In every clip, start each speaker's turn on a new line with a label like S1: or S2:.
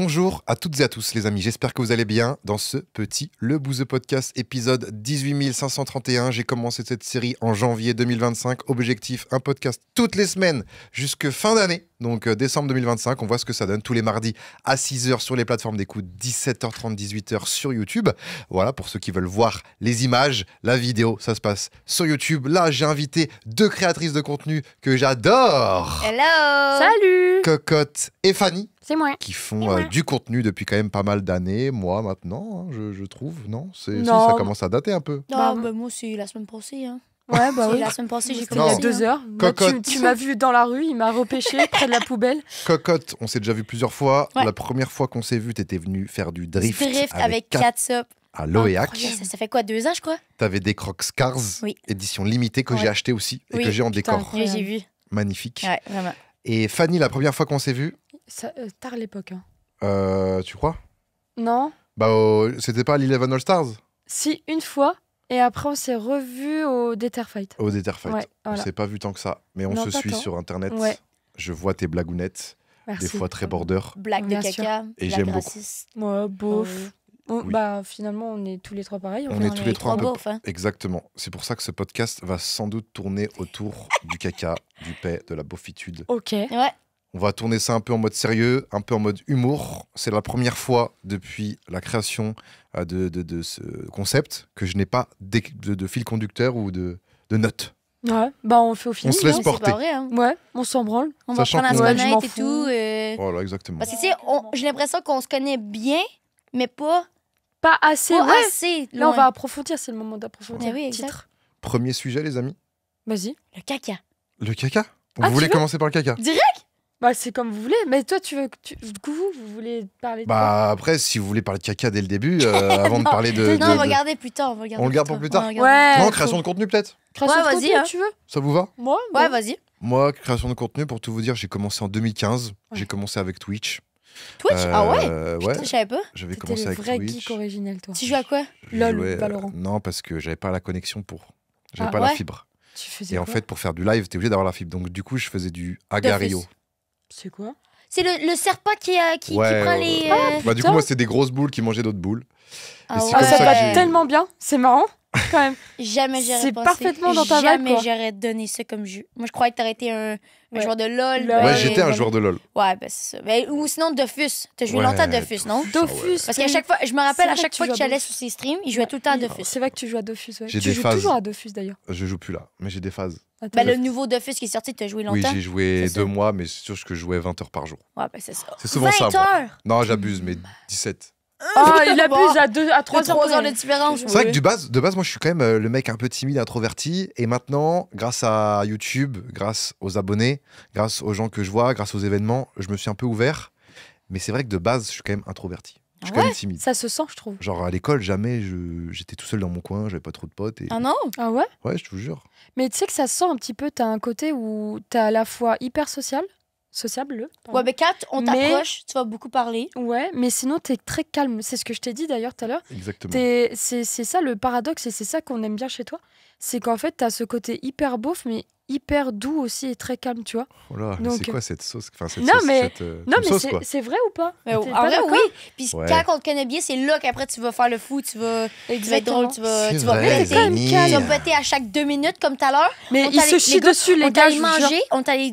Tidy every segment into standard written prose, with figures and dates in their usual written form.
S1: Bonjour à toutes et à tous les amis, j'espère que vous allez bien dans ce petit Le Bouzeux Podcast épisode 18531. J'ai commencé cette série en janvier 2025, objectif un podcast toutes les semaines jusque fin d'année, donc décembre 2025, on voit ce que ça donne tous les mardis à 6h sur les plateformes d'écoute, 17h30, 18h sur YouTube. Voilà, pour ceux qui veulent voir les images, la vidéo, ça se passe sur YouTube. Là, j'ai invité deux créatrices de contenu que j'adore.
S2: Hello.
S3: Salut.
S1: Cocotte et Fanny.
S3: C'est moi.
S1: Qui font du contenu depuis quand même pas mal d'années, moi maintenant, hein, je trouve, non, si,
S3: Non.
S1: ça commence à dater un peu.
S2: Non, bah, moi, c'est la semaine passée. Hein.
S3: Ouais, bah oui.
S2: La semaine passée, j'ai
S3: C'était il y a
S2: commencé.
S3: 2 heures. Bah,
S1: Cocotte.
S3: tu m'as vu dans la rue, il m'a repêché près de la poubelle.
S1: Cocotte, on s'est déjà vu plusieurs fois.
S2: Ouais.
S1: La première fois qu'on s'est vu, t'étais venu faire du drift,
S2: Avec Catsup.
S1: à l'Oéac.
S2: Ça fait quoi, 2 ans, je crois?
S1: T'avais des Crocs Cars,
S2: Oui.
S1: édition limitée, que
S2: Ouais.
S1: j'ai acheté aussi et
S2: Oui,
S1: que j'ai en
S3: putain.
S1: décor.
S2: Oui, j'ai vu.
S1: Magnifique.
S2: Ouais, vraiment.
S1: Et Fanny, la première fois qu'on s'est vu,
S3: Ça, tard l'époque. Hein.
S1: tu crois?
S3: Non.
S1: Bah, c'était pas à l'Eleven All Stars?
S3: Si, une fois. Et après, on s'est revus au Detterfight.
S1: Au Detterfight.
S3: Ouais, voilà.
S1: On s'est pas vu tant que ça, mais on
S3: Non,
S1: se
S3: pas
S1: suit
S3: tant.
S1: sur internet.
S3: Ouais.
S1: Je vois tes blagounettes,
S3: Merci.
S1: des fois très border.
S2: Blague de
S3: Bien
S2: caca.
S1: Et
S2: blague
S1: j'aime beaucoup.
S2: raciste.
S3: Ouais, bof.
S2: Oh,
S1: Oui.
S3: Bah, finalement, on est tous les trois pareils. en
S1: On
S3: fait.
S1: est tous les trois un peu.
S2: beaufs, hein.
S1: Exactement. C'est pour ça que ce podcast va sans doute tourner autour du caca, du paix, de la beaufitude.
S3: Ok.
S2: Ouais.
S1: On va tourner ça un peu en mode sérieux, un peu en mode humour. C'est la première fois depuis la création de ce concept que je n'ai pas de fil conducteur ou de notes.
S3: Ouais, bah, on le fait au feeling.
S1: se laisse
S3: hein.
S2: C'est
S1: porter.
S2: pas vrai, hein.
S3: Ouais, on s'en branle.
S2: On va
S1: Sachant
S2: apprendre à se
S1: que-
S3: Ouais, je m'en
S2: connaître et
S3: fous.
S2: tout.
S1: Voilà, exactement.
S2: Parce que, tu sais, j'ai l'impression qu'on se connaît bien, mais pas
S3: Pas assez,
S2: pas
S3: ouais.
S2: assez.
S3: Là, on
S2: loin.
S3: va approfondir, c'est le moment d'approfondir.
S2: Ah oui, exact.
S3: Titre.
S1: Premier sujet, les amis.
S3: Vas-y.
S2: Le caca.
S1: Le caca.
S3: Ah,
S1: Vous voulez
S3: tu veux
S1: commencer par le caca?
S3: Bah, c'est comme vous voulez. Mais toi, du coup, vous voulez parler de quoi?
S1: Bah après, si vous voulez parler de caca dès le début, avant de
S3: Non,
S1: parler de...
S2: Non, on va
S1: de-
S2: garder plus tard.
S1: On le garde pour plus tard.
S2: On va regarder.
S3: Ouais.
S1: Non, création de contenu peut-être.
S3: Création
S2: Ouais,
S3: de
S2: vas-y,
S3: contenu,
S2: hein.
S3: tu veux?
S1: Ça vous va?
S3: Moi,
S2: Ouais, vas-y.
S1: Moi, création de contenu, pour tout vous dire, j'ai commencé en 2015.
S3: Ouais.
S1: J'ai commencé avec Twitch.
S2: Twitch? Ah ouais?
S1: Ouais,
S2: Je savais pas.
S1: j'avais
S3: T'étais
S1: commencé
S3: le
S1: avec
S3: vrai
S1: Twitch.
S3: geek originel, toi.
S2: Tu joues à quoi?
S1: Je
S3: LOL,
S1: jouais,
S3: Valorant.
S1: non, parce que j'avais pas la connexion pour. J'avais
S3: Ah,
S1: pas
S2: ouais
S1: la fibre.
S3: Tu faisais
S1: Et en
S3: quoi?
S1: fait, pour faire du live, t'es obligé d'avoir la fibre. Donc du coup, je faisais du Agario.
S3: C'est quoi?
S2: C'est le serpent qui
S1: Ouais,
S2: prend
S1: ouais,
S2: les.
S1: ouais. Bah du coup,
S3: putain.
S1: moi, c'était des grosses boules qui mangeaient d'autres boules.
S2: Ah
S1: c'est
S3: Ah,
S1: comme
S3: ça
S1: ça
S3: va
S1: que j'ai-
S3: tellement bien. C'est marrant, quand même.
S2: Jamais j'aurais
S3: C'est
S2: pensé.
S3: parfaitement dans ta vibe,
S2: Jamais
S3: quoi.
S2: j'aurais donné ça comme jeu. Moi, je croyais que t'aurais été un
S3: Ouais.
S2: joueur de LOL.
S3: LOL.
S1: Ouais, j'étais un
S3: voilà.
S1: joueur de LoL.
S2: Ouais, ben c'est ça. Ben, ou sinon Dofus. T'as joué
S1: Ouais,
S2: longtemps à Dofus, non?
S1: Dofus. Ah ouais.
S3: Dofus.
S2: Parce qu'à chaque fois, je me rappelle,
S3: C'est
S2: à
S3: vrai
S2: chaque
S3: que
S2: fois
S3: tu
S2: que
S3: joues à
S2: j'allais
S3: Dofus.
S2: sur ses streams, il jouait tout le temps à Dofus.
S3: C'est vrai que tu joues à Dofus, ouais.
S1: J'ai
S3: Tu
S1: des
S3: joues
S1: phases.
S3: toujours à Dofus, d'ailleurs.
S1: Je joue plus là, mais j'ai des phases.
S3: Attends,
S2: Ben, le nouveau Dofus qui est sorti, t'as joué
S1: Oui,
S2: longtemps?
S1: j'ai joué
S2: C'est ça.
S1: 2 mois, mais c'est sûr que je jouais 20 heures par jour.
S2: Ouais, ben c'est ça.
S1: C'est souvent ça,
S2: 20
S1: moi.
S2: heures!
S1: Non, j'abuse, mais 17.
S3: Ah, il
S2: Bon.
S3: abuse à 3
S2: 3
S3: heures.
S2: heures de différence.
S1: C'est vrai que
S2: oui.
S1: de base, moi, je suis quand même le mec un peu timide, introverti. Et maintenant, grâce à YouTube, grâce aux abonnés, grâce aux gens que je vois, grâce aux événements, je me suis un peu ouvert. Mais c'est vrai que de base, je suis quand même introverti. Je suis
S2: Ah
S1: quand même timide.
S3: Ça se sent, je trouve.
S1: Genre à l'école, jamais j'étais tout seul dans mon coin, j'avais pas trop de potes. Et...
S2: Ah non?
S3: Ah ouais?
S1: Ouais, je vous jure.
S3: Mais tu sais que ça se sent un petit peu, t'as un côté où t'es à la fois hyper sociable,
S2: Ouais, ben quand on
S3: Mais-
S2: t'approche, tu vas beaucoup parler.
S3: Ouais, mais sinon t'es très calme. C'est ce que je t'ai dit d'ailleurs tout à l'heure.
S1: Exactement.
S3: C'est ça le paradoxe et c'est ça qu'on aime bien chez toi. C'est qu'en fait t'as ce côté hyper beauf mais hyper doux aussi et très calme, tu vois.
S1: Oh là, mais
S3: Donc,
S1: c'est quoi cette sauce? Enfin, cette
S3: non,
S1: sauce,
S3: mais-
S1: cette,
S3: Non
S1: une
S3: mais
S1: sauce, quoi.
S3: c'est vrai ou pas?
S2: Mais
S3: T'es
S2: en
S3: pas
S2: vrai,
S3: d'accord?
S2: oui. Puis
S1: Ouais.
S2: quand on te connaît bien, c'est là qu'après tu vas faire le fou, tu vas être drôle, tu vas
S1: C'est
S2: péter.
S1: vrai,
S3: quand même
S1: Fanny.
S3: calme.
S2: Tu vas péter à chaque 2 minutes, comme tout à l'heure.
S3: Mais
S2: On
S3: ils
S2: t'allait-
S3: se
S2: les
S3: chient
S2: gars,
S3: dessus les
S2: On
S3: gars,
S2: t'allait
S3: je vous jure.
S2: manger,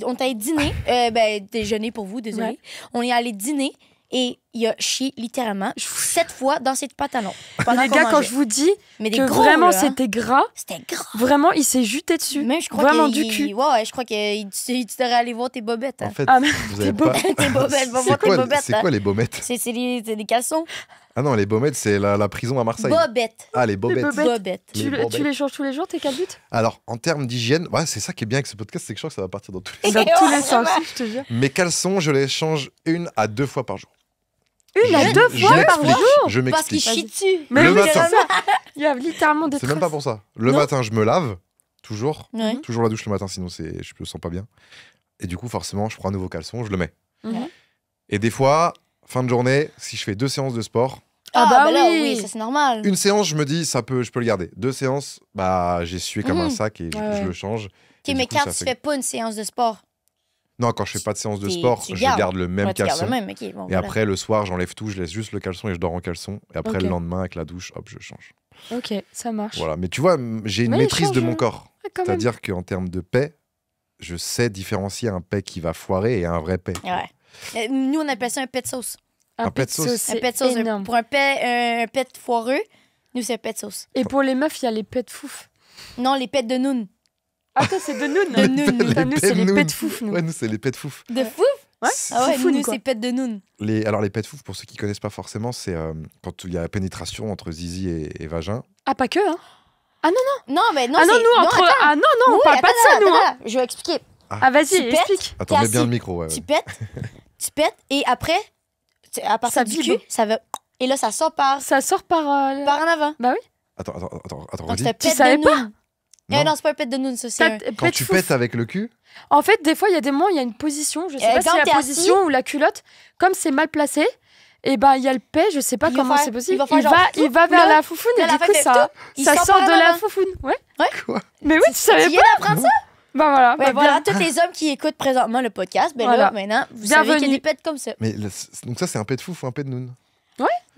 S2: on t'allait dîner, ben déjeuner pour vous, désolé.
S3: Ouais.
S2: On est allé dîner et il a chié littéralement 7 fois dans ses pantalons. Pendant
S3: Les
S2: qu'on
S3: gars, quand
S2: mangeait.
S3: je vous dis
S2: Mais des
S3: que
S2: gros,
S3: vraiment
S2: là, hein.
S3: c'était gras,
S2: C'était gras.
S3: vraiment il s'est juté dessus.
S2: Même je crois
S3: Vraiment
S2: que
S3: du cul.
S2: Ouais, je crois que tu devrais aller voir tes bobettes.
S1: En
S2: Hein.
S1: fait,
S3: Ah, mais
S1: vous avez
S3: tes
S1: pas...
S2: Tes bobettes, va voir tes bobettes.
S1: C'est
S2: hein.
S1: quoi les baumettes?
S2: C'est des caleçons.
S1: Ah non, les baumettes, c'est la prison à Marseille.
S2: Bobettes.
S1: Ah, les bobettes.
S3: bobettes.
S2: Bobettes.
S1: Les
S3: Tu
S1: baumettes.
S3: les changes tous les jours, tes calbutes?
S1: Alors, en termes d'hygiène, ouais, c'est ça qui est bien avec ce podcast, c'est que je crois que ça va partir dans tous les
S3: Dans
S2: Et
S3: tous
S2: ouais,
S3: les sens,
S2: vraiment.
S3: je te jure.
S1: Mes caleçons, je les change 1 à 2 fois par jour.
S3: Une à deux
S1: Je
S3: fois par
S1: m'explique,
S3: jour.
S1: je
S2: Parce qu'il
S1: m'explique.
S2: chie dessus.
S3: Mais
S1: Le
S3: oui,
S1: matin.
S3: c'est ça. Il y a littéralement des
S1: C'est même pas
S3: traces.
S1: pour ça. Le
S2: Non.
S1: matin, je me lave, toujours.
S2: Ouais.
S1: Toujours la douche le matin, sinon je me sens pas bien. Et du coup, forcément, je prends un nouveau caleçon, je le mets.
S3: Mhm.
S1: Et des fois, fin de journée, si je fais 2 séances de sport,
S3: Ah bah
S2: ben là,
S3: oui.
S2: oui, ça c'est normal.
S1: une séance, je me dis, je peux le garder. 2 séances, bah, j'ai sué comme un
S2: Mhm.
S1: sac et je
S3: Ouais.
S1: le change.
S2: Ok,
S1: Et
S2: mais
S1: du coup,
S2: quand
S1: ça
S2: tu
S1: fait-
S2: fais pas une séance de sport,
S1: Non, quand je fais pas de séance de
S2: Tu
S1: sport, je
S2: gardes.
S1: garde le même
S2: Ouais, tu gardes
S1: caleçon.
S2: le même, ok, bon,
S1: Et
S2: voilà.
S1: après, le soir, j'enlève tout, je laisse juste le caleçon et je dors en caleçon. Et après,
S3: Ok.
S1: le lendemain, avec la douche, hop, je change.
S3: Ok, ça marche.
S1: Voilà. Mais tu vois, j'ai une
S3: Mais
S1: maîtrise de
S3: change-
S1: mon corps.
S3: Ouais, quand même.
S1: C'est-à-dire qu'en termes de paix, je sais différencier un paix qui va foirer et un vrai paix.
S2: Ouais. Nous, on appelle ça un pet sauce.
S1: Un pet sauce.
S2: Un
S3: c'est
S2: pet sauce.
S3: énorme.
S2: Pour un pet foireux, nous, c'est un pet sauce.
S3: Et pour les meufs, il y a les pets fouf.
S2: Non, les pets de noun.
S3: Ah, toi, c'est de noun.
S2: De noun.
S3: Nous, c'est les
S1: noun.
S3: pets fouf, nous.
S1: Ouais, nous, c'est les pets fouf.
S2: De fou?
S3: Ouais.
S2: Ah ouais,
S3: Foufoune,
S2: nous,
S3: quoi.
S2: c'est pet de noun.
S1: Alors, les pets fouf, pour ceux qui connaissent pas forcément, c'est quand il y a la pénétration entre zizi et vagin.
S3: Ah, pas que, hein.
S2: Non, mais non,
S3: Ah non,
S2: c'est...
S3: nous, entre.
S2: attends.
S3: Ah non, non, on
S2: Oui,
S3: parle pas de ça,
S2: attends,
S3: nous, hein.
S2: attends, je vais expliquer.
S3: Ah, vas-y,
S2: Tu pètes.
S3: explique.
S1: Attends, mets
S2: T'es
S1: bien
S2: assis.
S1: le micro. Ouais, ouais.
S2: Tu pètes, et après, à partir
S3: Ça
S2: du
S3: vibre.
S2: cul, ça va... Et là, ça sort par
S3: Ça sort par.
S2: en avant.
S1: Attends,
S2: Donc,
S1: redis.
S2: c'est un
S3: Tu
S2: pet
S3: savais
S2: de
S3: pas
S2: noun.
S1: Non.
S2: Non, c'est pas un pet de noun, ça, c'est un...
S1: Quand tu pètes avec le cul,
S3: En fait, des fois, il y a des moments, il y a une position, je sais pas si
S2: quand
S3: c'est
S2: t'es
S3: la
S2: assis-
S3: position ou la culotte, comme c'est mal placé, et ben il y a le paix, je sais pas
S2: Il va
S3: comment
S2: faire-
S3: c'est possible.
S2: il va faire genre
S3: il va
S2: tout,
S3: vers
S2: là,
S3: la foufoune et
S2: là,
S3: du
S2: la
S3: coup
S2: fête,
S3: ça,
S2: il
S3: ça
S2: sort
S3: sort
S2: par
S3: de
S2: en
S3: la
S2: avant.
S3: foufoune. Ouais.
S1: quoi?
S3: Mais oui, tu savais
S2: Tu viens
S3: pas.
S2: d'apprendre ça?
S3: Bah voilà.
S2: Ben
S3: bah,
S2: voilà,
S3: bien.
S2: tous les hommes qui écoutent présentement le podcast, ben
S3: Voilà.
S2: là, maintenant, vous savez qu'il y a
S3: Bienvenue.
S2: des pets comme ça.
S1: Mais donc ça, c'est un pet fouf ou un pet noun?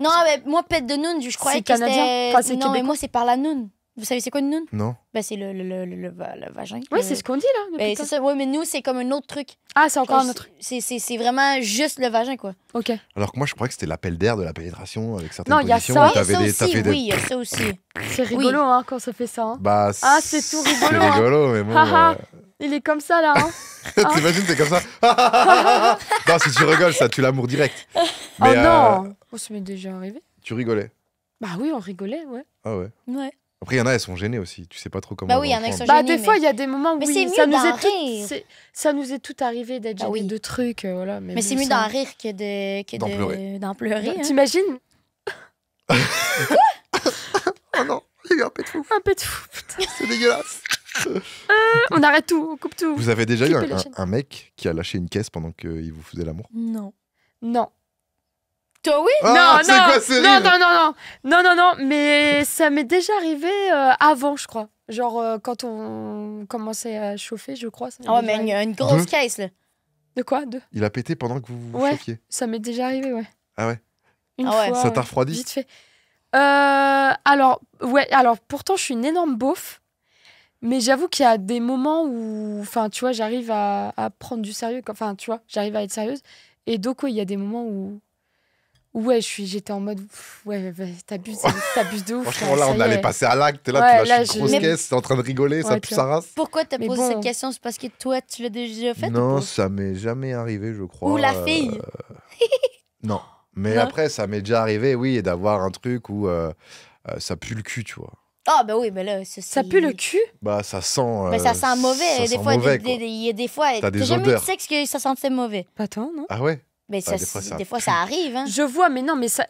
S2: Non, mais moi, pet de noun, je croyais
S3: C'est
S2: que
S3: canadien.
S2: c'était...
S3: Enfin, c'est
S2: non, mais
S3: québécois.
S2: moi, c'est par la noun. Vous savez c'est quoi une noun?
S1: Non.
S2: Ben, c'est le vagin.
S3: Oui, c'est ce qu'on dit là. depuis
S2: Ben,
S3: tout à
S2: c'est ça, ouais, mais nous, c'est comme un autre truc.
S3: Ah, c'est encore
S2: Genre,
S3: un autre.
S2: C'est vraiment juste le vagin, quoi.
S3: Ok.
S1: Alors que moi, je croyais que c'était l'appel d'air de la pénétration avec certaines
S3: Non, il y a
S1: positions.
S3: ça.
S1: et
S2: Il y a
S1: t'avais
S2: ça
S1: des-
S2: aussi,
S1: t'as fait des-
S2: oui, il y a ça aussi.
S3: C'est rigolo hein, quand ça fait ça. Hein.
S1: Bah,
S3: Ah, c'est tout rigolo,
S1: C'est
S3: hein.
S1: rigolo, mais bon.
S3: Haha. Il est comme ça là. Hein.
S1: T'imagines, c'est comme ça. Non, si tu rigoles, ça tue l'amour direct.
S3: Oh
S1: Mais,
S3: non. Oh, ça m'est déjà arrivé.
S1: tu rigolais.
S3: Bah oui, on rigolait, ouais.
S1: Ah ouais.
S2: Ouais.
S1: Après, il y en a, elles sont gênées aussi. Tu sais pas trop comment.
S2: Bah oui, il y en a qui
S1: reprendre.
S2: sont
S3: Bah
S2: gênés,
S3: des fois,
S2: mais-
S3: il y a des moments où
S2: Mais
S3: oui,
S2: c'est
S3: ça
S2: mieux
S3: nous
S2: d'en
S3: est
S2: rire.
S3: ça nous est tout arrivé d'être
S2: Bah
S3: gênés
S2: oui.
S3: de trucs, voilà.
S2: Mais
S3: bon,
S2: c'est mieux
S3: ça-
S2: d'en rire que
S1: D'en pleurer.
S2: d'en pleurer. hein.
S3: T'imagines
S1: Oh non, il y a eu un pet fouf.
S3: un pet fou, putain.
S1: C'est dégueulasse.
S3: On arrête tout, on coupe tout.
S1: Vous avez déjà eu
S3: Clipper la chaîne.
S1: un mec qui a lâché une caisse pendant qu'il vous faisait l'amour?
S2: Non.
S3: Non.
S2: Toi, oui?
S1: Ah,
S3: non,
S1: c'est
S3: non,
S1: quoi ce
S3: non,
S1: rire
S3: non, non, non, non, non, mais ça m'est déjà arrivé avant, je crois. Genre quand on commençait à chauffer, je crois. Ça m'est
S2: Ah ouais,
S3: déjà
S2: mais
S3: arrivé.
S2: une grosse
S1: Deux.
S2: caisse, là.
S3: De quoi Deux
S1: Il a pété pendant que vous vous
S3: Ouais.
S1: chauffiez.
S3: Ça m'est déjà arrivé, ouais.
S1: Ah ouais.
S3: Une
S2: Ah ouais.
S3: fois.
S1: Ça t'a refroidi?
S3: Vite fait. Alors, pourtant, je suis une énorme beauf. Mais j'avoue qu'il y a des moments où, enfin, tu vois, j'arrive à prendre du sérieux. Enfin, tu vois, j'arrive à être sérieuse. Et donc, ouais, il y a des moments où ouais, j'étais en mode, pff, ouais, t'abuses de ouf.
S1: Franchement, là,
S3: ça
S1: on
S3: y
S1: allait
S3: est.
S1: passer à l'acte. T'es là,
S3: Ouais,
S1: tu
S3: là,
S1: lâches une grosse
S3: je-
S1: caisse, t'es en train de rigoler, ça
S3: Ouais,
S1: pue
S3: tu
S1: sa race.
S2: Pourquoi t'as
S3: Mais
S2: posé
S3: bon.
S2: cette question? C'est parce que toi, tu l'as déjà fait?
S1: Non,
S2: ou pas?
S1: ça m'est jamais arrivé, je crois.
S2: Ou la fille?
S1: Non. Mais
S2: Non.
S1: après, ça m'est déjà arrivé, oui, et d'avoir un truc où ça pue le cul, tu vois.
S2: Ah, ben oui, ben là, ça,
S3: Ça pue le cul.
S1: Bah, ça sent.
S2: Ben ça sent mauvais.
S1: ça
S2: Des
S1: sent
S2: fois,
S1: mauvais,
S2: il y a des fois.
S1: T'as des
S2: jamais eu
S1: odeurs.
S2: de sexe que ça sentait mauvais.
S3: Pas tant, non
S1: Ah ouais?
S2: Ben
S1: Ah,
S2: des fois, ça arrive, hein.
S3: Je vois, mais non, mais ça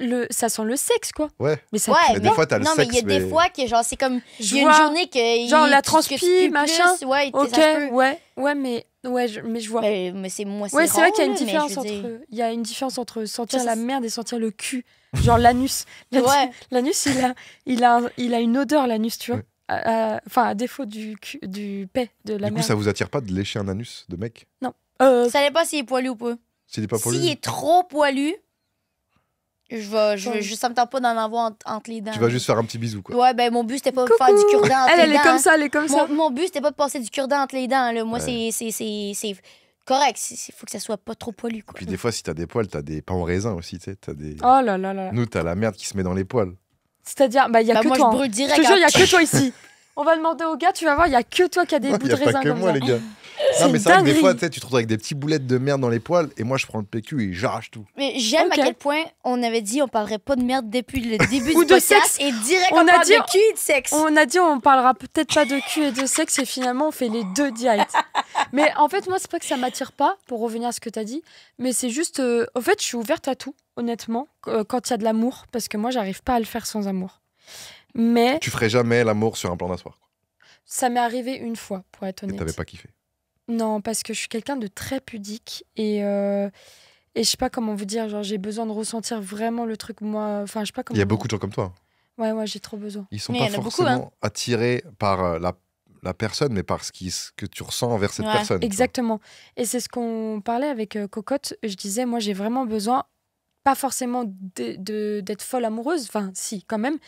S3: sent le sexe, quoi.
S1: Ouais.
S3: Mais ça
S2: Ouais,
S3: pue.
S1: Mais des fois, t'as le
S2: non, mais il y a
S1: sexe,
S2: des
S1: mais-
S2: fois que, genre, c'est comme. Il
S3: Je
S2: y a une
S3: vois.
S2: journée que.
S3: Genre, la
S2: que tu
S3: transpi,
S2: pues
S3: machin.
S2: plus, ouais,
S3: Ok,
S2: ça se peut.
S3: ouais, mais je vois.
S2: Mais c'est moi,
S3: Ouais, c'est vrai qu'il y a une
S2: rare, là, mais
S3: différence
S2: je veux dire-
S3: entre. Il y a une différence entre sentir
S2: Ça,
S3: la
S2: c'est-
S3: merde et sentir le cul. Genre l'anus.
S2: Ouais.
S3: L'anus, il a une odeur, l'anus, tu vois.
S1: Ouais.
S3: Enfin, à défaut du paix de la
S1: Du coup,
S3: merde.
S1: ça vous attire pas de lécher un anus de mec?
S2: Ça dépend s'il est poilu ou pas.
S1: S'il est pas poilu?
S2: S'il est trop poilu, ça me tente pas d'en avoir entre les dents.
S1: Tu vas juste faire un petit bisou, quoi.
S2: Ouais, ben mon but, c'était pas de
S3: Coucou.
S2: faire du cure-dent entre
S3: Elle
S2: les
S3: est
S2: dents.
S3: comme ça, elle est comme ça.
S2: Mon but, c'était pas de passer du cure-dent entre les dents. Là. Moi,
S1: Ouais.
S2: c'est correct. Il faut que ça soit pas trop poilu. Quoi.
S1: Puis des fois, si t'as des poils, t'as des pains au raisin aussi, tu sais. T'as des...
S3: Oh là là là.
S1: Nous, t'as la merde qui se met dans les poils.
S3: C'est-à-dire, bah, il y a
S2: Ben,
S3: que
S2: moi,
S3: toi.
S2: je
S3: hein.
S2: brûle
S3: Je
S2: direct.
S3: te jure, il y a
S2: en-
S3: que toi ici. On va demander au gars, tu vas voir, il y a que toi qui a des
S1: Il
S3: bouts
S1: y
S3: de
S1: a pas
S3: raisin
S1: que
S3: comme
S1: moi,
S3: ça.
S1: les gars.
S3: C'est
S1: Non, mais
S3: une
S1: c'est vrai que des
S3: dinguerie.
S1: fois, tu sais, tu te retrouves avec des petits boulettes de merde dans les poils, et moi, je prends le PQ et j'arrache tout.
S2: Mais j'aime
S3: Ok.
S2: à quel point on avait dit on parlerait pas de merde depuis le début
S3: Ou
S2: du
S3: de
S2: podcast.
S3: sexe.
S2: Et direct,
S3: On
S2: on
S3: a
S2: parle
S3: dit-
S2: de cul et de sexe.
S3: On a dit on parlera peut-être pas de cul et de sexe et finalement on fait les deux direct. Mais en fait moi c'est pas que ça m'attire pas pour revenir à ce que t'as dit, mais c'est juste en fait je suis ouverte à tout honnêtement quand il y a de l'amour parce que moi j'arrive pas à le faire sans amour. Mais
S1: Tu ferais jamais l'amour sur un plan d'asseoir. quoi.
S3: ça m'est arrivé une fois pour être
S1: Et
S3: honnête.
S1: t'avais pas kiffé.
S3: Non parce que je suis quelqu'un de très pudique et je sais pas comment vous dire, genre j'ai besoin de ressentir vraiment le truc moi, enfin je sais pas comment.
S1: Il y a beaucoup de gens comme toi.
S3: Ouais j'ai trop besoin.
S1: Ils sont
S2: Mais
S1: pas
S2: il y en a beaucoup,
S1: forcément attirés par la personne, mais par ce que tu ressens envers cette
S2: Ouais,
S1: personne. tu vois.
S3: Exactement. Et c'est ce qu'on parlait avec Cocotte. Je disais, moi, j'ai vraiment besoin, pas forcément d'être folle amoureuse, enfin, si, quand même,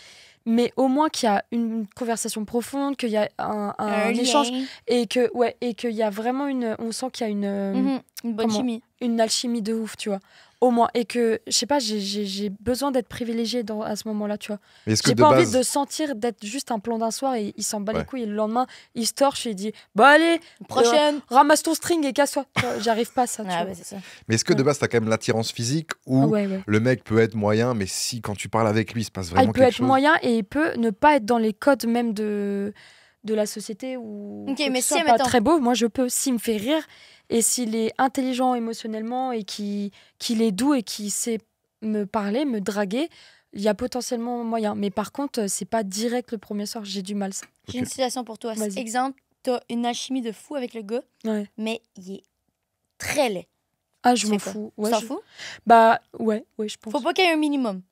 S3: mais au moins qu'il y a une conversation profonde, qu'il y a un échange,
S2: lien.
S3: et qu'il y a vraiment on sent qu'il y a
S2: Une bonne
S3: comment
S2: chimie.
S3: une alchimie de ouf, tu vois. Au moins. Et que, je sais pas, j'ai besoin d'être privilégiée à ce moment-là, tu vois.
S1: Mais est-ce que
S3: J'ai
S1: de
S3: pas
S1: base.
S3: envie de sentir d'être juste un plan d'un soir et il s'en bat les
S1: Ouais.
S3: couilles. Et le lendemain, il se torche et il dit bah allez,
S2: Prochaine.
S3: ramasse ton string et casse-toi. Tu vois, j'arrive pas à ça. Tu
S2: Ah,
S3: vois.
S2: ben, c'est ça.
S1: Mais est-ce que de
S3: Ouais.
S1: base, t'as quand même l'attirance physique
S3: Ah
S1: ou
S3: ouais.
S1: le mec peut être moyen, mais si quand tu parles avec lui, il se passe
S3: Ah,
S1: vraiment
S3: il peut
S1: quelque
S3: être
S1: chose.
S3: moyen et il peut ne pas être dans les codes même de la société ou
S2: Ok,
S3: quoi que
S2: mais
S3: ce
S2: si,
S3: soit. Pas
S2: admettons-
S3: très beau, moi je peux. S'il me fait rire et s'il est intelligent émotionnellement et qu'il est doux et qu'il sait me parler, me draguer, il y a potentiellement moyen. Mais par contre, c'est pas direct le premier soir. J'ai du mal ça.
S2: J'ai
S1: Ok.
S2: une situation pour toi.
S3: Vas-y.
S2: Exemple, t'as une alchimie de fou avec le gars,
S3: Ouais.
S2: mais il est très laid.
S3: Ah, je
S2: Tu
S3: m'en
S2: fais quoi?
S3: fous.
S2: Tu
S3: Ouais,
S2: t'en
S3: je-
S2: fous?
S3: Bah ouais, je pense.
S2: Faut pas qu'il y ait un minimum.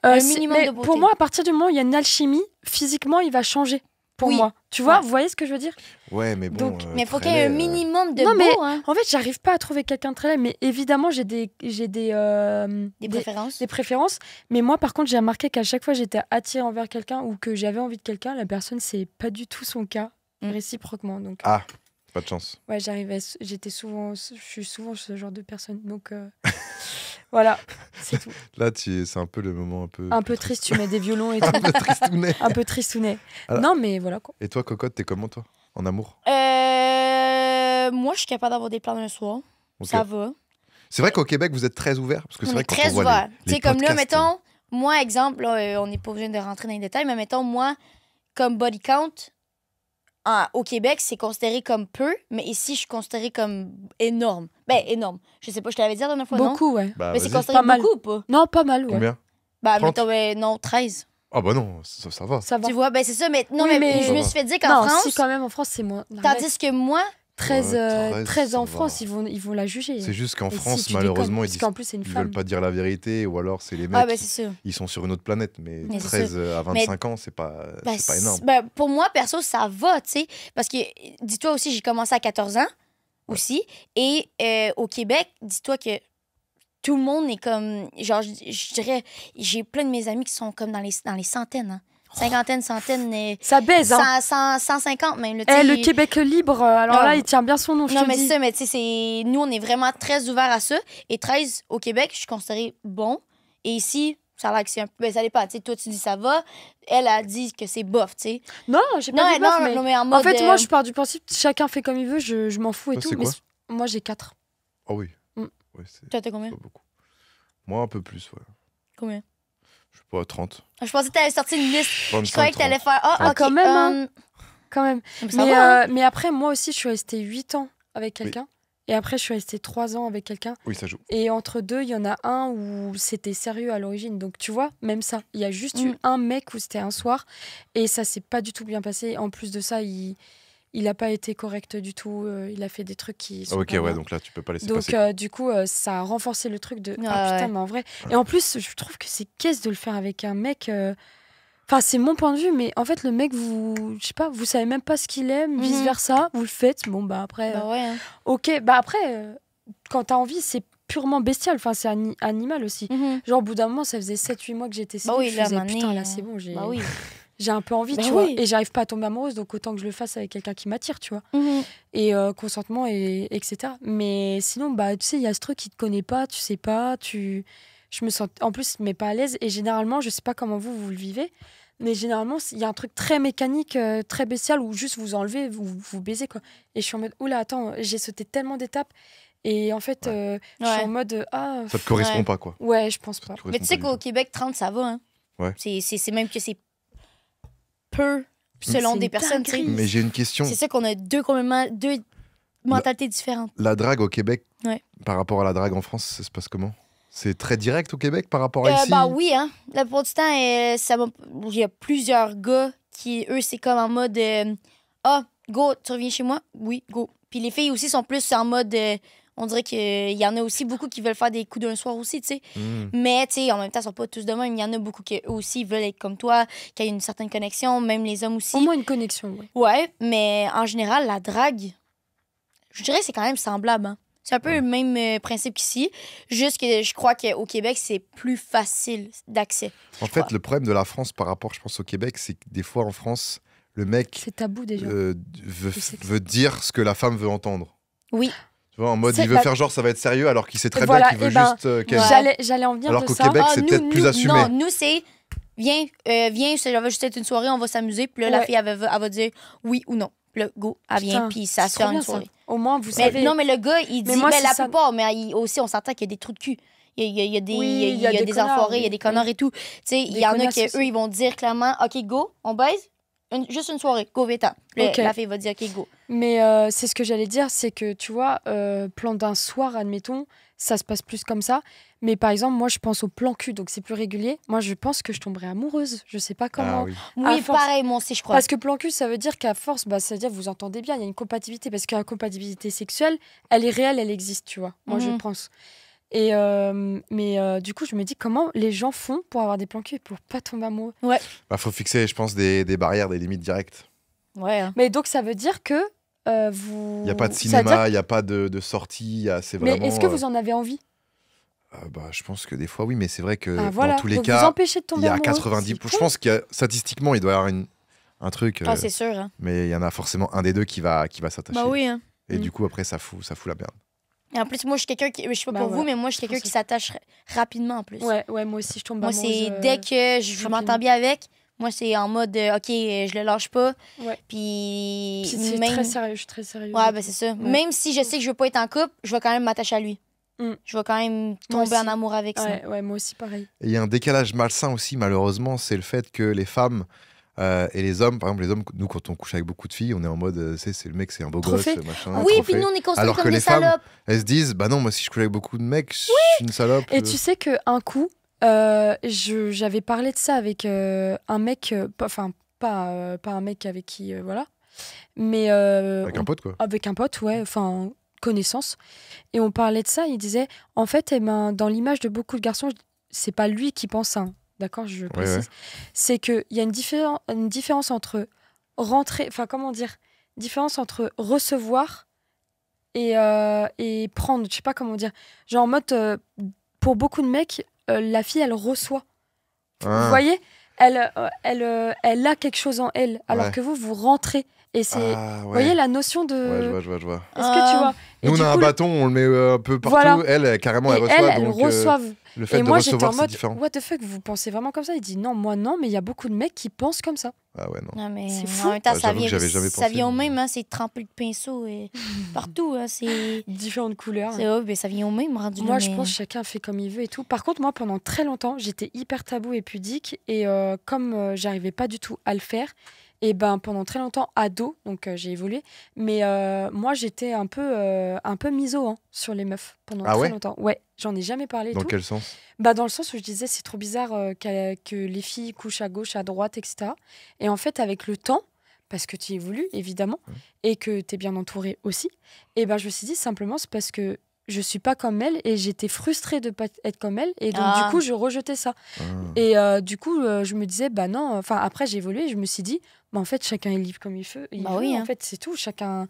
S2: un minimum
S3: mais
S2: de beauté.
S3: pour moi, à partir du moment où il y a une alchimie, physiquement, il va changer. Pour
S2: Oui.
S3: moi. Tu vois,
S2: Ouais.
S3: vous voyez ce que je veux dire?
S1: Ouais, mais bon.
S3: Donc,
S2: Mais faut
S1: très
S2: qu'il y ait un
S1: laid,
S2: minimum de
S3: Non,
S2: beau,
S3: mais-
S2: hein.
S3: En fait, j'arrive pas à trouver quelqu'un de très laid, mais évidemment, j'ai des
S2: Des préférences.
S3: des préférences. Mais moi, par contre, j'ai remarqué qu'à chaque fois j'étais attirée envers quelqu'un ou que j'avais envie de quelqu'un, la personne, c'est pas du tout son cas,
S2: Mm.
S3: réciproquement. Donc,
S1: Ah, pas de chance.
S3: ouais, je suis souvent ce genre de personne. Donc, voilà, c'est tout.
S1: Là, c'est un peu le moment un peu.
S3: Un
S1: plus
S3: peu triste, tu mets des violons et tout.
S1: Un peu tristounet.
S3: Un peu tristounet.
S1: Alors-
S3: Non, mais voilà quoi.
S1: Et toi, Cocotte, t'es comment, toi? En amour?
S2: Moi, je suis capable d'avoir des plans d'un soir.
S1: Ok.
S2: Ça va.
S1: C'est vrai qu'au Québec, vous êtes très ouvert. Parce que c'est
S2: On
S1: vrai
S2: est
S1: que quand
S2: très
S1: on voit
S2: ouvert.
S1: les
S2: Tu sais, comme là,
S1: podcasts,
S2: mettons, moi, exemple, là, on n'est pas obligé de rentrer dans les détails, mais mettons, moi, comme body count, au Québec, c'est considéré comme peu, mais ici, je suis considérée comme énorme. Ben, énorme. Je sais pas, je te l'avais dit la dernière fois, non?
S3: Beaucoup, ouais.
S1: Bah,
S2: Mais c'est
S1: vas-y.
S2: considéré
S3: Pas mal.
S2: beaucoup ou pas?
S3: Non, pas mal, ouais.
S1: Combien?
S2: Bah,
S1: 30?
S2: mettons, non, 13.
S1: Ah, bah non, ça va.
S3: Ça va.
S2: Tu vois, ben c'est ça, mais non,
S3: Oui,
S2: mais
S3: mais-
S2: je me suis fait dire qu'en
S3: Non,
S2: France,
S3: si quand même en France, c'est moins. Arrête.
S2: tandis que moi,
S3: 13,
S1: Ouais,
S3: 13 en
S1: ça va.
S3: France, ils vont la juger.
S1: C'est juste qu'en
S3: Et si,
S1: France,
S3: tu
S1: malheureusement,
S3: déconnes,
S1: ils
S3: parce qu'en plus, c'est une
S1: ils
S3: femme.
S1: veulent pas dire la vérité, ou alors c'est les mecs,
S2: ah, ben c'est ça.
S1: ils sont sur une autre planète. Mais
S2: Mais c'est
S1: 13 à 25 ans, c'est pas énorme.
S2: Ben, pour moi, perso, ça va, tu sais. Parce que, dis-toi aussi, j'ai commencé à 14 ans aussi. Et au Québec, dis-toi que tout le monde est comme. Genre, je dirais, j'ai plein de mes amis qui sont comme dans les centaines. Hein. Cinquantaine, centaine,
S3: Ça baise, hein.
S2: 150 même. Là, tu sais,
S3: Le Québec libre, alors
S2: Non.
S3: là, il tient bien son nom, je
S2: Non,
S3: te
S2: mais
S3: dis.
S2: c'est ça, mais tu sais, nous, on est vraiment très ouverts à ça. Et 13 au Québec, je suis considérée bon. Et ici, ça a l'air que c'est un peu. Ben, ça dépend. Tu sais, toi, tu dis ça va. Elle a dit que c'est bof, tu sais.
S3: Non, j'ai
S2: Non,
S3: pas dit bof, mais...
S2: non, mais en mode.
S3: En fait, moi, je pars du principe chacun fait comme il veut, je m'en fous et
S1: Toi,
S3: tout.
S1: c'est
S3: Mais
S1: quoi
S3: moi, j'ai 4.
S1: Ah oui.
S3: Mm.
S1: Ouais, c'est
S2: Toi, t'as combien?
S1: pas beaucoup. Moi, un peu plus, ouais.
S2: Combien?
S1: Je sais pas, 30.
S2: Je pensais que t'allais sortir une liste.
S1: 25,
S2: Je croyais que t'allais
S1: 30.
S2: faire. Ah,
S3: Ah,
S2: ok.
S3: quand même, hein. Quand même.
S2: Ça va, hein.
S3: Mais après, moi aussi, je suis restée 8 ans avec quelqu'un. Et après, je suis restée 3 ans avec quelqu'un.
S1: Oui, ça joue.
S3: Et entre deux, il y en a un où c'était sérieux à l'origine. Donc, tu vois, même ça. Il y a juste eu
S2: Mm.
S3: un mec où c'était un soir. Et ça s'est pas du tout bien passé. En plus de ça, il a pas été correct du tout. Il a fait des trucs qui sont
S1: Ok,
S3: pas
S1: ouais,
S3: bien.
S1: donc là, tu peux pas laisser
S3: Donc,
S1: passer.
S3: du coup, ça a renforcé le truc de
S2: Ah,
S3: putain,
S2: ouais.
S3: mais en vrai. Et en plus, je trouve que c'est caisse de le faire avec un mec. Enfin, c'est mon point de vue, mais en fait, le mec, je sais pas, vous savez même pas ce qu'il aime,
S2: Mhm.
S3: vice versa, vous le faites. Bon, bah après,
S2: Bah ouais. Hein.
S3: ok, bah après, quand t'as envie, c'est purement bestial. Enfin, c'est animal aussi.
S2: Mhm.
S3: Genre, au bout d'un moment, ça faisait 7-8 mois que j'étais
S2: Bah
S3: single.
S2: oui,
S3: je
S2: là,
S3: faisais,
S2: maintenant,
S3: putain, là, c'est bon,
S2: Bah oui.
S3: j'ai un peu envie,
S2: Bah
S3: tu vois.
S2: oui.
S3: Et j'arrive pas à tomber amoureuse, donc autant que je le fasse avec quelqu'un qui m'attire, tu vois.
S2: Mhm.
S3: Et consentement, etc. Mais sinon, bah, tu sais, il y a ce truc qui te connaît pas, tu sais pas, je me sens en plus, mais pas à l'aise. Et généralement, je sais pas comment vous le vivez, mais généralement, il y a un truc très mécanique, très bestial, où juste vous enlevez, vous baisez, quoi. Et je suis en mode, oula, attends, j'ai sauté tellement d'étapes. Et en fait, je suis
S2: Ouais.
S3: en mode, ah,
S1: Ça te correspond
S2: Ouais.
S1: pas, quoi.
S3: ouais, je pense pas.
S1: Ça te
S2: Mais tu
S1: correspond
S2: sais
S1: pas
S2: qu'au
S1: du tout.
S2: Québec, 30, ça va. Hein.
S1: Ouais.
S2: C'est même que c'est peu selon
S3: C'est
S2: des
S3: une
S2: personnes. tu sais.
S3: dinguerie.
S1: Mais j'ai une question.
S2: C'est ça qu'on a deux mentalités différentes.
S1: La drague au Québec,
S2: Ouais.
S1: par rapport à la drague en France, ça se passe comment? C'est très direct au Québec par rapport à ici?
S2: Bah oui, hein. La plupart du temps, il y a plusieurs gars qui, eux, c'est comme en mode Ah, go, tu reviens chez moi? Oui, go. Puis les filles aussi sont plus en mode On dirait qu'il y en a aussi beaucoup qui veulent faire des coups d'un soir aussi, tu sais.
S1: Hmm.
S2: Mais, tu sais, en même temps, ils sont pas tous de même. Il y en a beaucoup qui eux aussi veulent être comme toi, qui a une certaine connexion, même les hommes aussi.
S3: Au moins une connexion, ouais.
S2: Ouais, mais en général, la drague, je dirais que c'est quand même semblable. Hein. C'est un peu le même principe qu'ici. Juste que je crois qu'au Québec, c'est plus facile d'accès.
S1: En fait, le problème de la France par rapport, je pense, au Québec, c'est que des fois, en France, le mec
S3: C'est tabou déjà.
S1: veut dire ce que la femme veut entendre.
S2: Oui.
S1: Tu vois, en mode,
S3: C'est
S1: il veut
S3: la-
S1: faire genre, ça va être sérieux, alors qu'il sait très
S3: Voilà,
S1: bien qu'il veut
S3: eh ben,
S1: juste qu'elle...
S2: Ouais.
S3: J'allais en venir
S1: Alors
S3: de
S1: qu'au
S3: ça.
S1: Québec, c'est peut-être plus assumé.
S2: Non, nous, c'est viens, ça va juste être une soirée, on va s'amuser. Puis là, la
S3: Ouais.
S2: fille, elle va dire oui ou non. Puis là, go, elle vient,
S3: Putain,
S2: puis ça
S3: c'est
S2: se
S3: trop
S2: fait
S3: bien,
S2: une
S3: ça.
S2: soirée.
S3: Au moins, vous
S2: Mais,
S3: savez.
S2: non, mais le gars, il dit,
S3: Mais moi,
S2: mais
S3: c'est
S2: la
S3: ça.
S2: plupart, mais aussi, on s'entend qu'il y a des trous de cul. Il y a des,
S3: Oui,
S2: il y a des
S3: connards,
S2: enfoirés, il y a
S3: oui.
S2: des connards et tout. Tu sais, il
S3: Des
S2: y en a
S3: connasses
S2: qui,
S3: aussi.
S2: eux, ils vont dire clairement, OK, go, on baise. Juste une soirée, go, va-t'en. Puis
S3: Ok.
S2: la fille va dire, OK, go.
S3: Mais c'est ce que j'allais dire, c'est que tu vois, plan d'un soir, admettons, ça se passe plus comme ça. Mais par exemple, moi, je pense au plan cul, donc c'est plus régulier. Moi, je pense que je tomberais amoureuse. Je sais pas comment.
S1: Ah oui.
S2: Oui,
S3: force.
S2: pareil, moi aussi, je crois.
S3: Parce que plan cul, ça veut dire qu'à force, bah, ça veut dire que vous entendez bien, il y a une compatibilité. Parce que la compatibilité sexuelle, elle est réelle, elle existe, tu vois. Moi, je
S2: Mhm.
S3: pense. Et mais du coup, je me dis comment les gens font pour avoir des plans cul et pour pas tomber amoureux.
S1: Bah, faut fixer, je pense, des barrières, des limites directes.
S2: Ouais. Hein.
S3: Mais donc, ça veut dire que vous.
S1: Il n'y a pas de
S3: ça veut dire-
S1: cinéma, il n'y a pas de sortie, c'est
S3: Mais
S1: vraiment...
S3: est-ce que vous en avez envie?
S1: bah, je pense que des fois, oui, mais c'est vrai que
S3: Ah, voilà.
S1: dans tous les
S3: Donc, vous
S1: cas,
S3: empêchez de
S1: il
S3: tomber
S1: y a
S3: amoureux.
S1: 90...
S3: C'est
S1: Je pense qu'il y a, statistiquement, il doit y avoir un truc,
S2: Ah, c'est sûr. Hein.
S1: mais il y en a forcément un des deux qui va s'attacher.
S2: Bah oui. Hein.
S1: Et
S3: Mm.
S1: du coup, après, ça fout la merde.
S2: Et en plus, moi, je suis quelqu'un qui. Je sais pas
S3: Bah
S2: pour
S3: ouais.
S2: vous, mais moi, je suis quelqu'un
S3: pense
S2: qui
S3: que-
S2: s'attache rapidement en plus.
S3: Ouais, moi aussi, je tombe
S2: Moi,
S3: amoureuse.
S2: c'est dès que je
S3: rapidement.
S2: m'entends bien avec, moi, c'est en mode, OK, je le lâche pas.
S3: Ouais.
S2: Puis.
S3: Puis c'est
S2: même...
S3: très sérieux, je suis très sérieuse.
S2: Ouais, ben c'est ça. Même si je sais que je veux pas être en couple, je vais quand même m'attacher à lui.
S3: Mm.
S2: Je vais quand même
S3: Moi
S2: tomber en
S3: aussi.
S2: amour avec ça.
S3: Ouais, moi aussi, pareil.
S1: Et il y a un décalage malsain aussi, malheureusement, c'est le fait que les femmes et les hommes, par exemple, les hommes, nous, quand on couche avec beaucoup de filles, on est en mode, c'est le mec, c'est un beau
S3: Trophée.
S1: gosse, machin.
S2: Oui,
S1: trophée.
S2: puis nous, on est construits
S1: Alors
S2: comme
S1: que
S2: des
S1: les femmes,
S2: salopes.
S1: elles se disent, bah non, moi, si je couche avec beaucoup de mecs, je suis une salope.
S3: Et tu sais qu'un coup, j'avais parlé de ça avec un mec, enfin, pas un mec avec qui, voilà, mais
S1: Avec un pote, quoi.
S3: avec un pote, ouais, enfin, connaissance. Et on parlait de ça, il disait, en fait, eh ben, dans l'image de beaucoup de garçons, c'est pas lui qui pense ça, hein, d'accord, je précise,
S1: ouais.
S3: c'est qu'il y a une différence entre rentrer, enfin, comment dire, différence entre recevoir et prendre, je sais pas comment dire. Genre en mode, pour beaucoup de mecs, la fille, elle reçoit. Vous
S1: Ah.
S3: voyez, elle a quelque chose en elle, alors
S1: Ouais.
S3: que vous rentrez. Et c'est,
S1: Ah,
S3: vous
S1: ouais.
S3: voyez la notion de...
S1: Ouais, je vois.
S3: Est-ce que tu vois? Et
S1: Nous, on
S3: du
S1: a un
S3: coup,
S1: bâton, on le met un peu partout.
S3: Voilà.
S1: Elle, carrément, elle
S3: et
S1: reçoit.
S3: elles
S1: donc,
S3: reçoivent.
S1: le fait
S3: Et
S1: de
S3: moi, j'étais
S1: recevoir,
S3: en
S1: c'est
S3: mode,
S1: différent.
S3: what the fuck, vous pensez vraiment comme ça? Il dit, non, moi non, mais il y a beaucoup de mecs qui pensent comme ça.
S1: Ah ouais, non.
S2: Non, mais
S3: C'est
S2: en
S3: fou.
S2: même temps,
S1: Ouais,
S2: ça
S1: j'avoue que
S2: vient,
S1: j'avais jamais
S2: ça
S1: pensé,
S2: vient au
S1: mais-
S2: même, hein, c'est trempé de pinceau et partout. Hein, c'est
S3: Différentes couleurs.
S2: ben, ça vient au même rendu là,
S3: Moi, je
S2: mais-
S3: pense que chacun fait comme il veut et tout. Par contre, moi, pendant très longtemps, j'étais hyper tabou et pudique. Et comme j'arrivais pas du tout à le faire, et ben pendant très longtemps, ado, donc j'ai évolué. Mais moi, j'étais un peu miso hein, sur les meufs pendant
S1: Ah
S3: très
S1: ouais
S3: longtemps. Ouais, j'en ai jamais parlé et
S1: Dans
S3: tout.
S1: quel sens?
S3: Bah, dans le sens où je disais, c'est trop bizarre que les filles couchent à gauche, à droite, etc. Et en fait, avec le temps, parce que tu évolues, évidemment, et que tu es bien entourée aussi, et ben je me suis dit, simplement, c'est parce que je suis pas comme elle et j'étais frustrée de pas être comme elle. Et donc,
S2: Ah.
S3: du coup, je rejetais ça.
S1: Ah.
S3: Et du coup, je me disais, bah non, enfin, après, j'ai évolué et je me suis dit, bah en fait, chacun est libre comme il veut.
S2: Bah oui,
S3: En
S2: hein.
S3: fait, c'est tout, chacun,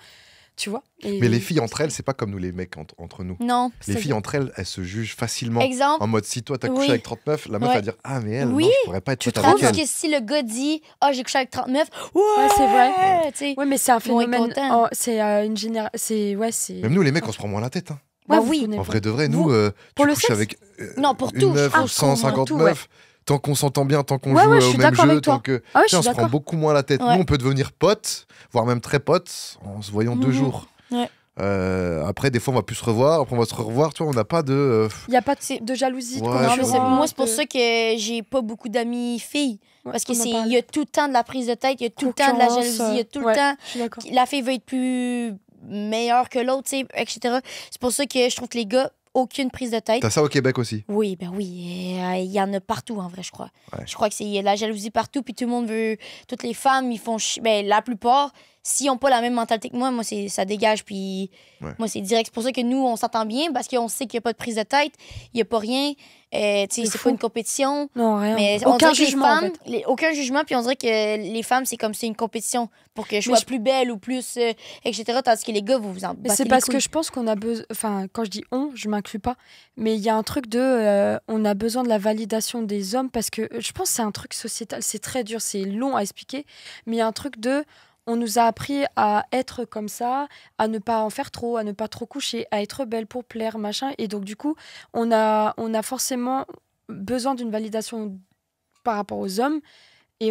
S3: tu vois. Et-
S1: Mais les filles entre elles, c'est pas comme nous les mecs entre nous.
S2: Non.
S1: Les
S3: C'est-à-dire-
S1: filles entre elles, elles se jugent facilement.
S2: Exemple,
S1: En mode, si toi t'as couché
S2: Oui.
S1: avec 39, la meuf
S2: Ouais.
S1: va dire ah mais elle,
S2: Oui.
S1: non, je pourrais pas être
S3: Tu
S1: pote
S3: trouves
S1: avec
S2: tandis
S1: elle.
S2: que si le gars dit « Ah, j'ai couché avec 39 », ouais,
S3: c'est vrai.
S2: tu sais.
S3: Ouais, mais c'est un
S2: Ils vont être
S3: phénomène.
S2: contents.
S3: C'est une génération. C'est. Ouais, c'est.
S1: Même nous les mecs, on se prend moins la tête. Hein.
S2: Bah
S3: vous
S2: oui.
S3: prenez
S1: En
S3: pas.
S1: vrai de vrai,
S3: Vous-
S1: nous,
S3: pour
S1: tu
S3: le
S1: couches
S3: sexe
S1: avec
S2: Non, pour
S1: une
S2: tout,
S1: meuf
S2: je
S1: ou
S2: pense.
S1: 150
S3: tout,
S1: meufs, tant qu'on s'entend bien, tant qu'on
S3: Ouais,
S1: joue
S3: ouais, je
S1: au
S3: suis
S1: même
S3: d'accord
S1: jeu,
S3: avec toi.
S1: tant que
S3: Ah ouais, je
S1: Tiens, on
S3: suis
S1: se prend
S3: d'accord.
S1: beaucoup moins la tête.
S2: Ouais.
S1: Nous, on peut devenir potes, voire même très potes, en se voyant 2
S2: Mhm.
S1: jours.
S2: Ouais.
S1: Après, des fois, on va plus se revoir. Après, on va se revoir. Tu vois, on n'a pas de.
S3: Il n'y a pas de jalousie. de
S1: Ouais,
S2: Non, mais
S1: je
S2: c'est-
S1: vois.
S2: moi, c'est pour
S3: de-
S2: ça que j'ai pas beaucoup d'amis filles.
S3: Ouais,
S2: Parce que
S3: on en
S2: c'est
S3: parle.
S2: il y a tout le temps de la prise de tête, il y a tout le temps de la
S3: Concurrence,
S2: jalousie, il y a tout le
S3: ouais.
S2: temps
S3: Je suis d'accord.
S2: la fille veut être plus meilleure que l'autre, tu sais, etc. C'est pour ça que je trouve que les gars aucune prise de tête.
S1: T'as ça au Québec aussi?
S2: Oui, ben oui. Il y en a partout, en vrai, je crois.
S1: Ouais.
S2: Je crois que c'est la jalousie partout, puis tout le monde veut... Toutes les femmes, ils font... Ben, la plupart, s'ils n'ont pas la même mentalité que moi, ça dégage, puis moi, c'est direct. C'est pour ça que nous, on s'entend bien, parce qu'on sait qu'il n'y a pas de prise de tête, il n'y a pas rien. Tu sais, c'est pas une compétition.
S3: Non, rien.
S2: Mais on
S3: Aucun
S2: dirait que les
S3: jugement,
S2: femmes,
S3: en fait.
S2: aucun jugement, puis on dirait que les femmes, c'est comme c'est une compétition pour que je sois plus belle ou plus, etc. Tandis que les gars, vous vous en
S3: Mais
S2: battez
S3: c'est
S2: les
S3: parce
S2: couilles.
S3: que je pense qu'on a besoin... Enfin, quand je dis on, je m'inclus pas. Mais il y a un truc de... on a besoin de la validation des hommes parce que je pense que c'est un truc sociétal. C'est très dur, c'est long à expliquer. Mais il y a un truc de... On nous a appris à être comme ça, à ne pas en faire trop, à ne pas trop coucher, à être belle pour plaire, machin. Et donc, du coup, on a forcément besoin d'une validation par rapport aux hommes. Et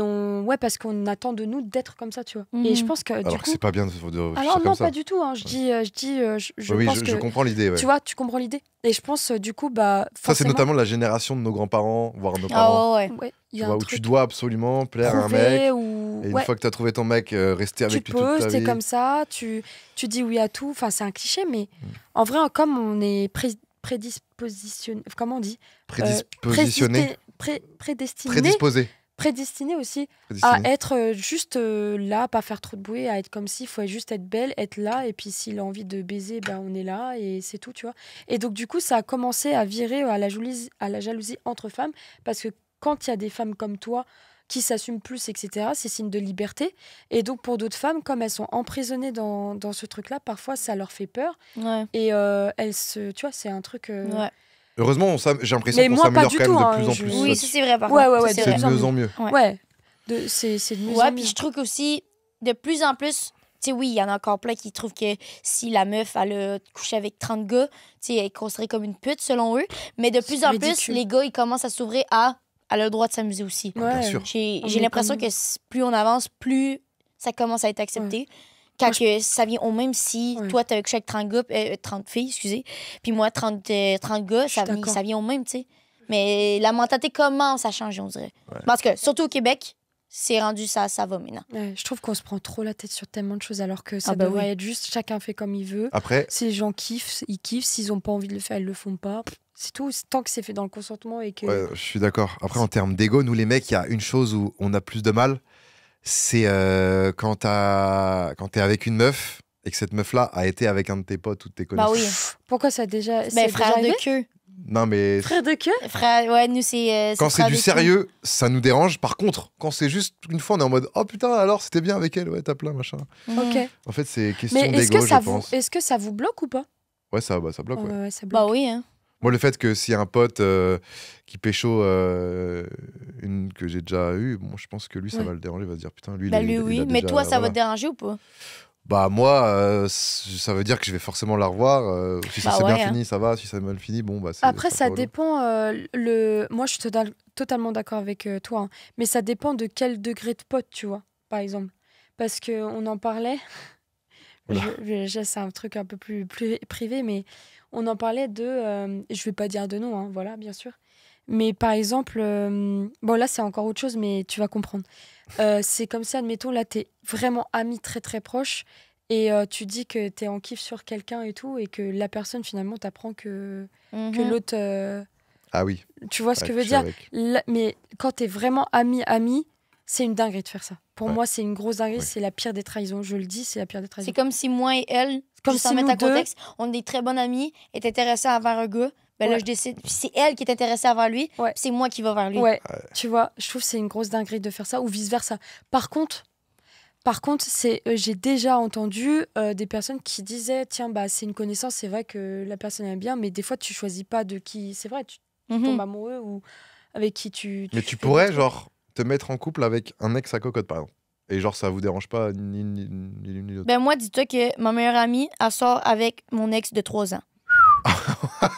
S3: parce qu'on attend de nous d'être comme ça, tu vois. Et je pense que
S1: Alors
S3: du
S1: que
S3: coup...
S1: c'est pas bien de réfléchir
S3: Alors
S1: comme
S3: non,
S1: ça.
S3: pas du tout. Hein. Je
S1: Oui,
S3: pense
S1: je
S3: que...
S1: comprends l'idée. Ouais.
S3: Tu vois, tu comprends l'idée. Et je pense, du coup, bah...
S1: Ça, c'est
S3: forcément...
S1: notamment la génération de nos grands-parents, voire nos parents.
S2: Ah ouais.
S3: Ouais, il y
S1: Tu
S3: a
S1: vois,
S3: un
S1: où
S3: truc
S1: tu dois absolument plaire à un
S3: prouvé
S1: mec.
S3: ou...
S1: Et une fois que tu as trouvé ton mec, rester
S3: tu
S1: avec
S3: te
S1: lui toute
S3: poses,
S1: ta
S3: t'es
S1: vie.
S3: comme ça, tu dis oui à tout. Enfin, c'est un cliché, mais en vrai, comme on est prédispositionné... Comment on dit
S1: Prédispositionné.
S3: Prédestiné. Prédestiné aussi
S1: Prédestiné.
S3: à être juste là, pas faire trop de bruit, à être comme si, il faut juste être belle, être là, et puis s'il a envie de baiser, ben on est là, et c'est tout, tu vois. Et donc du coup, ça a commencé à virer à la jalousie entre femmes, parce que quand il y a des femmes comme toi qui s'assument plus, etc., c'est signe de liberté. Et donc pour d'autres femmes, comme elles sont emprisonnées dans ce truc-là, parfois ça leur fait peur,
S2: Ouais.
S3: et tu vois, c'est un truc...
S2: Ouais.
S1: Heureusement, j'ai l'impression
S3: Mais
S1: qu'on
S3: moi, pas
S1: s'améliore
S3: du
S1: quand même
S3: tout,
S1: de
S3: hein,
S1: plus en
S3: je-
S1: plus.
S2: Oui, ça, c'est vrai, par
S3: Ouais,
S2: contre.
S3: ouais,
S2: Ça,
S3: ouais,
S2: c'est
S1: C'est
S2: vrai.
S1: de mieux en mieux.
S2: Ouais.
S3: Ouais, c'est de mieux en
S2: Ouais,
S3: mieux.
S2: puis je trouve aussi, de plus en plus, tu sais, oui, il y en a encore plein qui trouvent que si la meuf, elle a couché avec 30 gars, tu sais, elle est considérée comme une pute, selon eux. Mais de plus
S3: C'est
S2: en plus,
S3: ridicule.
S2: les gars, ils commencent à s'ouvrir à... Elle a le droit de s'amuser aussi.
S1: Bien
S3: Ouais.
S1: sûr.
S2: J'ai
S3: On est
S2: l'impression
S3: comme-
S2: que plus on avance, plus ça commence à être accepté. Quand
S3: Moi,
S2: que ça vient au même si
S3: Ouais.
S2: toi, t'as couché avec 30 gars, 30 filles, excusez, puis moi, 30 gars,
S3: Je suis
S2: ça
S3: d'accord.
S2: vient au même, tu sais. Mais la mentalité commence à changer, on dirait. Parce que, surtout au Québec, c'est rendu ça va maintenant.
S3: Ouais, je trouve qu'on se prend trop la tête sur tellement de choses alors que ça
S2: Ah bah
S3: devrait
S2: oui.
S3: être juste chacun fait comme il veut.
S1: Après,
S3: Si les gens kiffent, ils kiffent. S'ils n'ont pas envie de le faire, ils le font pas. C'est tout. Tant que c'est fait dans le consentement et que.
S1: ouais, je suis d'accord. Après, en termes d'ego, nous les mecs, il y a une chose où on a plus de mal, c'est quand t'es avec une meuf et que cette meuf-là a été avec un de tes potes ou de tes
S2: Bah
S1: connaissances.
S2: oui.
S3: Pourquoi ça a déjà.
S2: Ben,
S3: c'est
S2: frère
S3: déjà
S2: de
S3: arrivé
S2: queue.
S1: Non, mais
S3: Frère de queue.
S2: Frère, ouais, nous, c'est.
S1: quand c'est
S2: frère
S1: du
S2: de queue.
S1: sérieux, ça nous dérange. Par contre, quand c'est juste une fois, on est en mode oh putain, alors c'était bien avec elle, ouais, t'as plein, machin.
S2: Mhm.
S3: Ok.
S1: En fait, c'est question
S3: Mais est-ce
S1: d'ego,
S3: que, ça
S1: je
S3: vous...
S1: pense.
S3: est-ce que ça vous bloque ou pas?
S1: Ouais, ça bloque, ouais.
S3: Ouais, ça bloque.
S2: Bah oui, hein.
S1: Moi, le fait que s'il y a un pote qui pécho une que j'ai déjà eue, bon, je pense que lui, ça
S3: Ouais.
S1: va le déranger. Il va se dire putain, lui,
S2: Bah
S1: il
S2: lui,
S1: il
S2: oui.
S1: a
S2: Mais
S1: déjà-
S2: toi, ça va
S1: voilà.
S2: te déranger ou pas?
S1: Bah, moi, ça veut dire que je vais forcément la revoir. Si ça
S2: Bah
S1: s'est
S2: ouais,
S1: bien
S2: hein.
S1: fini, ça va. Si ça est mal fini, bon, bah, c'est.
S3: Après,
S1: c'est
S3: ça
S1: pas relou.
S3: dépend. Moi, je suis totalement d'accord avec toi. Hein. Mais ça dépend de quel degré de pote, tu vois, par exemple. Parce qu'on en parlait.
S1: Oula.
S3: C'est un truc un peu plus privé, mais on en parlait de. Je vais pas dire de nom, hein, voilà, bien sûr. Mais par exemple, bon, là, c'est encore autre chose, mais tu vas comprendre. C'est comme ça, admettons, là, t'es vraiment ami très très proche et tu dis que t'es en kiff sur quelqu'un et tout, et que la personne, finalement, t'apprend que
S2: Mhm.
S3: l'autre.
S1: Ah oui.
S3: Tu vois ce
S1: ouais,
S3: que je veux
S1: je suis
S3: dire?
S1: avec.
S3: Mais quand t'es vraiment ami, c'est une dinguerie de faire ça. Pour
S1: Ouais.
S3: moi, c'est une grosse dinguerie,
S1: Ouais.
S3: c'est la pire des trahisons. Je le dis, c'est la pire des trahisons.
S2: C'est comme si moi et elle,
S3: Comme
S2: juste
S3: si
S2: en mettre
S3: nous
S2: en
S3: deux-
S2: contexte, on est des très bonnes amies, est intéressée envers un gars. Ben là,
S3: Ouais.
S2: je décide. Puis c'est elle qui est intéressée envers lui,
S3: Ouais.
S2: puis c'est moi qui va vers lui.
S3: Ouais, tu vois, je trouve que c'est une grosse dinguerie de faire ça, ou vice-versa. Par contre, j'ai déjà entendu des personnes qui disaient, tiens, bah, c'est une connaissance, c'est vrai que la personne aime bien, mais des fois, tu choisis pas de qui... C'est vrai, tu
S2: Mhm.
S3: tombes amoureux ou avec qui tu...
S1: Mais tu
S3: fais
S1: pourrais,
S3: des trucs.
S1: genre, te mettre en couple avec un ex à cocotte, par exemple. Et genre, ça vous dérange pas ni l'une ni l'autre.
S2: Ben moi, dis-toi que ma meilleure amie, elle sort avec mon ex de 3 ans.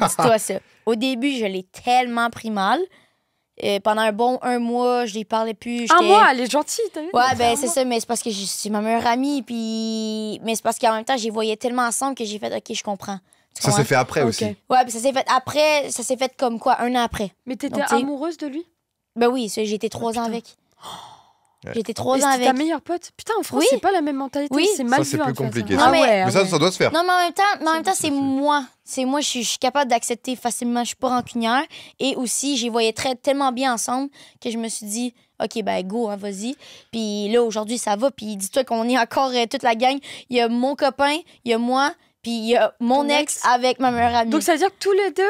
S2: Dis-toi ça. Au début, je l'ai tellement pris mal. Pendant un bon 1 mois, je lui parlais plus.
S3: Un
S2: j'étais-
S3: mois, elle est gentille, t'as vu?
S2: Ouais, ben
S3: Un
S2: c'est
S3: mois.
S2: ça, mais c'est parce que c'est ma meilleure amie, puis... Mais c'est parce qu'en même temps, je les voyais tellement ensemble que j'ai fait « OK, je comprends ». Tu
S1: Ça
S2: comprends?
S1: s'est fait après
S3: Ok.
S1: aussi.
S2: Ouais, puis ça s'est fait après, ça s'est fait comme quoi, 1 an après.
S3: Mais t'étais
S2: Donc, tu sais-
S3: amoureuse de lui?
S2: Ben oui, j'ai été 3 ans
S3: putain.
S2: avec. J'ai été
S3: Et
S2: 3 ans
S3: c'était
S2: avec.
S3: ta meilleure pote? Putain, en France,
S2: Oui.
S3: c'est pas la même mentalité.
S2: Oui.
S3: C'est mal
S1: Ça, c'est
S3: vu,
S1: plus
S3: en fait,
S1: compliqué,
S3: ça.
S2: ça.
S3: Ah
S2: Non, mais-
S3: ouais,
S1: Mais ça doit se faire.
S2: Non, mais en même temps, c'est moi. C'est moi, je suis capable d'accepter facilement. Je suis pas rancunière. Et aussi, j'y voyais tellement bien ensemble que je me suis dit, OK, ben go, hein, vas-y. Puis là, aujourd'hui, ça va. Puis dis-toi qu'on est encore toute la gang. Il y a mon copain, il y a moi, puis il y a mon
S3: Ton
S2: ex
S3: ex.
S2: avec ma meilleure amie.
S3: Donc ça veut dire que tous les deux,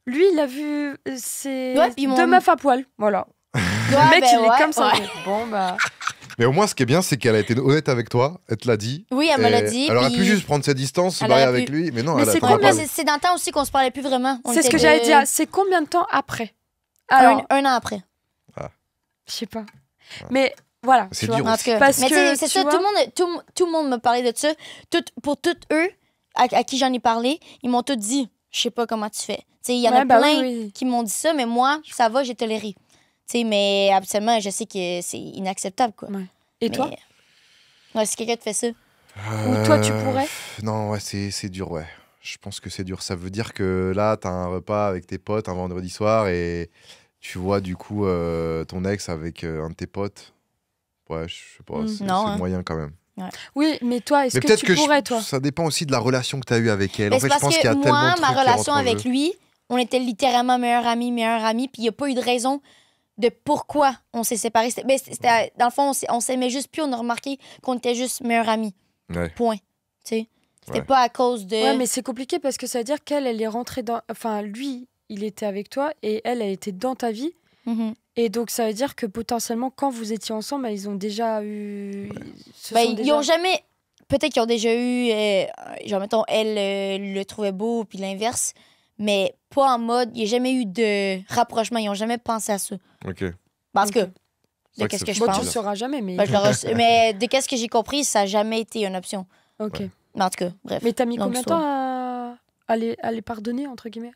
S3: lui, il a vu ses
S2: Ouais, puis mon-
S3: deux meufs à poil. Voilà.
S2: Ouais,
S3: Le mec,
S2: ben
S3: il est
S2: ouais,
S3: comme ça.
S2: ouais.
S3: Bon, bah.
S1: Mais au moins, ce qui est bien, c'est qu'elle a été honnête avec toi. Elle te l'a dit.
S2: Oui, elle me l'a
S1: Et
S2: dit.
S1: Elle aurait
S2: puis-
S1: pu juste prendre ses distances, se
S2: Elle
S1: barrer
S2: aurait
S1: avec
S2: pu.
S1: lui. Mais non,
S3: Mais
S1: elle a
S3: c'est
S1: t'en
S3: quoi,
S1: as
S2: Ouais, mais
S1: parlé.
S2: c'est dans le temps aussi qu'on se parlait plus vraiment. On
S3: C'est ce
S2: était
S3: que j'allais
S2: de-
S3: dire. C'est combien de temps après? Alors,
S2: Un an après.
S3: je sais pas. Mais voilà.
S1: C'est
S3: tu vois.
S1: dur.
S2: En tout cas,
S3: Parce
S2: mais tu sais,
S3: que,
S2: c'est
S3: tu
S2: ça,
S3: vois-
S2: tout le monde me parlait de ça. Pour tous eux, à qui j'en ai parlé, ils m'ont tous dit, je sais pas comment tu fais. Tu sais, il y en a
S3: Ouais, bah
S2: plein
S3: oui, oui.
S2: qui m'ont dit ça, mais moi, ça va, j'ai toléré. Tu sais, mais absolument, je sais que c'est inacceptable, quoi.
S3: Et toi?
S2: Ouais, si quelqu'un te fait ça.
S3: Ou toi, tu pourrais?
S1: Non, ouais, c'est dur, ouais. Je pense que c'est dur. Ça veut dire que là, t'as un repas avec tes potes un vendredi soir et tu vois du coup ton ex avec un de tes potes. Ouais, je sais pas, c'est
S2: Non,
S1: c'est
S2: hein.
S1: moyen quand même.
S3: Oui, mais toi, est-ce
S1: Mais
S3: que
S1: peut-être
S3: tu
S1: que
S3: pourrais, toi?
S1: ça dépend aussi de la relation que t'as eue avec elle.
S2: Mais
S1: En fait,
S2: c'est
S1: je
S2: parce
S1: pense qu'il y a
S2: que
S1: tellement
S2: moi,
S1: de
S2: ma
S1: trucs qui
S2: relation
S1: rentrent en
S2: avec
S1: jeu.
S2: lui, on était littéralement meilleurs amis, puis il n'y a pas eu de raison de pourquoi on s'est séparés. Dans le fond, on s'aimait juste plus, on a remarqué qu'on était juste meilleurs amis.
S1: Ouais.
S2: Point. Tu sais? C'était
S1: Ouais.
S2: pas à cause de.
S3: Ouais, mais c'est compliqué parce que ça veut dire qu'elle, elle est rentrée dans. Enfin, lui, il était avec toi et elle était dans ta vie.
S2: Mhm.
S3: Et donc, ça veut dire que potentiellement, quand vous étiez ensemble, bah, ils ont déjà eu.
S2: Ben, ils ont jamais. Peut-être qu'ils ont déjà eu. Genre, mettons, elle le trouvait beau, puis l'inverse. Mais pas en mode. Il n'y a jamais eu de rapprochement. Ils n'ont jamais pensé à ça.
S1: Ok.
S2: Parce que.
S3: Ok.
S2: De
S1: vrai que
S2: qu'est-ce
S1: c'est
S2: que je
S3: Bon, tu
S2: pense.
S3: le sauras jamais, mais.
S2: Ben, mais de qu'est-ce que j'ai compris, ça n'a jamais été une option.
S3: Ok.
S1: Ouais.
S2: Mais en tout cas, bref.
S3: Mais t'as mis
S2: Longue
S3: combien de temps à les pardonner, entre guillemets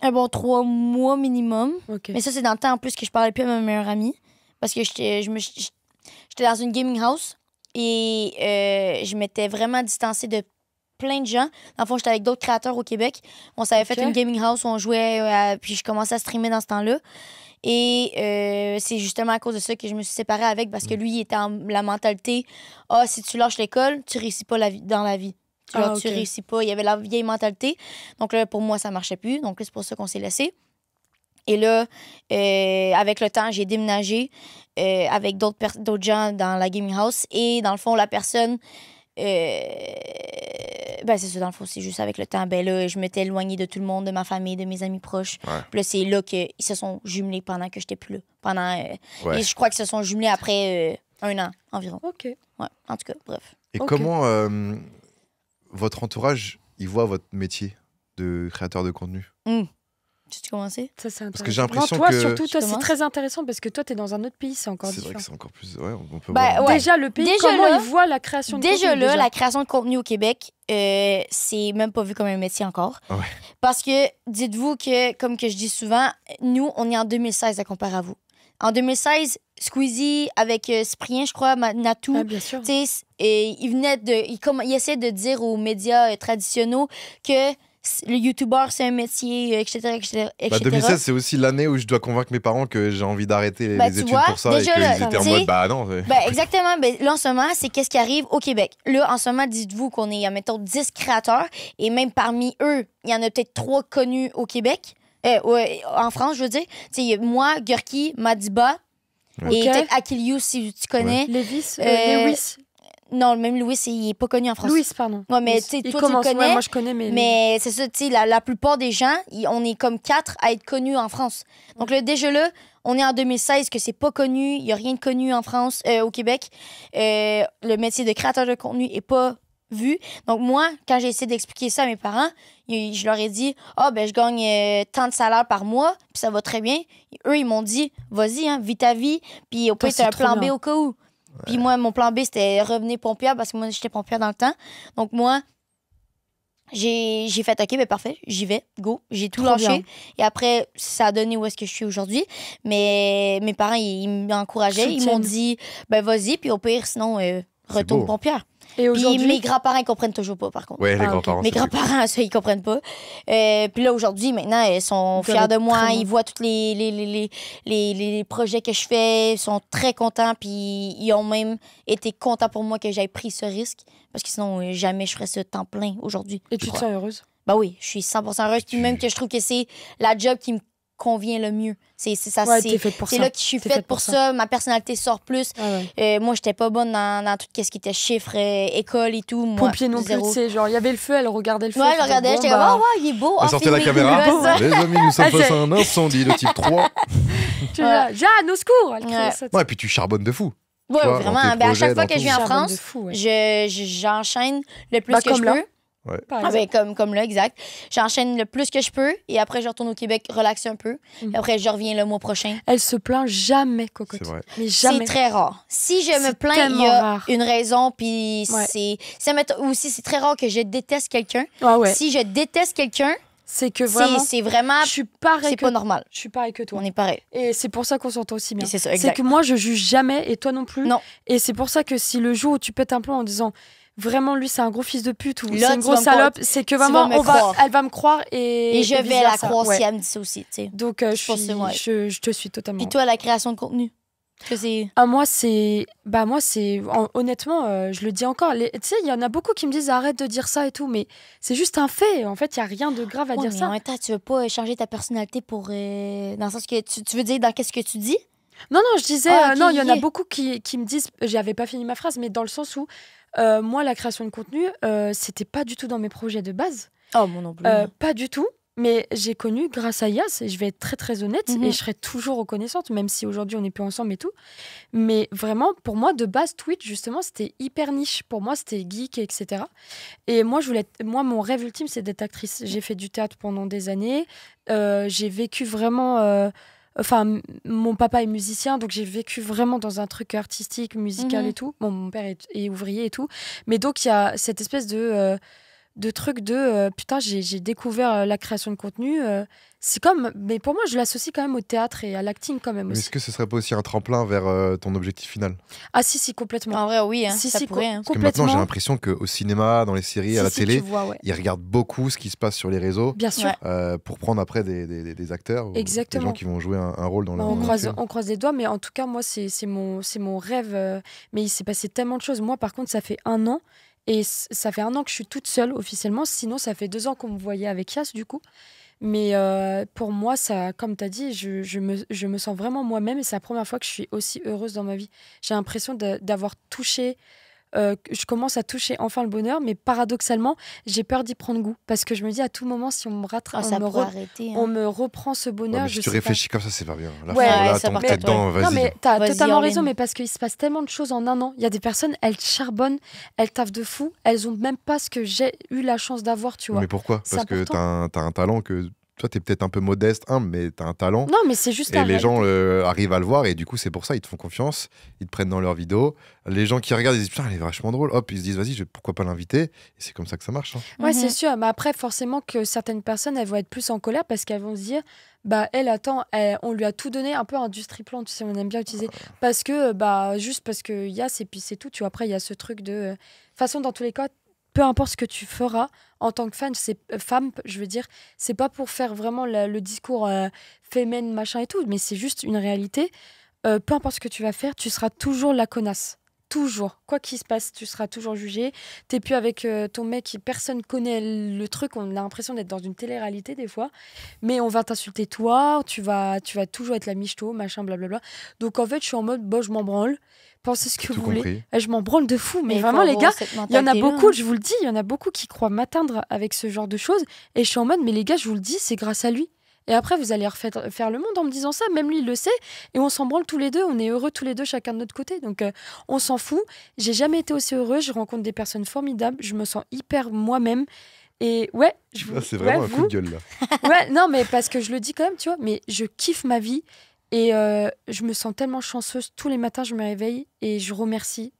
S2: un bon 3 mois minimum.
S3: Ok.
S2: Mais ça, c'est dans le temps en plus que je parlais plus à ma meilleure amie. Parce que j'étais dans une gaming house et je m'étais vraiment distancée de plein de gens. Dans le fond, j'étais avec d'autres créateurs au Québec. On s'avait fait
S3: Ok.
S2: une gaming house où on jouait, puis je commençais à streamer dans ce temps-là. Et c'est justement à cause de ça que je me suis séparée avec parce que lui, il était en la mentalité si tu lâches l'école, tu réussis pas dans la vie. Tu
S3: Ok.
S2: réussis pas. Il y avait la vieille mentalité. Donc là, pour moi, ça marchait plus. Donc là, c'est pour ça qu'on s'est laissé. Et là, avec le temps, j'ai déménagé avec d'autres gens dans la gaming house. Et dans le fond, la personne... ben c'est ça, dans le fond, c'est juste avec le temps. Ben là, je m'étais éloignée de tout le monde, de ma famille, de mes amis proches.
S1: Ouais.
S2: Puis là, c'est là qu'ils se sont jumelés pendant que j'étais plus là.
S1: Ouais.
S2: Et je crois qu'ils se sont jumelés après 1 an environ.
S3: Ok.
S2: Ouais, en tout cas, bref.
S1: Et
S3: Ok.
S1: comment votre entourage, il voit votre métier de créateur de contenu?
S2: Tu commencé?
S3: Ça, c'est intéressant.
S1: que j'ai l'impression
S3: Non, toi,
S1: que-
S3: surtout, toi,
S2: Je
S3: c'est
S2: commence.
S3: très intéressant parce que toi, t'es dans un autre pays, c'est encore
S1: C'est vrai
S3: différent.
S1: que c'est encore plus... Ouais, on peut
S2: Ben,
S1: voir.
S2: ouais.
S3: Déjà, le pays,
S2: Déjà
S3: comment
S2: là-
S3: il voit la création de
S2: Déjà
S3: contenu,
S2: là, la création de contenu au Québec, c'est même pas vu comme un métier encore.
S1: Ah ouais.
S2: Parce que, dites-vous que, comme que je dis souvent, nous, on est en 2016 à comparer à vous. En 2016, Squeezie avec Cyprien, je crois, Natou,
S3: Ah, bien sûr.
S2: tu sais, il venait il essayait de dire aux médias traditionnels que le youtubeur, c'est un métier, etc.
S1: Bah, 2016, c'est aussi l'année où je dois convaincre mes parents que j'ai envie d'arrêter les
S2: Ben, tu
S1: études
S2: vois,
S1: pour ça
S2: déjà
S1: et
S2: là,
S1: qu'ils étaient en
S2: tu sais,
S1: mode bah non. c'est-
S2: Ben, exactement. Ben, là, en ce moment, c'est qu'est-ce qui arrive au Québec. Là, en ce moment, dites-vous qu'on est, mettons, 10 créateurs et même parmi eux, il y en a peut-être 3 connus au Québec. En France, je veux dire. Tu sais, il y a moi, Gurki, Madiba et
S3: Ok.
S2: peut-être Akiliou, si tu connais.
S3: Lévis,
S2: Euh,
S3: Lewis.
S2: Non, même Louis, il est pas connu en France.
S3: Louis, pardon.
S2: Ouais, mais
S3: Louis.
S2: tu sais,
S3: Il
S2: toi, tu le
S3: commence, ouais,
S2: connais,
S3: moi, je connais, mais.
S2: Mais c'est ça, tu sais, la plupart des gens, on est comme 4 à être connus en France. Donc là, déjà là, on est en 2016, que c'est pas connu, il y a rien de connu en France, au Québec. Le métier de créateur de contenu est pas vu. Donc moi, quand j'ai essayé d'expliquer ça à mes parents, je leur ai dit ben je gagne tant de salaire par mois, puis ça va très bien. Et eux, ils m'ont dit vas-y, hein, vis ta vie, puis au pire,
S3: c'est
S2: t'as un
S3: trop
S2: plan
S3: bien.
S2: B au cas où. Puis moi, mon plan B, c'était revenir pompière parce que moi, j'étais pompière dans le temps. Donc moi, j'ai fait OK, ben parfait, j'y vais, go. J'ai tout
S3: Trop
S2: lâché.
S3: bien.
S2: Et après, ça a donné où est-ce que je suis aujourd'hui. Mais mes parents, ils m'encourageaient. Ils m'ont
S3: Soutiennent.
S2: dit ben vas-y, puis au pire, sinon,
S1: beau.
S2: retourne pompière.
S3: Et
S2: Puis
S3: aujourd'hui,
S2: mes grands-parents, ils comprennent toujours pas, par contre.
S1: Ouais, les
S3: ok.
S1: grands-parents.
S2: Mes
S1: c'est plus-
S2: grands-parents, ça, ils comprennent pas. Puis là, aujourd'hui, maintenant, ils sont
S3: Ils doivent
S2: fiers de
S3: être
S2: moi.
S3: très
S2: Ils
S3: bons.
S2: voient tous les projets que je fais. Ils sont très contents. Puis ils ont même été contents pour moi que j'aie pris ce risque. Parce que sinon, jamais je ferais ce temps plein aujourd'hui.
S3: et tu te sens heureuse.
S2: Ben oui, je suis 100% heureuse. Puis même que je trouve que c'est la job qui me convient le mieux. C'est ça,
S3: Ouais,
S2: c'est
S3: t'es faite pour
S2: c'est
S3: ça.
S2: là que je suis
S3: T'es
S2: faite pour ça. Ma personnalité sort plus.
S3: Ah ouais.
S2: Moi, j'étais pas bonne dans tout ce qui était chiffres, école et tout. Moi,
S3: Pompier non plus,
S2: zéro.
S3: tu sais, genre, il y avait le feu, elle regardait le feu.
S2: Ouais,
S3: elle
S2: je regardais,
S3: faisait,
S2: j'étais
S3: bon,
S2: comme,
S3: bah,
S2: oh, ouais, il est beau.
S1: Elle
S2: Ah,
S1: sortait la
S2: filmé.
S1: caméra.
S2: Ouais, ça.
S1: Les amis, nous sommes
S3: Ah,
S1: face à un incendie de type 3.
S3: tu vois, Jeanne, au secours. Elle criait
S2: Ouais.
S3: ça.
S1: Ouais, et puis tu charbonnes de fou.
S2: Ouais,
S1: Tu vois,
S2: vraiment.
S1: dans tes
S2: Ben, à
S1: projets,
S2: chaque fois
S1: dans
S2: que
S1: tout.
S2: je viens en
S3: Charbonne
S2: France,
S3: de fou, ouais.
S2: j'enchaîne le plus
S3: Bah,
S2: que
S3: comme
S2: je
S3: là.
S2: peux.
S3: Par
S2: Ah
S3: exemple.
S2: ben, comme là, exact. J'enchaîne le plus que je peux et après, je retourne au Québec, relaxer un peu.
S3: Mhm.
S2: Et après, je reviens le mois prochain.
S3: Elle se plaint jamais, Cocotte.
S1: C'est vrai.
S3: Mais
S2: C'est
S3: jamais.
S2: très rare. Si je me
S3: C'est
S2: plains, il y
S3: tellement
S2: a
S3: rare.
S2: une raison, puis
S3: Ouais.
S2: aussi, c'est très rare que je déteste quelqu'un.
S3: Ah ouais.
S2: Si je déteste quelqu'un,
S3: C'est que vraiment,
S2: c'est vraiment...
S3: je suis pareil
S2: C'est
S3: que
S2: pas normal.
S3: Je suis pareil que toi.
S2: On est pareil.
S3: Et c'est pour ça qu'on s'entend aussi bien.
S2: Et c'est ça,
S3: C'est
S2: exact.
S3: que moi, je juge jamais et toi non plus.
S2: Non.
S3: Et c'est pour ça que si le jour où tu pètes un plomb en disant vraiment lui c'est un gros fils de pute ou
S2: Là,
S3: c'est une
S2: tu
S3: grosse
S2: vas me
S3: salope, c'est que
S2: vas
S3: vraiment
S2: me croire.
S3: elle va me croire et
S2: Et je vais la
S3: vice-versa.
S2: croire
S3: Ouais.
S2: si elle me dit ça aussi, tu sais.
S3: Donc
S2: Je pense que ouais.
S3: je te suis totalement.
S2: Et toi, la création de contenu? Que c'est...
S3: Ah, moi c'est honnêtement je le dis encore, tu sais il y en a beaucoup qui me disent arrête de dire ça et tout, mais c'est juste un fait en fait, il y a rien de grave à
S2: Ouais,
S3: dire
S2: mais
S3: ça.
S2: en même temps, tu veux pas changer ta personnalité pour... dans le sens que tu veux dire dans qu'est-ce que tu dis?
S3: Non, je disais,
S2: Ah, ok,
S3: non, il y en a
S2: yeah.
S3: beaucoup qui me disent, j'avais pas fini ma phrase, mais dans le sens où, moi, la création de contenu, c'était pas du tout dans mes projets de base.
S2: Oh, moi non plus.
S3: Pas du tout. Mais j'ai connu grâce à Yas, et je vais être très très honnête,
S2: Mhm.
S3: et je serai toujours reconnaissante, même si aujourd'hui on n'est plus ensemble et tout. Mais vraiment, pour moi, de base, Twitch, justement, c'était hyper niche. Pour moi, c'était geek, etc. Et moi, mon rêve ultime, c'est d'être actrice. J'ai fait du théâtre pendant des années. J'ai vécu vraiment. Enfin, mon papa est musicien, donc j'ai vécu vraiment dans un truc artistique, musical
S2: Mhm.
S3: et tout. Bon, mon père est ouvrier et tout. Mais donc, il y a cette espèce de truc de putain, j'ai découvert la création de contenu. C'est comme, mais pour moi, je l'associe quand même au théâtre et à l'acting quand même
S1: Mais
S3: aussi.
S1: est-ce que ce serait pas aussi un tremplin vers ton objectif final?
S3: Ah, si, complètement.
S2: En vrai, oui, hein,
S3: si,
S2: ça
S3: si,
S2: pourrait. Hein.
S1: Parce que maintenant, j'ai l'impression qu'au cinéma, dans les séries, à la
S3: Si,
S1: télé,
S3: tu vois, ouais.
S1: ils regardent beaucoup ce qui se passe sur les réseaux
S3: Bien sûr.
S2: Ouais.
S1: pour prendre après des acteurs ou des
S3: Exactement.
S1: gens qui vont jouer un rôle dans
S3: Bah,
S1: le
S3: on croise les doigts, mais en tout cas, moi, c'est mon rêve. Mais il s'est passé tellement de choses. Moi, par contre, ça fait 1 an. Et ça fait 1 an que je suis toute seule officiellement. Sinon, ça fait 2 ans qu'on me voyait avec Yas, du coup. Mais pour moi, ça, comme tu as dit, je me sens vraiment moi-même. Et c'est la première fois que je suis aussi heureuse dans ma vie. J'ai l'impression d'avoir touché... je commence à toucher enfin le bonheur, mais paradoxalement, j'ai peur d'y prendre goût. Parce que je me dis, à tout moment, si on me rattrape,
S2: Ça pourrait arrêter.
S3: on
S2: Hein.
S3: me reprend ce bonheur.
S1: mais si
S3: je
S1: tu
S3: sais pas.
S1: réfléchis comme ça, c'est pas bien. Là,
S3: Ouais,
S1: là
S2: ça
S1: ton
S2: part
S1: tête
S2: pas,
S1: dedans,
S3: Non,
S1: vas-y.
S3: mais t'as
S2: Vas-y,
S3: totalement
S2: all in.
S3: raison, mais parce qu'il se passe tellement de choses en 1 an. Il y a des personnes, elles charbonnent, elles taffent de fou, elles ont même pas ce que j'ai eu la chance d'avoir, tu vois.
S1: Mais pourquoi?
S3: C'est
S1: Parce que
S3: important.
S1: t'as un talent que... Toi, t'es peut-être un peu modeste, humble, mais t'as un talent.
S3: Non, mais c'est juste
S1: Et
S3: la
S1: les
S3: réalité.
S1: gens arrivent à le voir, et du coup, c'est pour ça, ils te font confiance, ils te prennent dans leurs vidéos. Les gens qui regardent, ils disent putain, elle est vachement drôle. Hop, ils se disent vas-y, pourquoi pas l'inviter? Et c'est comme ça que ça marche. Hein.
S3: Ouais,
S2: Mhm.
S3: c'est sûr. Mais après, forcément que certaines personnes, elles vont être plus en colère parce qu'elles vont se dire, bah, on lui a tout donné, un peu industrie plan, tu sais, on aime bien utiliser. Parce que, juste parce qu'il y a, et puis c'est tout. Tu vois, après, il y a ce truc de. De toute façon, dans tous les cas, peu importe ce que tu feras en tant que femme, je veux dire, c'est pas pour faire vraiment le discours féminin, machin et tout, mais c'est juste une réalité. Peu importe ce que tu vas faire, tu seras toujours la connasse. Toujours. Quoi qu'il se passe, tu seras toujours jugé. T'es plus avec ton mec, personne connaît le truc. On a l'impression d'être dans une télé-réalité des fois. Mais on va t'insulter toi, tu vas toujours être la michto, machin, blablabla. Donc en fait, je suis en mode, je m'en branle. Pensez ce que
S1: Tout
S3: vous voulez.
S1: compris.
S3: Je m'en branle de fou. Mais
S2: il faut
S3: vraiment, les
S2: avoir
S3: gars,
S2: cette
S3: il y en a
S2: mentalité-là,
S3: beaucoup,
S2: hein.
S3: je vous le dis, il y en a beaucoup qui croient m'atteindre avec ce genre de choses. Et je suis en mode, mais les gars, je vous le dis, c'est grâce à lui. Et après, vous allez faire le monde en me disant ça. Même lui, il le sait. Et on s'en branle tous les deux. On est heureux tous les deux, chacun de notre côté. Donc, on s'en fout. J'ai jamais été aussi heureuse. Je rencontre des personnes formidables. Je me sens hyper moi-même. Et ouais,
S1: Là, c'est vraiment un coup de gueule, là.
S3: Ouais, non, mais parce que je le dis quand même, tu vois. Mais je kiffe ma vie. Et je me sens tellement chanceuse. Tous les matins, je me réveille et je remercie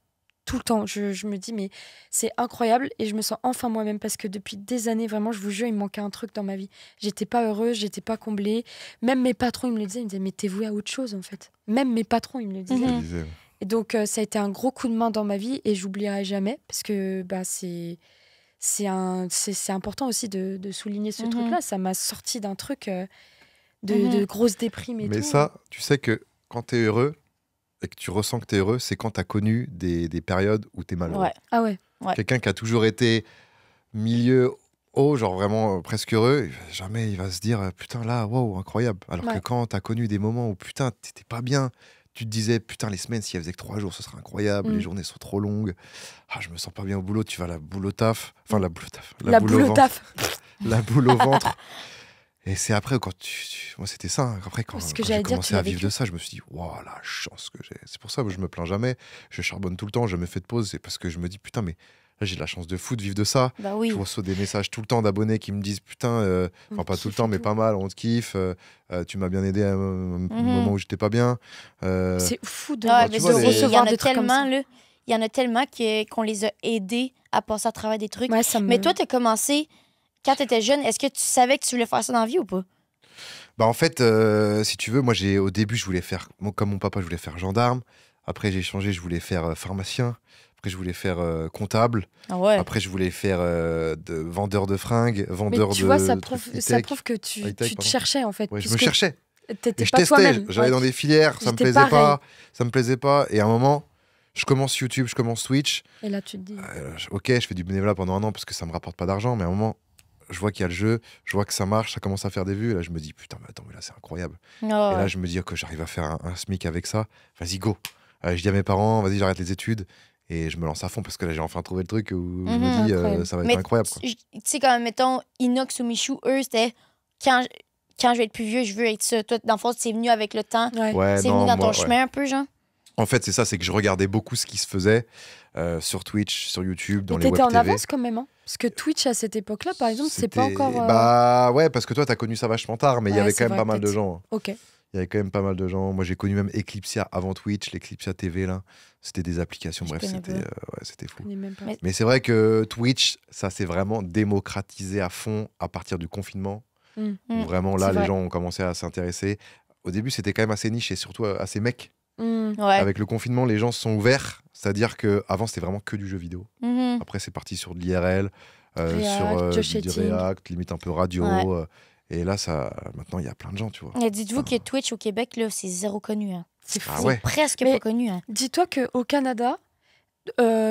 S3: tout le temps. Je me dis, mais c'est incroyable. Et je me sens enfin moi-même parce que depuis des années, vraiment, je vous jure, il me manquait un truc dans ma vie. J'étais pas heureuse, j'étais pas comblée. Même mes patrons, ils me le disaient, mais t'es vouée à autre chose, en fait. Même mes patrons, ils me le disaient.
S1: Je
S2: Mhm.
S1: disais,
S3: Et donc, ça a été un gros coup de main dans ma vie et j'oublierai jamais parce que c'est important aussi de souligner ce truc-là. Ça m'a sorti d'un truc de grosse déprime et
S1: Mais
S3: tout.
S1: ça, tu sais que quand t'es heureux et que tu ressens que t'es heureux, c'est quand t'as connu des périodes où t'es malheureux.
S2: Ouais.
S3: Ah ouais.
S1: Quelqu'un qui a toujours été milieu haut, genre vraiment presque heureux, jamais il va se dire putain là, wow, incroyable. Alors que quand t'as connu des moments où putain, t'étais pas bien, tu te disais putain, les semaines, si elles faisaient que 3 jours, ce serait incroyable, les journées sont trop longues, je me sens pas bien au boulot, tu vas la boule au taf, enfin la boule au taf,
S3: La boule au taf.
S1: La boule au ventre. Et c'est après, quand moi c'était ça, hein. Après quand j'ai commencé à vivre de ça, je me suis dit, waouh, la chance que j'ai. C'est pour ça que je me plains jamais, je charbonne tout le temps, je me fais de pause, c'est parce que je me dis, putain, mais là j'ai de la chance de fou de vivre de ça.
S2: Bah oui.
S1: Je reçois des messages tout le temps d'abonnés qui me disent, putain, enfin pas tout le temps, mais pas mal, on te kiffe, tu m'as bien aidé à un moment où j'étais pas bien.
S3: C'est fou de
S2: mais
S1: vois,
S2: il y en
S3: recevoir
S2: a
S3: des trucs comme
S2: tellement,
S3: ça.
S2: là. Il y en a tellement qu'on les a aidés à passer à travers des trucs.
S3: Ouais,
S2: Mais toi, t'as commencé quand t'étais jeune. Est-ce que tu savais que tu voulais faire ça dans la vie ou pas?
S1: Bah en fait, si tu veux, moi au début, je voulais faire, comme mon papa, je voulais faire gendarme. Après, j'ai changé, je voulais faire pharmacien. Après, je voulais faire comptable.
S2: Ah ouais.
S1: Après, je voulais faire vendeur de fringues,
S3: Mais
S1: vendeur
S3: tu
S1: de
S3: vois, ça
S1: trucs
S3: prouve que tu
S1: high-tech,
S3: te
S1: pardon.
S3: cherchais en fait.
S1: Ouais, je
S3: parce
S1: me
S3: que
S1: cherchais.
S3: T'étais
S1: Et je
S3: pas
S1: testais.
S3: toi-même.
S1: J'allais dans des filières, ça me
S3: J'étais
S1: plaisait
S3: pareil.
S1: pas. Ça me plaisait pas. Et à un moment, je commence YouTube, je commence Twitch.
S3: Et là, tu te dis.
S1: Ok, je fais du bénévolat pendant 1 an parce que ça me rapporte pas d'argent. Mais à un moment, je vois qu'il y a le jeu, je vois que ça marche, ça commence à faire des vues. Et là, je me dis, putain, mais attends, mais là, c'est incroyable.
S2: Ah
S1: Et
S2: ouais.
S1: là, je me dis que j'arrive à faire un SMIC avec ça. Vas-y, go. Je dis à mes parents, vas-y, j'arrête les études. Et je me lance à fond parce que là, j'ai enfin trouvé le truc où je me dis,
S3: Incroyable.
S1: ça va être
S2: Mais
S1: incroyable. Quoi.
S2: tu sais, quand mettons, Inox ou Michou, eux, c'était quand je vais être plus vieux, je veux être ça. Toi, dans le fond, c'est venu avec le temps.
S3: Ouais.
S1: Ouais,
S2: C'est
S1: non,
S2: venu dans
S1: moi,
S2: ton chemin un peu, genre.
S1: En fait, c'est ça, c'est que je regardais beaucoup ce qui se faisait sur Twitch, sur YouTube, dans
S3: Et
S1: les
S3: t'étais
S1: web
S3: en
S1: TV.
S3: avance quand même, hein. Parce que Twitch à cette époque-là, par exemple, c'est pas
S1: C'était-
S3: encore.
S1: Bah ouais, parce que toi, t'as connu ça vachement tard, mais il y
S3: Ouais,
S1: avait
S3: c'est
S1: quand même
S3: vrai,
S1: pas mal de
S3: peut-être.
S1: gens.
S3: Ok.
S1: Il y avait quand même pas mal de gens. Moi, j'ai connu même Eclipsia avant Twitch, l'Eclipsia TV, là. C'était des applications,
S2: Je
S1: bref,
S2: connais
S1: c'était
S2: pas.
S1: ouais, c'était fou.
S3: Je connais même pas.
S2: Mais-
S1: Mais c'est vrai que Twitch, ça s'est vraiment démocratisé à fond à partir du confinement.
S3: Mm.
S1: Où vraiment, là,
S3: C'est
S1: les
S3: vrai.
S1: gens ont commencé à s'intéresser. Au début, c'était quand même assez niche et surtout assez mec.
S3: Mm.
S2: Ouais.
S1: Avec le confinement, les gens se sont ouverts. C'est-à-dire qu'avant, c'était vraiment que du jeu vidéo.
S2: Mhm.
S1: Après, c'est parti sur de l'IRL,
S3: React,
S1: sur
S3: Josh
S1: du
S3: Etting.
S1: React, limite un peu radio.
S2: Ouais.
S1: Et là, maintenant, il y a plein de gens, tu vois.
S2: Et dites-vous que Twitch au Québec, là, c'est zéro connu. Hein.
S3: C'est fou.
S1: Ah ouais.
S2: Presque
S3: Mais-
S2: pas connu. Hein.
S3: Dis-toi qu'au Canada,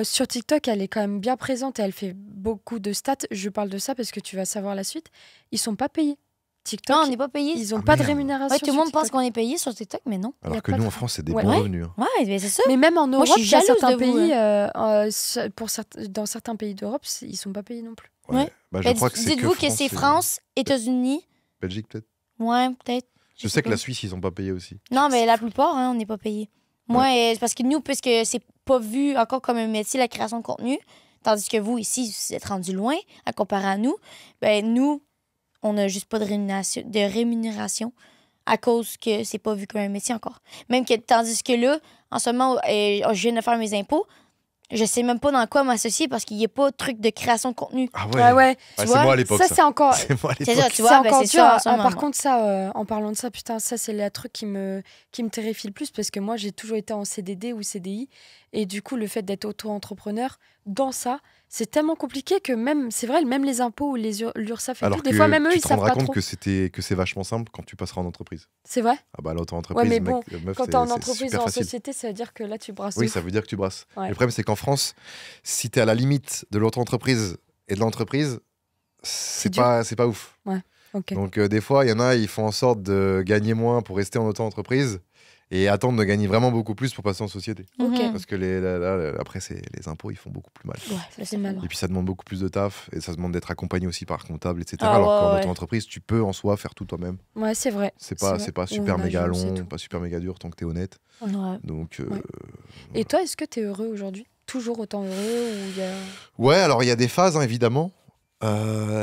S3: sur TikTok, elle est quand même bien présente et elle fait beaucoup de stats. Je parle de ça parce que tu vas savoir la suite. Ils sont pas payés. TikTok,
S2: Non, on n'est pas payé.
S3: ils ont
S1: Ah,
S3: pas de
S1: merde.
S3: rémunération.
S2: Ouais, tout le
S3: sur
S2: monde pense
S3: TikTok.
S2: qu'on est payé sur TikTok, mais non.
S1: Alors
S3: y a
S1: que
S3: pas
S1: nous,
S3: de-
S1: en France, c'est des
S3: Ouais.
S1: bons
S3: Ouais.
S1: revenus. Hein.
S2: Ouais, mais c'est ça.
S3: Mais même en
S2: Moi, je
S3: Europe,
S2: suis
S3: il y a
S2: jalouse
S3: certains
S2: de vous,
S3: pays, dans certains pays d'Europe, ils sont pas payés non plus.
S2: Ouais.
S1: Bah, je
S2: Mais
S1: crois que c'est
S2: dites-vous que
S1: France
S2: c'est
S1: et
S2: France, États-Unis.
S1: Belgique, peut-être.
S2: Ouais, peut-être.
S1: Je sais que la Suisse, ils sont pas payés aussi.
S2: Non, mais la plupart, hein, on n'est pas payé. Moi, c'est parce que nous, puisque c'est pas vu encore comme un métier, la création de contenu, tandis que vous, ici, vous êtes rendu loin à comparer à nous, ben nous, on n'a juste pas de rémunération à cause que c'est pas vu comme un métier encore. Même que, tandis que là, en ce moment, je viens de faire mes impôts, je sais même pas dans quoi m'associer parce qu'il n'y a pas de truc de création de contenu.
S1: Ah
S3: Ouais, ouais.
S1: c'est
S2: vois,
S1: moi à l'époque.
S3: Ça, c'est encore.
S1: C'est moi à
S2: C'est ça,
S1: l'époque.
S2: tu
S3: C'est
S2: vois, ben,
S3: encore
S2: c'est
S3: dur.
S2: ça en ce moment.
S3: Par contre, ça, en parlant de ça, putain, ça, c'est le truc qui me terrifie le plus parce que moi, j'ai toujours été en CDD ou CDI. Et du coup, le fait d'être auto-entrepreneur, dans ça, c'est tellement compliqué que même, c'est vrai, même les impôts ou l'URSSAF et
S1: Alors
S3: tout,
S1: que
S3: des fois, même eux,
S1: tu
S3: ils
S1: te
S3: savent
S1: rendras
S3: pas
S1: compte
S3: trop.
S1: que c'est vachement simple quand tu passeras en entreprise.
S3: C'est vrai.
S1: Ah bah l'auto-entreprise,
S3: Ouais, mais
S1: mec,
S3: bon,
S1: meuf,
S3: quand t'es en
S1: c'est
S3: entreprise
S1: super
S3: ou en
S1: facile.
S3: société, ça veut dire que là, tu brasses.
S1: Oui,
S3: de
S1: ça veut dire que tu brasses.
S3: Ouais.
S1: Le problème, c'est qu'en France, si tu es à la limite de l'auto-entreprise et de l'entreprise, c'est
S3: dur.
S1: pas ouf.
S3: Ok.
S1: Donc, des fois, il y en a, ils font en sorte de gagner moins pour rester en auto-entreprise et attendre de gagner vraiment beaucoup plus pour passer en société.
S3: Ok.
S2: Mhm.
S1: Parce que après, les impôts, ils font beaucoup plus mal.
S3: Ouais, ça, c'est mal.
S1: Et puis, ça demande beaucoup plus de taf et ça demande d'être accompagné aussi par comptable, etc.
S2: Ah
S1: Alors qu'en
S2: ouais.
S1: auto-entreprise, tu peux en soi faire tout toi-même.
S3: Ouais, c'est vrai.
S1: C'est
S3: vrai.
S1: pas
S3: Ou
S1: super
S3: on
S1: méga
S3: agence et
S1: long,
S3: tout.
S1: pas super méga dur tant que t'es honnête.
S2: Ouais.
S1: Donc,
S3: Ouais. Et toi, est-ce que t'es heureux aujourd'hui? Toujours autant heureux ou il y a...
S1: ouais, alors il y a des phases, hein, évidemment.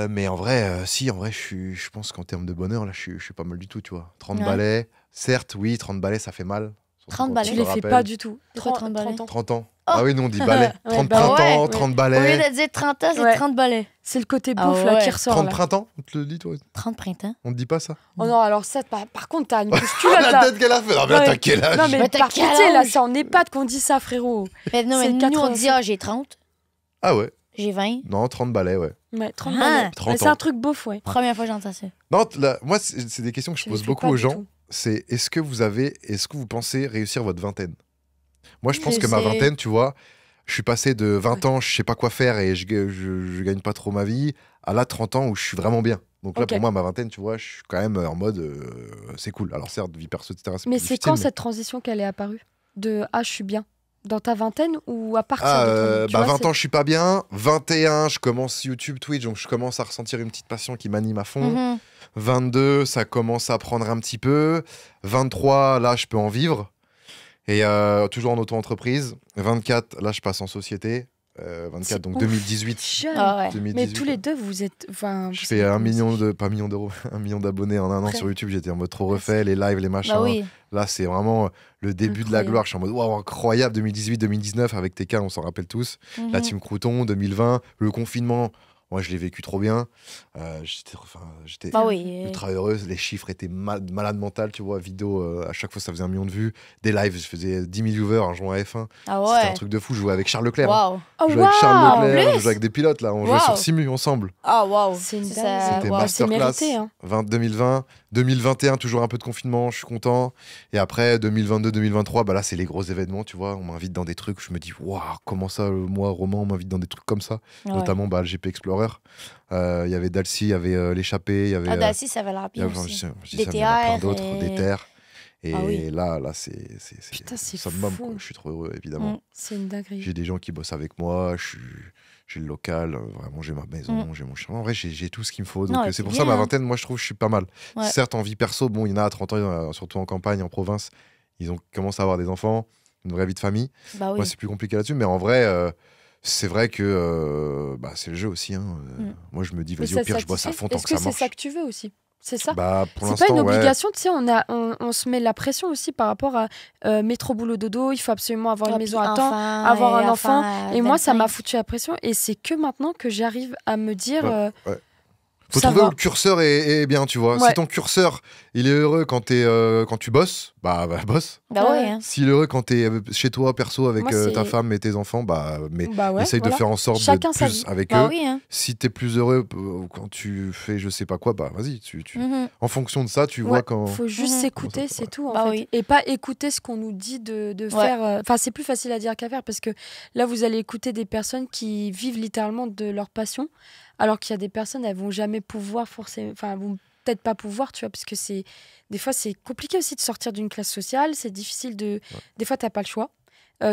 S1: Mais en vrai, je pense qu'en termes de bonheur, là, je suis pas mal du tout, tu vois. 30
S2: Ouais.
S1: balais, certes, oui, 30 balais, ça fait mal. Surtout
S2: 30
S1: quand
S2: balais.
S1: on
S3: Tu
S1: se
S3: les fais
S1: rappelle.
S3: pas du tout.
S2: C'est quoi, 30 balais
S3: 30 ans.
S1: 30 ans. Ah oui, nous on dit balai.
S3: Ouais,
S1: 30
S3: bah
S1: printemps,
S3: ouais.
S1: 30
S2: Au lieu
S1: balais.
S2: de dire 30 ans, c'est
S3: Ouais.
S2: 30 balais.
S3: C'est le côté
S2: Ah
S3: bouffe là
S2: ouais.
S3: qui ressort.
S1: 30
S3: Là.
S1: printemps, on te le dit toi.
S2: 30 printemps.
S1: On te dit pas ça.
S3: Oh non, alors ça, par contre, t'as une
S1: Ah,
S3: culotte
S1: la
S3: là.
S1: tête qu'elle a fait. Non mais
S3: Ouais.
S1: t'as quel âge?
S3: Non, mais
S2: Mais t'as
S3: par
S2: quel
S3: pitié, là,
S2: âge?
S3: c'est en EHPAD qu'on dit ça, frérot.
S2: Mais non, mais
S3: C'est
S2: nous, on
S3: 87.
S2: dit, ah, j'ai 30,
S1: Ah ouais.
S2: j'ai 20.
S1: Non, 30 balais, ouais.
S3: Ouais, 30
S2: Ah,
S3: balais.
S1: 30
S3: Mais c'est
S1: ans.
S3: un truc beauf, ouais.
S2: Première fois que j'entends ça.
S1: Non, moi c'est des questions que je
S3: Je
S1: pose
S3: les fais
S1: beaucoup
S3: pas
S1: aux
S3: du
S1: gens.
S3: tout.
S1: C'est est-ce que vous pensez réussir votre vingtaine? Moi je pense
S2: Je
S1: que ma
S2: sais.
S1: vingtaine, tu vois, je suis passé de 20 ans, je sais pas quoi faire et je gagne pas trop ma vie, à là 30 ans où je suis vraiment bien. Donc là
S3: Ok.
S1: pour moi ma vingtaine, tu vois, je suis quand même en mode c'est cool. Alors certes, vie perso, etc.
S3: Mais
S1: plus
S3: c'est
S1: difficile,
S3: quand cette transition qu'elle est apparue de je suis bien dans ta vingtaine ou à partir de ton... tu vois,
S1: 20
S3: c'est-
S1: ans je suis pas bien, 21 je commence YouTube, Twitch, donc je commence à ressentir une petite passion qui m'anime à fond.
S2: Mhm.
S1: 22, ça commence à prendre un petit peu. 23, là, je peux en vivre. Et toujours en auto-entreprise. 24, là, je passe en société. 24,
S3: C'est
S1: donc
S3: ouf.
S1: 2018.
S3: Jeune.
S2: Ah ouais.
S1: 2018.
S3: Mais tous les deux, vous êtes... Enfin,
S1: Je
S3: vous
S1: fais
S3: savez
S1: 1
S3: comment
S1: million
S3: c'est.
S1: de... Pas million d'euros, 1 million d'abonnés en un an
S3: Après.
S1: sur YouTube. J'étais en mode trop refait, les lives, les machins.
S2: Bah oui.
S1: Là, c'est vraiment le début de la
S3: Incroyable.
S1: gloire. Je suis en mode, waouh, incroyable, 2018, 2019, avec TK, on s'en rappelle tous. La
S2: Mhm.
S1: Team Crouton, 2020, le confinement. Moi, je l'ai vécu trop bien. J'étais
S2: Bah oui.
S1: ultra heureuse. Les chiffres étaient malade mental, tu vois. Vidéo, à chaque fois, ça faisait 1 million de vues. Des lives, je faisais 10 000 viewers un jour à F1.
S2: Ah
S1: C'était un
S2: ouais.
S1: truc de fou. Je jouais avec Charles Leclerc. hein.
S2: Waouh.
S3: Oh,
S1: Je jouais avec Charles
S3: waouh.
S1: Leclerc,
S2: plus
S1: je jouais avec des pilotes, là. On jouait
S2: Waouh.
S1: sur Simu ensemble.
S2: Ah waouh.
S3: C'est une
S2: Ça,
S3: dinguerie.
S1: C'était
S2: waouh.
S3: C'est
S1: masterclass.
S3: mérité, hein.
S1: 2020, 2021, toujours un peu de confinement, je suis content. Et après, 2022, 2023, bah là, c'est les gros événements, tu vois. On m'invite dans des trucs, je me dis, waouh, comment ça, moi, Roman, on m'invite dans des trucs comme ça.
S2: Ouais.
S1: Notamment le GP Explorer. Il y avait Dalcy, il y avait l'échappée, il y avait.
S2: Ah, Daci, ça va l'air
S1: il y
S2: bien
S1: avait-
S2: aussi.
S1: je dis ça, mais il y en a plein
S2: DTR
S1: d'autres,
S2: et-
S1: des terres. Et
S2: Ah oui.
S1: là,
S3: Putain, c'est
S1: summum,
S3: fou.
S1: quoi. Je suis trop heureux, évidemment.
S2: Mm.
S3: C'est une dinguerie.
S1: J'ai des gens qui bossent avec moi, j'ai le local, vraiment j'ai ma maison, j'ai mon chien. En vrai, j'ai tout ce qu'il me faut. Donc
S2: Non,
S1: c'est
S2: c'est
S1: pour ça,
S2: bien,
S1: ma
S2: hein.
S1: vingtaine, moi je trouve que je suis pas mal.
S2: Ouais.
S1: Certes, en vie perso, bon, il y en a à 30 ans, il y en a surtout en campagne, en province, ils ont commencé à avoir des enfants, une vraie vie de famille.
S2: Bah oui.
S1: Moi, c'est plus compliqué là-dessus, mais en vrai, c'est vrai que c'est le jeu aussi. Hein. Moi, je me dis,
S3: Mais
S1: vas-y,
S3: ça
S1: au pire,
S3: te
S1: je bosse à
S3: satisfait
S1: fond tant
S3: Est-ce
S1: que
S3: que
S1: ça
S3: c'est
S1: marche.
S3: ça que tu veux aussi? C'est ça?
S1: Bah, pour
S3: C'est pas
S1: l'instant,
S3: une
S1: ouais.
S3: obligation, tu sais, on se met la pression aussi par rapport à métro boulot dodo, il faut absolument avoir une
S2: Ah,
S3: maison
S2: puis
S3: à temps,
S2: enfant,
S3: avoir
S2: et
S3: un enfant.
S2: à
S3: Et moi, ça m'a
S2: 25.
S3: foutu la pression. Et c'est que maintenant que j'arrive à me dire,
S1: Ouais, ouais. Faut
S3: ça
S1: trouver
S3: va.
S1: où le curseur est bien, tu vois.
S3: Ouais.
S1: Si ton curseur, il est heureux quand tu bosses, bah bosse.
S2: Bah ouais. Hein.
S1: S'il est heureux quand t'es chez toi, perso, avec
S3: Moi,
S1: ta
S3: c'est-
S1: femme et tes enfants, mais
S3: bah ouais,
S1: essaye
S3: voilà.
S1: de faire en sorte
S3: Chacun
S1: d'être
S3: sa
S1: plus
S3: vie.
S1: avec
S2: Bah
S1: eux.
S2: oui. Hein.
S1: Si t'es plus heureux quand tu fais je sais pas quoi, bah vas-y.
S2: Mhm.
S1: En fonction de ça, tu
S3: Ouais,
S1: vois quand.
S3: faut juste
S2: Mhm.
S3: s'écouter,
S1: Comment ça
S3: c'est tout en
S2: Bah
S3: fait.
S2: oui.
S3: Et pas écouter ce qu'on nous dit de faire. Enfin, c'est plus facile à dire qu'à faire parce que là, vous allez écouter des personnes qui vivent littéralement de leur passion, alors qu'il y a des personnes, elles vont jamais pouvoir forcément. Enfin, elles vont peut-être pas pouvoir, tu vois, parce que des fois, c'est compliqué aussi de sortir d'une classe sociale, c'est difficile de. Des fois, t'as pas le choix.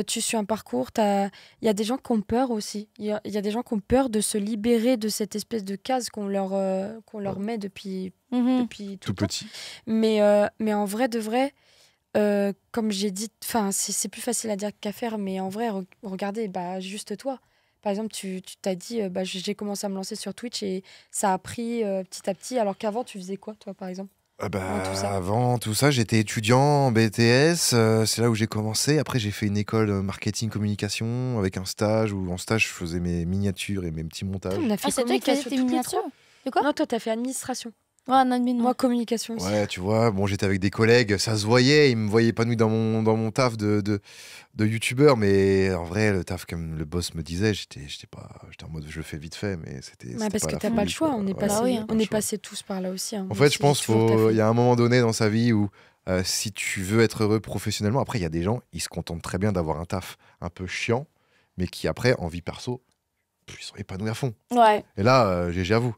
S3: Tu suis un parcours, il y a des gens qui ont peur aussi. Il y a des gens qui ont peur de se libérer de cette espèce de case qu'on leur met depuis
S2: Mhm.
S3: tout
S1: tout
S3: le temps.
S1: petit.
S3: Mais en vrai de vrai, comme j'ai dit, c'est plus facile à dire qu'à faire, mais en vrai, regardez, bah, juste toi. Par exemple, tu t'as dit, bah, j'ai commencé à me lancer sur Twitch et ça a pris petit à petit, alors qu'avant, tu faisais quoi, toi, par exemple? tout ça.
S1: Avant tout ça, j'étais étudiant en BTS. C'est là où j'ai commencé. Après, j'ai fait une école marketing communication avec un stage où en stage, je faisais mes miniatures et mes petits montages.
S3: On a fait
S2: Ah, c'est toi qui faisais
S3: communication
S2: tes
S3: toutes les
S2: miniatures?
S3: trois.
S2: De quoi?
S3: Non, toi, t'as fait administration.
S2: Ouais, non, mais non.
S3: Moi, communication aussi.
S1: Ouais, tu vois, bon, j'étais avec des collègues, ça se voyait, ils me voyaient épanoui dans mon taf de youtubeur, mais en vrai, le taf, comme le boss me disait, j'étais en mode je le fais vite fait, mais c'était
S3: Parce
S1: pas
S3: que
S1: la
S3: t'as pas
S1: folie,
S3: le choix,
S1: quoi.
S3: on est
S1: Ouais,
S3: passé,
S2: Bah oui, hein.
S1: pas
S3: on
S1: le
S3: est
S1: choix.
S3: passé tous par là aussi. hein.
S1: En
S3: Moi
S1: fait,
S3: aussi,
S1: je pense
S3: j'ai toujours
S1: qu'il
S3: taffé.
S1: y a un moment donné dans sa vie où si tu veux être heureux professionnellement, après, il y a des gens, ils se contentent très bien d'avoir un taf un peu chiant, mais qui après, en vie perso, ils sont épanouis à fond.
S2: Ouais.
S1: Et là, GG à vous.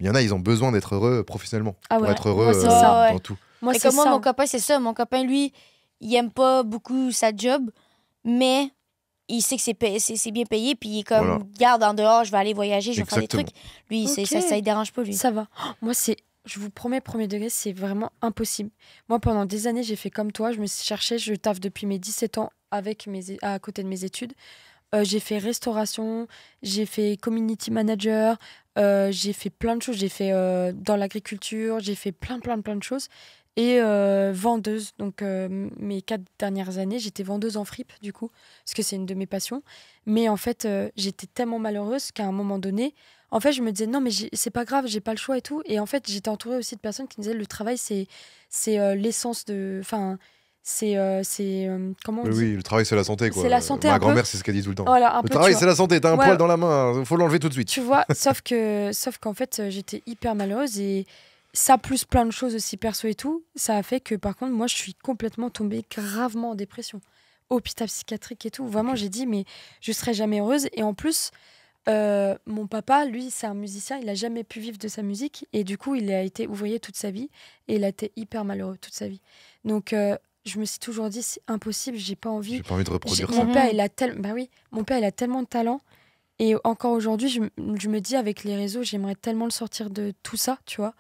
S1: Il y en a, ils ont besoin d'être heureux professionnellement,
S3: Ah
S1: pour
S3: ouais,
S1: être heureux
S3: moi, c'est ça.
S1: dans tout.
S3: Moi,
S2: Et
S3: c'est
S2: comme moi,
S3: ça.
S2: mon copain, c'est ça. Mon copain, lui, il aime pas beaucoup sa job, mais il sait que c'est bien payé, puis il est comme,
S1: Voilà.
S2: garde en dehors, je vais aller voyager, je vais faire des
S1: Exactement.
S2: trucs. Lui,
S3: Ok.
S2: ça ne dérange pas, lui.
S3: Ça va. Moi, je vous promets, premier degré, c'est vraiment impossible. Moi, pendant des années, j'ai fait comme toi. Je me suis cherchée, je taffe depuis mes 17 ans à côté de mes études. J'ai fait restauration, j'ai fait community manager, j'ai fait plein de choses. J'ai fait dans l'agriculture, j'ai fait plein de choses. et vendeuse. Donc, mes 4 dernières années, j'étais vendeuse en fripe, du coup, parce que c'est une de mes passions. Mais en fait, j'étais tellement malheureuse qu'à un moment donné, en fait, je me disais, non, mais c'est pas grave, j'ai pas le choix et tout. Et en fait, j'étais entourée aussi de personnes qui me disaient, le travail, c'est l'essence de... Enfin, comment on dit
S1: Oui, le travail, c'est la santé, quoi.
S3: C'est la santé,
S1: Ma
S3: un peu.
S1: grand-mère, c'est ce qu'elle dit tout le temps.
S3: Voilà, un
S1: Le
S3: peu,
S1: travail,
S3: tu
S1: c'est la santé. T'as un
S3: Ouais.
S1: poil dans la main, faut l'enlever tout de suite.
S3: Tu vois, sauf qu'en fait, j'étais hyper malheureuse et ça, plus plein de choses aussi perso et tout, ça a fait que par contre, moi, je suis complètement tombée gravement en dépression. Hôpital psychiatrique et tout. Vraiment,
S1: Ok.
S3: j'ai dit, mais je serai jamais heureuse. Et en plus, mon papa, lui, c'est un musicien, il a jamais pu vivre de sa musique et du coup, il a été ouvrier toute sa vie et il a été hyper malheureux toute sa vie. Donc, je me suis toujours dit, c'est impossible, j'ai pas envie.
S1: J'ai pas envie de reproduire
S3: Mon
S1: ça.
S3: père, bah oui, mon père, il a tellement de talent. Et encore aujourd'hui, je me dis, avec les réseaux, j'aimerais tellement le sortir de tout ça, tu vois.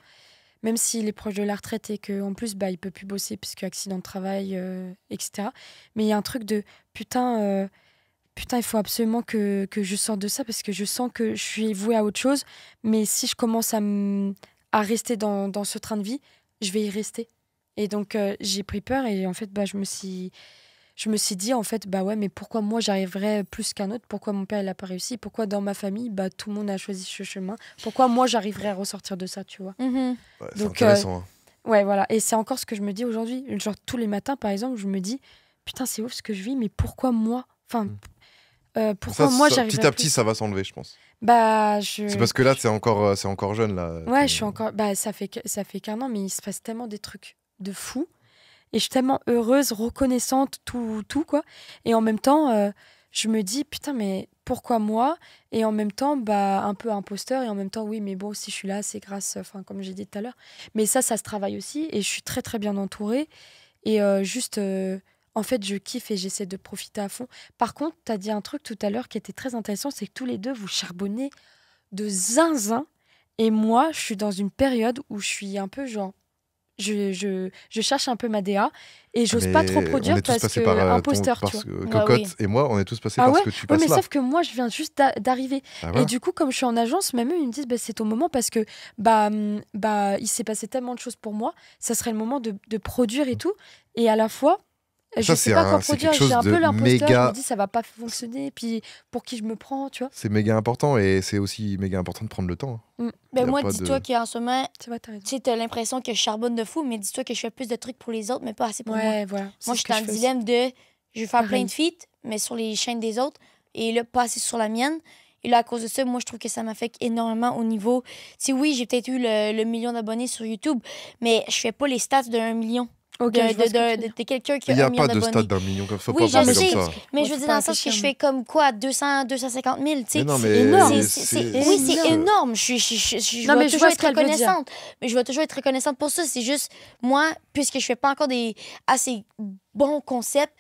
S3: Même s'il est proche de la retraite et qu'en plus, bah, il peut plus bosser puisque accident de travail, etc. Mais il y a un truc de putain, il faut absolument que je sorte de ça parce que je sens que je suis vouée à autre chose. Mais si je commence à rester dans ce train de vie, je vais y rester. Et donc, j'ai pris peur et en fait, bah, je me suis dit, en fait, bah ouais, mais pourquoi moi j'arriverais plus qu'un autre? Pourquoi mon père il a pas réussi? Pourquoi dans ma famille, bah, tout le monde a choisi ce chemin? Pourquoi moi j'arriverais à ressortir de ça, tu vois?
S2: Mhm.
S1: Ouais, c'est
S3: Donc,
S1: intéressant. Hein.
S3: Ouais, voilà. Et c'est encore ce que je me dis aujourd'hui. Genre, tous les matins, par exemple, je me dis, putain, c'est ouf ce que je vis, mais pourquoi moi? Enfin, pourquoi moi j'arriverais
S1: Petit à petit,
S3: plus?
S1: ça va s'enlever, je pense.
S3: Bah,
S1: C'est parce que là, c'est encore jeune, là.
S3: Ouais, je suis encore. Bah, ça fait qu'un an, mais il se passe tellement des trucs de fou. Et je suis tellement heureuse, reconnaissante, tout quoi. Et en même temps, je me dis, putain, mais pourquoi moi? Et en même temps, bah, un peu imposteur. Et en même temps, oui, mais bon, si je suis là, c'est grâce, enfin, comme j'ai dit tout à l'heure. Mais ça se travaille aussi. Et je suis très, très bien entourée. Et juste, en fait, je kiffe et j'essaie de profiter à fond. Par contre, tu as dit un truc tout à l'heure qui était très intéressant, c'est que tous les deux, vous charbonnez de zinzin. Et moi, je suis dans une période où je suis un peu genre... Je cherche un peu ma DA et j'ose pas trop
S1: Mais
S3: produire
S1: on est tous
S3: parce
S1: passés
S3: que
S1: par
S3: imposteur, tu
S1: parce
S3: vois.
S1: que
S2: Bah
S1: Cocotte
S2: oui.
S1: et moi, on est tous passés
S3: Ah
S1: par
S3: ouais,
S1: ce que tu
S3: ouais,
S1: passes
S3: mais
S1: là.
S3: sauf que moi, je viens juste d'arriver.
S1: Ah,
S3: Et
S1: voilà.
S3: du coup, comme je suis en agence, même eux, ils me disent, bah, c'est ton moment parce que bah, il s'est passé tellement de choses pour moi. Ça serait le moment de produire et tout. Et à la fois, je
S1: Ça,
S3: sais pas quoi
S1: c'est
S3: produire.
S1: quelque chose
S3: J'ai un
S1: de
S3: peu l'imposteur. Je
S1: méga.
S3: me dis, ça va pas fonctionner. Puis pour qui je me prends, tu vois.
S1: C'est méga important et c'est aussi méga important de prendre le temps. Y
S2: Ben
S1: a
S2: moi,
S1: pas
S2: dis-toi
S1: de-
S2: qu'en ce moment,
S3: Tu vois, t'as raison.
S2: tu sais, t'as l'impression que je charbonne de fou, mais dis-toi que je fais plus de trucs pour les autres, mais pas assez pour moi.
S3: Ouais, voilà.
S2: Moi,
S3: c'est
S2: je
S3: ce
S2: suis
S3: que
S2: dans
S3: je
S2: le
S3: fais aussi.
S2: dilemme de je vais faire plein
S3: Pareil.
S2: de feats, mais sur les chaînes des autres, et là, pas assez sur la mienne. Et là, à cause de ça, moi, je trouve que ça m'affecte énormément au niveau. Tu sais, oui, j'ai peut-être eu le million d'abonnés sur YouTube, mais je fais pas les stats d'un million.
S3: Ok,
S2: De,
S3: je vois ce que tu veux dire.
S2: de quelqu'un qui
S1: Il
S2: a
S1: n'y
S2: un
S1: a
S2: million
S1: pas de
S2: d'abonnés.
S1: stade d'un million, faut
S2: Oui,
S1: pas
S2: je
S1: penser
S2: sais,
S1: comme ça.
S2: mais
S3: Ouais,
S2: je veux
S3: faut
S2: dire
S3: pas
S2: dans le sens que
S3: réfléchir,
S2: je
S3: mais-
S2: fais comme quoi, 250 000, tu sais.
S1: Mais non,
S3: C'est
S1: mais
S3: énorme.
S2: Oui, c'est énorme. Je
S3: Non,
S2: vais
S3: mais je
S2: toujours
S3: vois ce
S2: être
S3: qu'elle veut dire.
S2: reconnaissante. Mais je vais toujours être reconnaissante pour ça. C'est juste, moi, puisque je fais pas encore des assez bons concepts,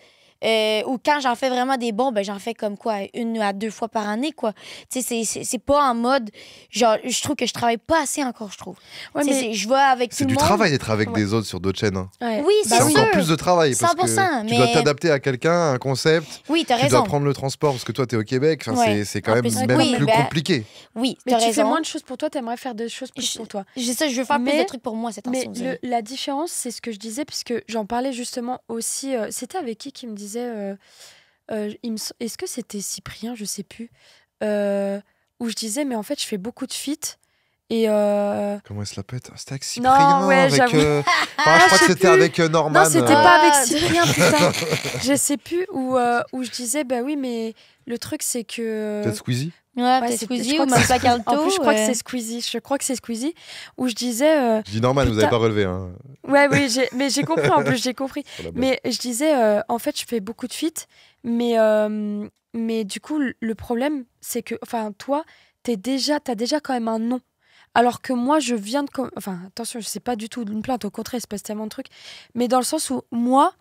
S2: ou quand j'en fais vraiment des bons, ben j'en fais comme quoi, 1 à 2 fois par année, quoi. Tu sais, c'est pas en mode, genre, je trouve que je travaille pas assez encore, je trouve.
S3: Ouais,
S2: Tu sais,
S3: mais...
S2: je vais avec tout
S1: C'est
S2: le
S1: du
S2: monde.
S1: travail d'être avec
S3: Ouais.
S1: des autres sur d'autres chaînes. Hein.
S3: Ouais.
S2: Oui,
S3: Bah
S2: c'est
S1: C'est
S2: sûr.
S1: encore plus de travail parce
S2: 100%,
S1: que tu dois
S2: mais-
S1: t'adapter à quelqu'un, à un concept.
S2: Oui, t'as
S1: Tu dois
S2: raison.
S1: prendre le transport parce que toi, tu es au Québec. Enfin,
S2: Ouais.
S1: c'est quand
S2: En
S1: même
S2: plus,
S1: même
S2: oui,
S1: plus
S2: ben-
S1: compliqué.
S2: Oui,
S3: Mais
S2: t'as
S3: tu fais
S2: raison.
S3: moins de choses pour toi, t'aimerais faire des choses plus pour toi.
S2: Je sais, je veux faire plus
S3: Mais-
S2: de trucs pour moi cette
S3: Mais
S2: année.
S3: la différence, c'est ce que je disais, puisque j'en parlais justement aussi. C'était avec qui me disait. Est-ce que c'était Cyprien? Je sais plus. Où je disais, mais en fait, je fais beaucoup de feats. Et.
S1: Comment elle se la pète? C'était avec
S3: Non,
S1: Cyprien.
S3: ouais,
S1: avec,
S3: j'avoue.
S1: je crois
S3: je
S1: que
S3: sais
S1: c'était
S3: plus.
S1: avec Norman.
S3: Non, c'était pas avec
S2: Ah.
S3: Cyprien, putain. Je sais plus. Où je disais, bah oui, mais le truc, c'est que.
S1: Peut-être Squeezie.
S2: Ouais,
S3: Ouais,
S2: peut-être
S3: je
S2: Squeezie
S3: crois
S2: ou
S3: que
S2: même
S3: c'est Squeezie.
S2: Calto.
S3: En plus, je crois que c'est Squeezie. Je crois que c'est Squeezie. Où je disais.
S1: Je dis Norman, vous
S3: Putain.
S1: n'avez pas relevé. Hein,
S3: Ouais, oui, mais j'ai compris en plus, j'ai compris.
S1: sur la blague.
S3: Mais je disais, en fait, je fais beaucoup de feats, mais du coup, le problème, c'est que, enfin, toi, t'as déjà quand même un nom. Alors que moi, je viens de... Enfin, attention, je sais pas du tout une plainte, au contraire, il se passe tellement de trucs. Mais dans le sens où, moi,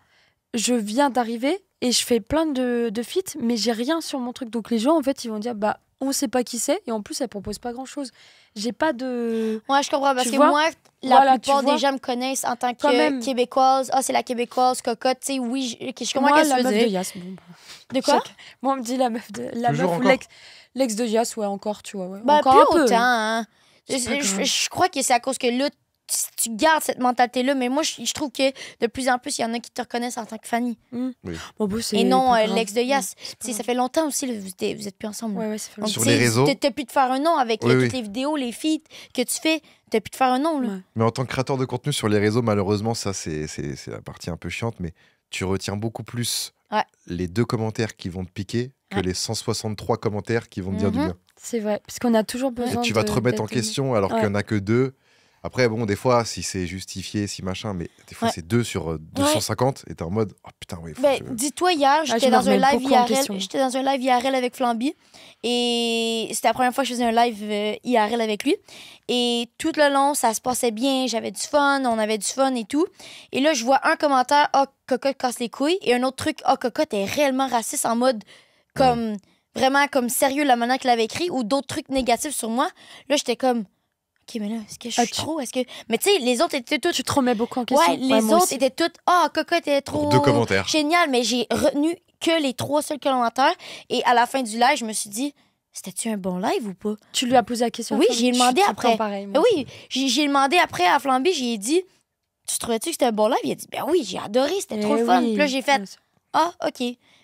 S3: je viens d'arriver et je fais plein de feats, mais j'ai rien sur mon truc. Donc les gens, en fait, ils vont dire, bah, on sait pas qui c'est, et en plus, elle propose pas grand-chose. J'ai pas de...
S2: Ouais, je comprends, parce
S3: Tu
S2: que
S3: vois?
S2: moi, la
S3: Voilà,
S2: plupart
S3: tu vois?
S2: des gens me connaissent en tant
S3: Quand
S2: que
S3: même.
S2: québécoise. Ah, c'est la québécoise, cocotte, tu sais, oui, je comprends
S3: Moi,
S2: qu'est-ce que
S3: la
S2: tu veux
S3: meuf de
S2: dire.
S3: Yas, bon, bah.
S2: De quoi?
S3: Moi, on me dit la meuf,
S1: Toujours
S3: ou
S1: encore
S3: l'ex de Yas, ouais, encore, tu vois. Ouais.
S2: Ben,
S3: encore
S2: plus
S3: un peu.
S2: autant, hein.
S3: C'est pas grave.
S2: Je crois que c'est à cause que là, tu gardes cette mentalité-là. Mais moi, je trouve que de plus en plus, il y en a qui te reconnaissent en tant que Fanny.
S3: Oui. Bon, c'est
S2: Et non
S3: pas grave.
S2: l'ex de Yas.
S3: C'est pas
S2: Ça
S3: grave.
S2: fait longtemps aussi, là, vous êtes plus ensemble. là.
S3: Ouais, ça fait
S2: Donc,
S3: longtemps.
S1: Sur les réseaux.
S2: T'as pu te faire un nom avec
S1: Oui,
S2: toutes
S1: oui.
S2: les vidéos, les feeds que tu fais. T'as pu te faire un nom. Là.
S3: Ouais.
S1: Mais en tant que créateur de contenu sur les réseaux, malheureusement, ça, c'est la partie un peu chiante, mais tu retiens beaucoup plus
S2: Ouais.
S1: les 2 commentaires qui vont te piquer que
S2: Ouais.
S1: les 163 commentaires qui vont te dire du
S2: Mhm.
S1: bien.
S3: C'est vrai. Parce qu'on a toujours
S1: Et
S3: besoin
S1: tu vas te remettre en
S3: d'être-
S1: question alors
S3: Ouais.
S1: qu'il n'y en a que 2. Après, bon, des fois, si c'est justifié, si machin, mais des fois,
S2: Ouais.
S1: c'est 2 sur 250 et t'es en mode, oh putain, oui, faut
S2: Ben,
S1: que je-
S2: dis-toi, hier,
S3: je
S2: j'étais
S3: me
S2: dans un
S3: remets
S2: live
S3: beaucoup en
S2: IRL.
S3: question.
S2: J'étais dans un live IRL avec Flamby. Et c'était la première fois que je faisais un live IRL avec lui. Et tout le long, ça se passait bien. J'avais du fun, on avait du fun et tout. Et là, je vois un commentaire, ah, Cocotte casse les couilles. Et un autre truc, ah, Cocotte est réellement raciste en mode comme vraiment comme sérieux la manière qu'il avait écrit ou d'autres trucs négatifs sur moi. Là, j'étais comme, OK, mais là, est-ce que je suis trop? Est-ce que. Mais tu sais, les autres étaient toutes.
S3: Tu te remets beaucoup en question.
S2: Ouais, les
S3: moi
S2: autres
S3: aussi.
S2: étaient toutes. Ah, Cocotte est trop.
S1: Pour 2 commentaires.
S2: Génial, mais j'ai retenu que les 3 seuls commentaires. Et à la fin du live, je me suis dit, c'était-tu un bon live ou pas?
S3: Tu lui as posé la question.
S2: Oui,
S3: Flavie?
S2: j'ai demandé
S3: Je suis tout le temps
S2: après.
S3: pareil, moi
S2: Oui, j'ai demandé après à Flamby, j'ai dit, tu trouvais-tu que c'était un bon live? Il a dit, ben oui, j'ai adoré, c'était trop le fun. Puis là, j'ai fait, ah, OK.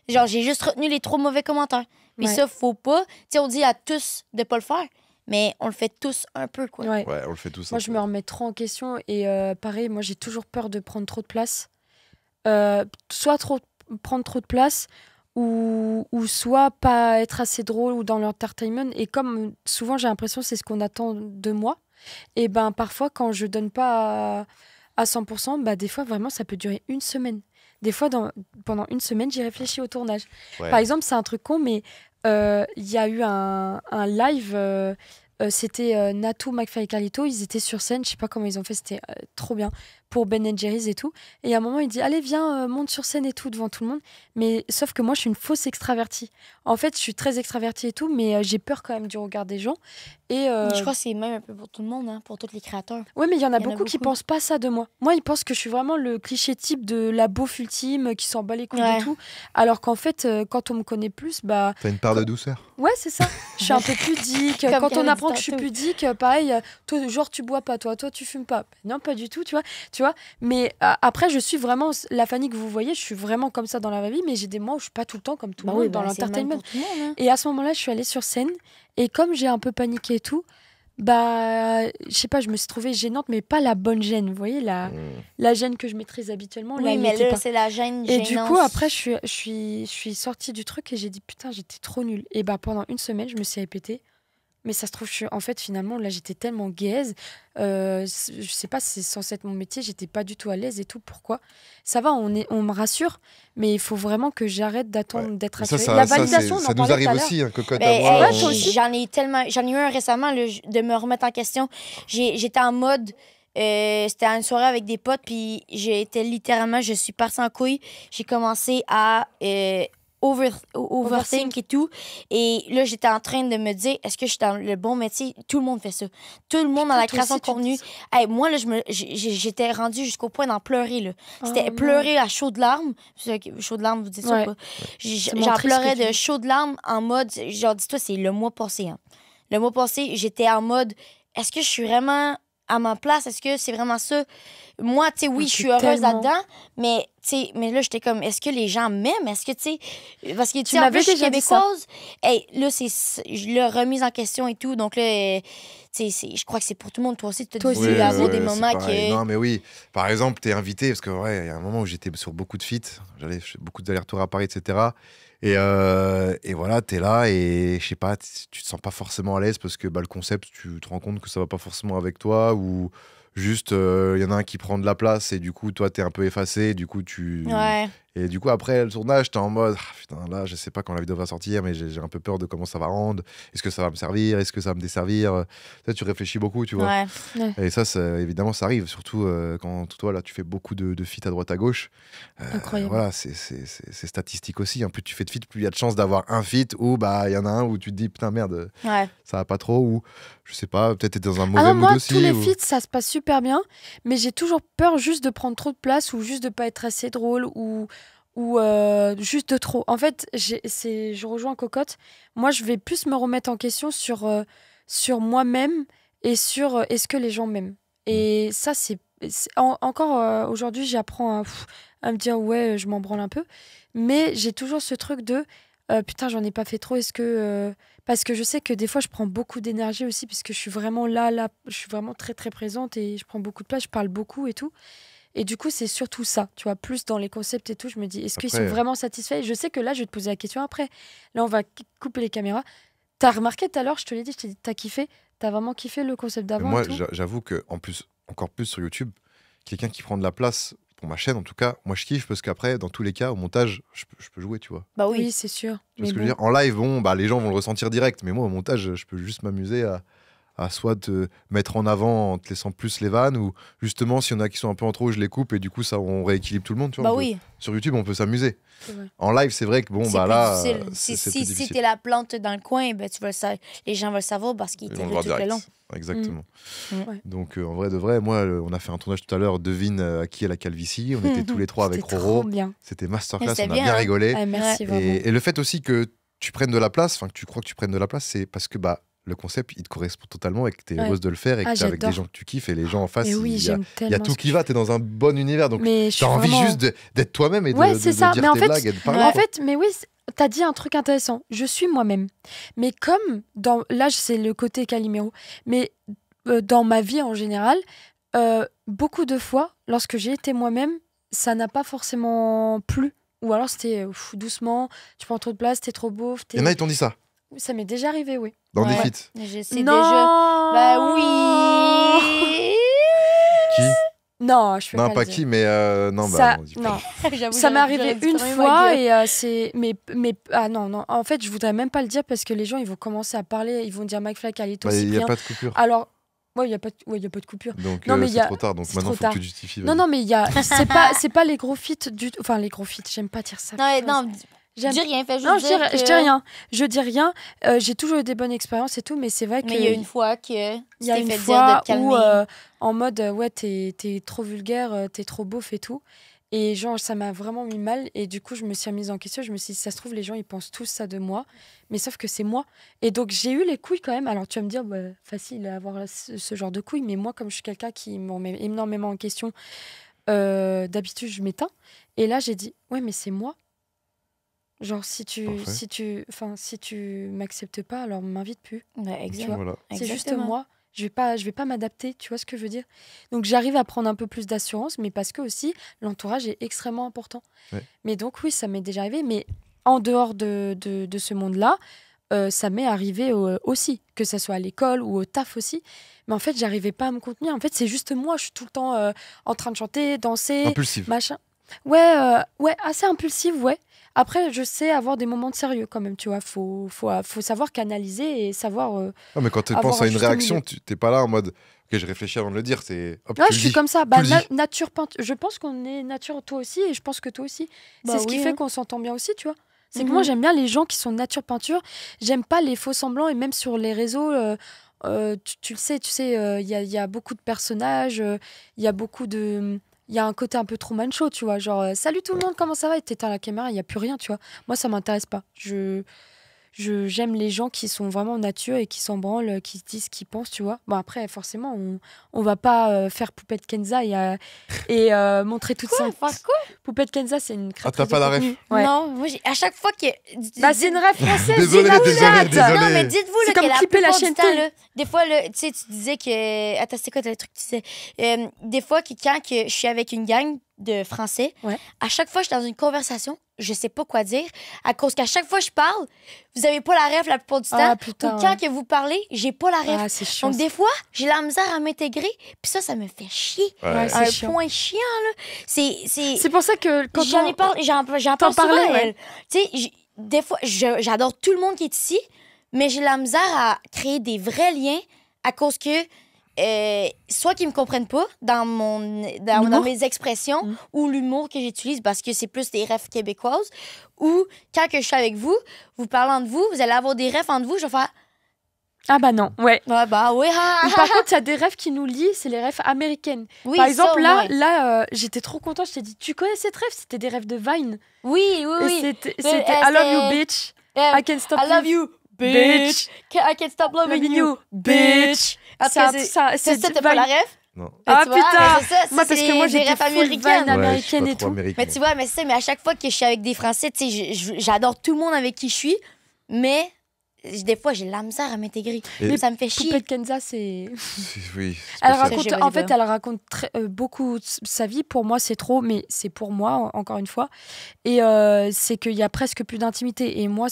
S2: Genre, j'ai juste retenu les 3 mauvais commentaires. Puis
S3: Ouais.
S2: ça, faut pas. Tu sais, on dit à tous de pas le faire, mais on le fait tous un peu, quoi.
S3: Ouais.
S1: Ouais, on le fait tous.
S3: Moi, je me remets trop en question et pareil, moi, j'ai toujours peur de prendre trop de place. Prendre trop de place ou soit pas être assez drôle ou dans l'entertainment. Et comme souvent, j'ai l'impression que c'est ce qu'on attend de moi, et ben parfois, quand je donne pas à 100%, bah, des fois, vraiment, ça peut durer une semaine. Des fois, pendant une semaine, j'y réfléchis au tournage.
S1: Ouais.
S3: Par exemple, c'est un truc con, mais il y a eu un live, c'était Natou, McFly et Carlito, ils étaient sur scène, je sais pas comment ils ont fait, c'était trop bien, pour Ben Jerry's et tout. Et à un moment, il dit, allez, viens, monte sur scène et tout, devant tout le monde. Mais sauf que moi, je suis une fausse extravertie. En fait, je suis très extravertie et tout, mais j'ai peur quand même du regard des gens. Et
S2: Je crois que c'est même un peu pour tout le monde, hein, pour tous les créateurs.
S3: ouais, mais il y en a beaucoup qui pensent pas ça de moi. Moi, ils pensent que je suis vraiment le cliché type de la beauf ultime qui s'en bat les couilles
S2: Ouais.
S3: et tout. Alors qu'en fait, quand on me connaît plus, bah
S1: T'as une part de douceur.
S3: ouais, c'est ça. Je suis un peu pudique.
S2: Comme
S3: Quand
S2: qu'elle
S3: on
S2: a
S3: apprend
S2: dit
S3: que je suis
S2: tantôt.
S3: pudique, pareil, toi, genre tu bois pas, toi tu fumes pas. Non, pas du tout, tu vois. Mais après, je suis vraiment la Fanny que vous voyez, je suis vraiment comme ça dans la vraie vie, mais j'ai des mois où je suis pas tout le temps comme tout le monde dans
S2: c'est le même
S3: l'entertainment.
S2: pour tout le monde, hein.
S3: Et à ce moment-là, je suis allée sur scène et comme j'ai un peu paniqué et tout, bah, je sais pas, je me suis trouvée gênante, mais pas la bonne gêne. Vous voyez, la gêne que je maîtrise habituellement. là,
S2: Oui,
S3: elle
S2: mais
S3: l'était
S2: là,
S3: pas.
S2: c'est la gêne
S3: Et du
S2: gênance.
S3: coup, après, je suis sortie du truc et j'ai dit putain, j'étais trop nulle. Et bah, pendant une semaine, je me suis répétée. Mais ça se trouve, en fait, finalement, là, j'étais tellement gaze. Je sais pas si c'est censé être mon métier, j'étais pas du tout à l'aise et tout. Pourquoi? Ça va, on me rassure, mais il faut vraiment que j'arrête d'attendre d'être
S1: Mais ça,
S3: rassurée. La
S1: ça,
S3: validation, on en
S1: ça nous
S3: parlait
S1: arrive
S3: tout à l'heure.
S1: aussi, hein, Cocotte.
S2: Ben,
S1: à moi,
S3: toi aussi?
S2: j'en ai eu un récemment là, de me remettre en question. J'étais en mode, c'était à une soirée avec des potes, puis j'étais littéralement, je suis partie en couille. J'ai commencé à overthink et tout. Et là, j'étais en train de me dire, est-ce que je suis dans le bon métier? Tout le monde fait ça. Tout le monde dans la
S3: toi
S2: création
S3: aussi,
S2: de
S3: tu
S2: contenu.
S3: dis ça.
S2: Hey, moi, là, j'étais rendue jusqu'au point d'en pleurer. Là. C'était
S3: Oh,
S2: pleurer à chaud de larmes. Chaud de larmes, vous dites ça
S3: Ouais.
S2: ou pas?
S3: C'est
S2: J'en
S3: triste
S2: pleurais
S3: que tu
S2: de chaud de larmes en mode, genre, dis-toi, c'est le mois passé. Hein. Le mois passé, j'étais en mode, est-ce que je suis vraiment à ma place? Est-ce que c'est vraiment ça? Moi, tu sais, oui, je suis heureuse
S3: tellement-
S2: là-dedans, mais, tu sais, mais là, j'étais comme, est-ce que les gens m'aiment? Est-ce que, tu sais, parce que, tu sais, en
S3: m'avais
S2: plus, je suis
S3: déjà dit ça.
S2: québécoise. Hey, là, je l'ai remise en question et tout, donc là, tu sais, je crois que c'est pour tout le monde. Toi aussi, tu
S3: Toi
S2: as
S3: aussi,
S2: dû
S3: oui,
S2: avoir
S3: oui,
S2: des
S1: c'est
S2: moments
S1: pareil.
S2: que...
S1: Non, mais oui. Par exemple, t'es invité, parce que, ouais, il y a un moment où j'étais sur beaucoup de feats, j'allais beaucoup d'allers-retours à Paris, etc. Et voilà, t'es là et je sais pas, tu te sens pas forcément à l'aise parce que bah, le concept, tu te rends compte que ça va pas forcément avec toi ou juste il y en a un qui prend de la place et du coup, toi, t'es un peu effacé. Et du coup,
S2: Ouais.
S1: Et du coup, après le tournage, t'es en mode ah, putain, là, je sais pas quand la vidéo va sortir, mais j'ai un peu peur de comment ça va rendre. Est-ce que ça va me servir? Est-ce que ça va me desservir? Tu réfléchis beaucoup, tu vois.
S2: Ouais.
S1: Et ça, évidemment, ça arrive, surtout quand toi, là, tu fais beaucoup de feats à droite à gauche.
S3: Incroyable.
S1: Voilà, c'est statistique aussi. Plus tu fais de feats, plus il y a de chances d'avoir un feat où il y en a un où tu te dis putain, merde,
S2: Ouais.
S1: ça va pas trop, ou je sais pas, peut-être t'es dans un
S3: Ah
S1: mauvais
S3: non,
S1: mood
S3: moi,
S1: aussi.
S3: tous les
S1: ou-
S3: feats, ça se passe super bien, mais j'ai toujours peur juste de prendre trop de place ou juste de pas être assez drôle ou juste de trop. En fait, je rejoins Cocotte. Moi, je vais plus me remettre en question sur moi-même et sur est-ce que les gens m'aiment. Et ça, encore aujourd'hui, j'apprends à me dire, ouais, je m'en branle un peu. Mais j'ai toujours ce truc de, putain, j'en ai pas fait trop. Est-ce que. Parce que je sais que des fois, je prends beaucoup d'énergie aussi, puisque je suis vraiment là, je suis vraiment très, très présente et je prends beaucoup de place, je parle beaucoup et tout. Et du coup, c'est surtout ça, tu vois, plus dans les concepts et tout. Je me dis, est-ce qu'ils sont vraiment satisfaits? Et je sais que là, je vais te poser la question après. Là, on va couper les caméras. T'as remarqué tout à l'heure, je te l'ai dit, t'as kiffé? T'as vraiment kiffé le concept d'avant?
S1: Moi, j'avoue que, en plus, encore plus sur YouTube, quelqu'un qui prend de la place pour ma chaîne, en tout cas, moi je kiffe parce qu'après, dans tous les cas, au montage, je peux jouer, tu vois.
S2: Bah oui,
S3: oui c'est sûr.
S1: Tu vois ce que je veux dire? En live, bon, bah, les gens vont le ressentir direct, mais moi, au montage, je peux juste m'amuser à soit te mettre en avant en te laissant plus les vannes, ou justement, s'il y en a qui sont un peu en trop, je les coupe et du coup, ça, on rééquilibre tout le monde, tu vois.
S2: bah oui.
S1: Sur YouTube, on peut s'amuser. En live, c'est vrai que bon,
S2: C'est
S1: bah
S2: plus
S1: là,
S2: difficile.
S1: c'est plus
S2: Si
S1: difficile.
S2: t'es la plante dans le coin, ben, les gens vont le savoir parce qu'il
S1: Ils
S2: était
S1: vont le
S2: là
S1: voir
S2: tout le long.
S1: direct. Exactement.
S3: Ouais.
S1: Donc, en vrai de vrai, moi, on a fait un tournage tout à l'heure, devine à qui est la calvitie. On était tous les trois avec
S3: C'était
S1: Roro.
S3: trop bien.
S1: C'était masterclass,
S2: C'était
S1: on a
S2: bien,
S1: bien
S2: hein.
S1: rigolé.
S3: Ah, merci, vraiment.
S1: Et le fait aussi que tu prennes de la place, enfin que tu crois que tu prennes de la place, c'est parce que bah le concept il te correspond totalement et que tu es heureuse de le faire et que tu es avec des
S3: j'adore.
S1: gens que tu kiffes et les gens en face,
S3: Mais oui,
S1: il y a
S3: j'aime
S1: il y a
S3: tellement
S1: tout
S3: ce
S1: qui
S3: que
S1: va, tu es dans un bon univers. Donc
S3: Mais je
S1: tu as
S3: suis
S1: envie
S3: vraiment-
S1: juste d'être toi-même et de,
S3: Ouais,
S1: de-
S3: c'est
S1: de
S3: ça.
S1: dire
S3: Mais en
S1: tes
S3: fait,
S1: blagues et de parler.
S3: En
S1: quoi.
S3: fait, mais oui, t'as dit un truc intéressant. Je suis moi-même. Mais comme là, c'est le côté Calimero. Mais dans ma vie en général, beaucoup de fois, lorsque j'ai été moi-même, ça n'a pas forcément plu. Ou alors c'était doucement, tu prends trop de place, t'es trop beauf.
S1: Il y en a, ils t'ont dit ça
S3: Ça m'est déjà arrivé, oui.
S1: dans des
S2: Ouais.
S1: feats.
S2: Je sais
S3: Non.
S2: déjà. Bah oui.
S1: Qui
S3: Non, je peux
S1: Non,
S3: pas
S1: pas
S3: le dire.
S1: qui, mais non, bah
S3: Ça,
S1: non, dis pas.
S3: non.
S2: J'avoue,
S3: Ça m'est
S2: j'aurais
S3: arrivé
S2: dû
S3: une
S2: fermer ma
S3: fois
S2: gueule.
S3: et c'est mais ah non en fait je voudrais même pas le dire parce que les gens ils vont commencer à parler, ils vont dire McFly, Carlito,
S1: Bah, il n'y a
S3: Cyprien.
S1: pas de coupure.
S3: Alors ouais il y a pas de coupure.
S1: Donc
S3: Non, mais
S1: c'est
S3: il y a-
S1: trop tard. Donc
S3: c'est
S1: maintenant,
S3: trop
S1: faut que
S3: tard.
S1: tu justifies.
S3: Non
S1: vas-y.
S3: mais il y a c'est pas les gros feats du enfin les gros feats, j'aime pas dire ça.
S2: Non,
S3: putain,
S2: non,
S3: j'aime-
S2: dis rien, fais juste
S3: Non, je
S2: dire
S3: dis rien. Je dis rien. J'ai toujours eu des bonnes expériences et tout, mais c'est vrai que
S2: Mais il y a une fois que
S3: il
S2: tu
S3: y a
S2: t'es
S3: une
S2: fait dire de
S3: fois
S2: te calmer.
S3: où en mode ouais t'es trop vulgaire, t'es trop beauf et tout. Et genre ça m'a vraiment mis mal et du coup je me suis remise en question. Je me suis dit ça se trouve les gens ils pensent tous ça de moi, mais sauf que c'est moi. Et donc j'ai eu les couilles quand même. Alors tu vas me dire bah, facile à avoir ce genre de couilles, mais moi comme je suis quelqu'un qui me remet énormément en question, d'habitude je m'éteins. Et là j'ai dit ouais mais c'est moi. Genre si tu m'acceptes pas alors m'invite plus.
S2: Ouais,
S3: Tu vois.
S1: Voilà.
S3: C'est juste
S2: Exactement.
S3: moi. Je vais pas m'adapter, tu vois ce que je veux dire? Donc j'arrive à prendre un peu plus d'assurance, mais parce que aussi l'entourage est extrêmement important.
S1: Ouais.
S3: Mais donc oui, ça m'est déjà arrivé, mais en dehors de ce monde-là, ça m'est arrivé aussi, que ça soit à l'école ou au taf aussi. Mais en fait, j'arrivais pas à me contenir. En fait, c'est juste moi, je suis tout le temps en train de chanter, danser,
S1: Impulsive.
S3: machin. Ouais, assez impulsive, ouais. Après, je sais avoir des moments de sérieux quand même, tu vois. Faut savoir canaliser et savoir.
S1: Ah, mais quand tu
S3: avoir
S1: penses
S3: un
S1: à une
S3: juste
S1: réaction,
S3: milieu.
S1: tu t'es pas là en mode ok, je réfléchis avant de le dire. C'est hop,
S3: Ouais,
S1: tu
S3: je
S1: le
S3: suis
S1: dis.
S3: comme ça.
S1: Tu
S3: Bah,
S1: le dis.
S3: nature peinture. Je pense qu'on est nature toi aussi et je pense que toi aussi.
S2: Bah
S3: C'est ce qui
S2: oui,
S3: fait
S2: hein.
S3: qu'on s'entend bien aussi, tu vois. C'est que
S2: Mhm.
S3: moi, j'aime bien les gens qui sont nature peinture. J'aime pas les faux semblants et même sur les réseaux. Tu le sais, il y a beaucoup de personnages, il y a beaucoup de. Il y a un côté un peu Truman Show, tu vois. Genre, salut tout le monde, comment ça va? Et t'éteins la caméra, il n'y a plus rien, tu vois. Moi, ça m'intéresse pas. J'aime les gens qui sont vraiment nature et qui s'en branlent, qui se disent ce qu'ils pensent, tu vois. Bon, après, forcément, on va pas faire Poupette Kenza et montrer toute sa.
S2: Faire quoi?
S3: Poupette Kenza, c'est une créatrice
S1: t'as pas
S3: de
S1: la
S3: contenu. Ouais.
S2: Non, moi, à chaque fois que.
S3: Bah, c'est une rêve française.
S1: Désolé,
S3: dis-la,
S1: désolé,
S3: Jade.
S1: désolé.
S2: Non, mais dites-vous
S3: C'est
S2: là,
S3: comme
S2: que la
S3: clipper la
S2: plupart du
S3: chaîne
S2: temps,
S3: T.
S2: là, des fois, là, tu sais, tu disais que... Attends, c'est quoi le truc que tu disais? Des fois, quand que je suis avec une gang de Français,
S3: Ouais.
S2: à chaque fois que je suis dans une conversation, je sais pas quoi dire, à cause qu'à chaque fois que je parle, vous avez pas la ref la plupart du temps.
S3: Ah,
S2: Ou
S3: putain.
S2: quand que vous parlez, j'ai pas la ref.
S3: Ah, c'est chiant.
S2: Donc, des fois, j'ai la misère à m'intégrer, puis ça me fait chier.
S1: Ouais.
S3: Ouais,
S2: À un
S3: c'est chiant.
S2: point chiant, là.
S3: C'est pour ça que quand
S2: J'en
S3: on-
S2: ai parlé, j'en
S3: T'en
S2: parle souvent
S3: parlais,
S2: à
S3: ouais.
S2: elle. Tu sais, des fois, j'adore tout le monde qui est ici, mais j'ai la misère à créer des vrais liens à cause que soit qu'ils me comprennent pas dans
S3: L'humour.
S2: mes expressions ou l'humour que j'utilise parce que c'est plus des refs québécoises, ou quand que je suis avec vous, vous parlant de vous, vous allez avoir des refs entre vous, je vais faire
S3: Ah bah non, ouais.
S2: ouais, bah oui,
S3: Ou par contre, il y a des rêves qui nous lient, c'est les rêves américaines.
S2: oui,
S3: Par
S2: ça,
S3: exemple,
S2: ouais.
S3: là j'étais trop contente, je t'ai dit, tu connais cette rêve? C'était des rêves de Vine.
S2: Oui, oui,
S3: Et
S2: oui.
S3: c'était
S2: Mais,
S3: I love you, bitch. I can't stop
S2: I love you, bitch. I can't stop loving
S3: Loving
S2: you,
S3: you,
S2: bitch. En tout cas,
S3: c'est
S2: c'est ça, t'as pas
S3: Vine.
S2: la ref?
S1: Non.
S3: Ah,
S2: Tu vois,
S3: putain!
S2: c'est ça,
S3: Moi,
S2: c'est
S3: parce que moi,
S2: des
S3: j'étais
S2: refs
S3: full
S2: américaines.
S3: Vine américaine
S1: je suis
S3: et
S1: pas trop
S3: tout.
S1: américain.
S2: Mais tu vois, mais à chaque fois que je suis avec des Français, tu sais, j'adore tout le monde avec qui je suis, mais des fois, j'ai la misère à m'intégrer.
S1: Et-
S2: Ça me fait chier.
S3: Poupée de Kenza, c'est.
S1: Oui,
S3: Elle
S1: spécial.
S3: raconte,
S2: Je sais
S3: en
S2: pas.
S3: fait, elle raconte beaucoup sa vie. Pour moi, c'est trop, mais c'est pour moi, encore une fois. Et c'est qu'il y a presque plus d'intimité. Et moi,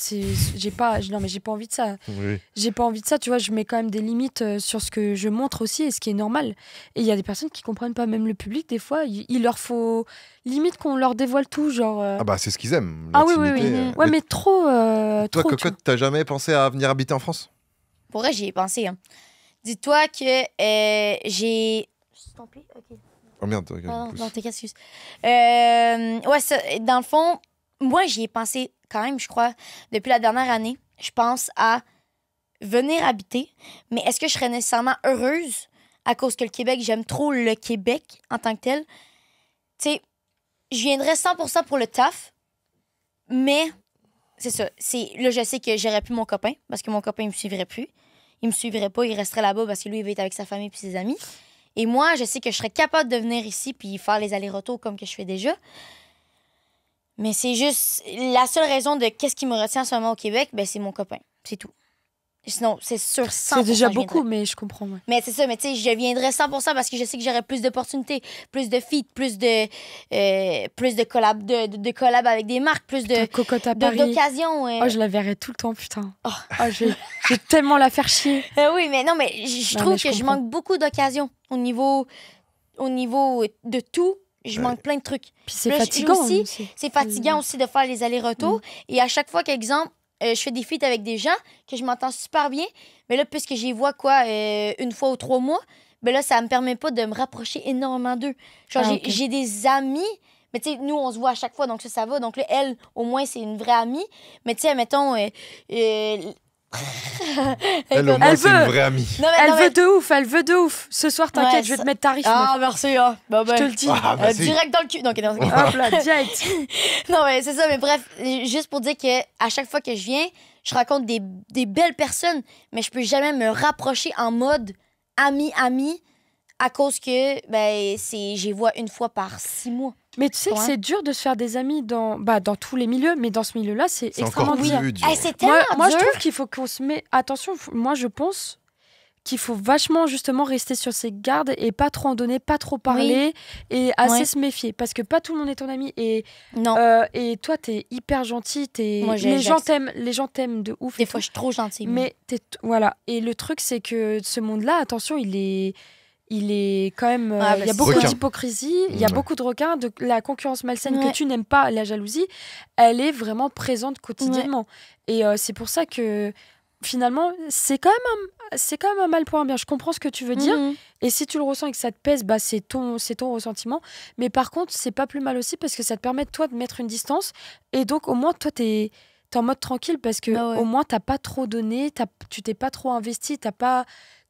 S3: j'ai pas, non, mais j'ai pas envie de ça.
S1: Oui.
S3: J'ai pas envie de ça, tu vois. Je mets quand même des limites sur ce que je montre aussi, et ce qui est normal. Et il y a des personnes qui comprennent pas, même le public, des fois, il leur faut limite qu'on leur dévoile tout, genre.
S1: Ah bah c'est ce qu'ils aiment.
S3: Ah oui, oui,
S1: l'intimité,
S3: oui. Ouais, mais trop.
S1: Toi,
S3: trop, tu
S1: Cocotte, t'as jamais pensé à venir habiter en France?
S2: Pour vrai, j'y ai pensé. Hein. Dis-toi que j'ai. Je t'en prie? Ok.
S1: Oh merde, ok,
S2: Non,
S1: pousse.
S2: non, t'es excuse. Ouais, ça, dans le fond, moi, j'y ai pensé quand même, je crois, depuis la dernière année. Je pense à venir habiter, mais est-ce que je serais nécessairement heureuse à cause que le Québec, j'aime trop le Québec en tant que tel? Tu sais, je viendrais 100% pour le taf, mais c'est ça. Là, je sais que j'aurais plus mon copain parce que mon copain, il me suivrait plus. Il me suivrait pas, il resterait là-bas parce que lui, il va être avec sa famille puis ses amis. Et moi, je sais que je serais capable de venir ici puis faire les allers-retours comme que je fais déjà. Mais c'est juste la seule raison de qu'est-ce qui me retient en ce moment au Québec, ben c'est mon copain. C'est tout. Sinon, c'est sûr 100%.
S3: C'est déjà
S2: je
S3: beaucoup,
S2: viendrais.
S3: mais je comprends. Ouais.
S2: Mais c'est ça, mais tu sais, je viendrais 100% parce que je sais que j'aurais plus d'opportunités, plus de feats, plus de collab, de collab avec des marques, plus
S3: Putain, Cocotte à Paris.
S2: d'occasions.
S3: Oh, je la verrai tout le temps, putain. Oh, je vais tellement la faire chier.
S2: Oui, mais non, mais je
S3: Non,
S2: trouve
S3: mais je
S2: que je
S3: comprends.
S2: manque beaucoup d'occasions au niveau de tout. Je manque plein de trucs.
S3: Puis c'est
S2: Là,
S3: fatigant
S2: aussi,
S3: aussi.
S2: C'est fatigant aussi de faire les allers-retours. Et à chaque fois qu'exemple, je fais des feats avec des gens que je m'entends super bien, mais là, puisque j'y vois une fois ou 3 mois, ben là, ça me permet pas de me rapprocher énormément d'eux. Genre,
S3: Ah,
S2: j'ai
S3: ok.
S2: j'ai des amis, mais tu sais, nous, on se voit à chaque fois, donc ça va. Donc là, elle, au moins, c'est une vraie amie. Mais tu sais, mettons...
S1: Elle, au
S3: Elle
S1: moins, c'est
S3: veut.
S1: une vraie amie.
S2: Non, mais,
S3: Elle
S2: non,
S3: veut
S2: mais-
S3: de ouf, elle veut de ouf. Ce soir, t'inquiète,
S2: Ouais,
S3: je vais
S2: ça-
S3: te mettre tarif.
S2: Ah, merci, hein. Bon,
S3: meuf. Je te le dis.
S1: Ah, vas-y.
S2: direct dans le cul. Donc, non,
S3: Hop là, direct.
S2: non, mais c'est ça. Mais bref, juste pour dire que à chaque fois que je viens, je rencontre des belles personnes, mais je peux jamais me rapprocher en mode ami à cause que j'y vois une fois par 6 mois.
S3: Mais tu sais que
S2: Ouais.
S3: c'est dur de se faire des amis dans tous les milieux, mais dans ce milieu-là, c'est
S1: C'est
S3: extrêmement
S1: encore
S3: dur.
S1: plus dur.
S2: Hey, c'est tellement
S3: Moi, je
S2: dur.
S3: trouve qu'il faut qu'on se met... Attention, moi, je pense qu'il faut vachement, justement, rester sur ses gardes et pas trop en donner, pas trop parler et assez
S2: Ouais.
S3: se méfier. Parce que pas tout le monde est ton ami. Et,
S2: Non,
S3: et toi, t'es hyper gentil.
S2: Moi,
S3: les gens t'aiment de ouf.
S2: des
S3: et
S2: fois,
S3: tout.
S2: je suis trop gentille.
S3: Mais voilà. Et le truc, c'est que ce monde-là, attention, il est quand même.
S2: Ah,
S3: il y
S2: bah,
S3: a beaucoup
S1: requin.
S3: d'hypocrisie, il y a
S1: Ouais.
S3: beaucoup de requins, de la concurrence malsaine
S2: Ouais.
S3: que tu n'aimes pas, la jalousie, elle est vraiment présente quotidiennement. Et c'est pour ça que finalement, c'est quand même un mal pour un bien. Je comprends ce que tu veux dire.
S2: Mhm.
S3: Et si tu le ressens et que ça te pèse, bah, c'est ton ressentiment. Mais par contre, c'est pas plus mal aussi parce que ça te permet, toi, de mettre une distance. Et donc, au moins, toi, t'es en mode tranquille parce que
S2: Bah ouais.
S3: au moins, t'as pas trop donné, tu t'es pas trop investi,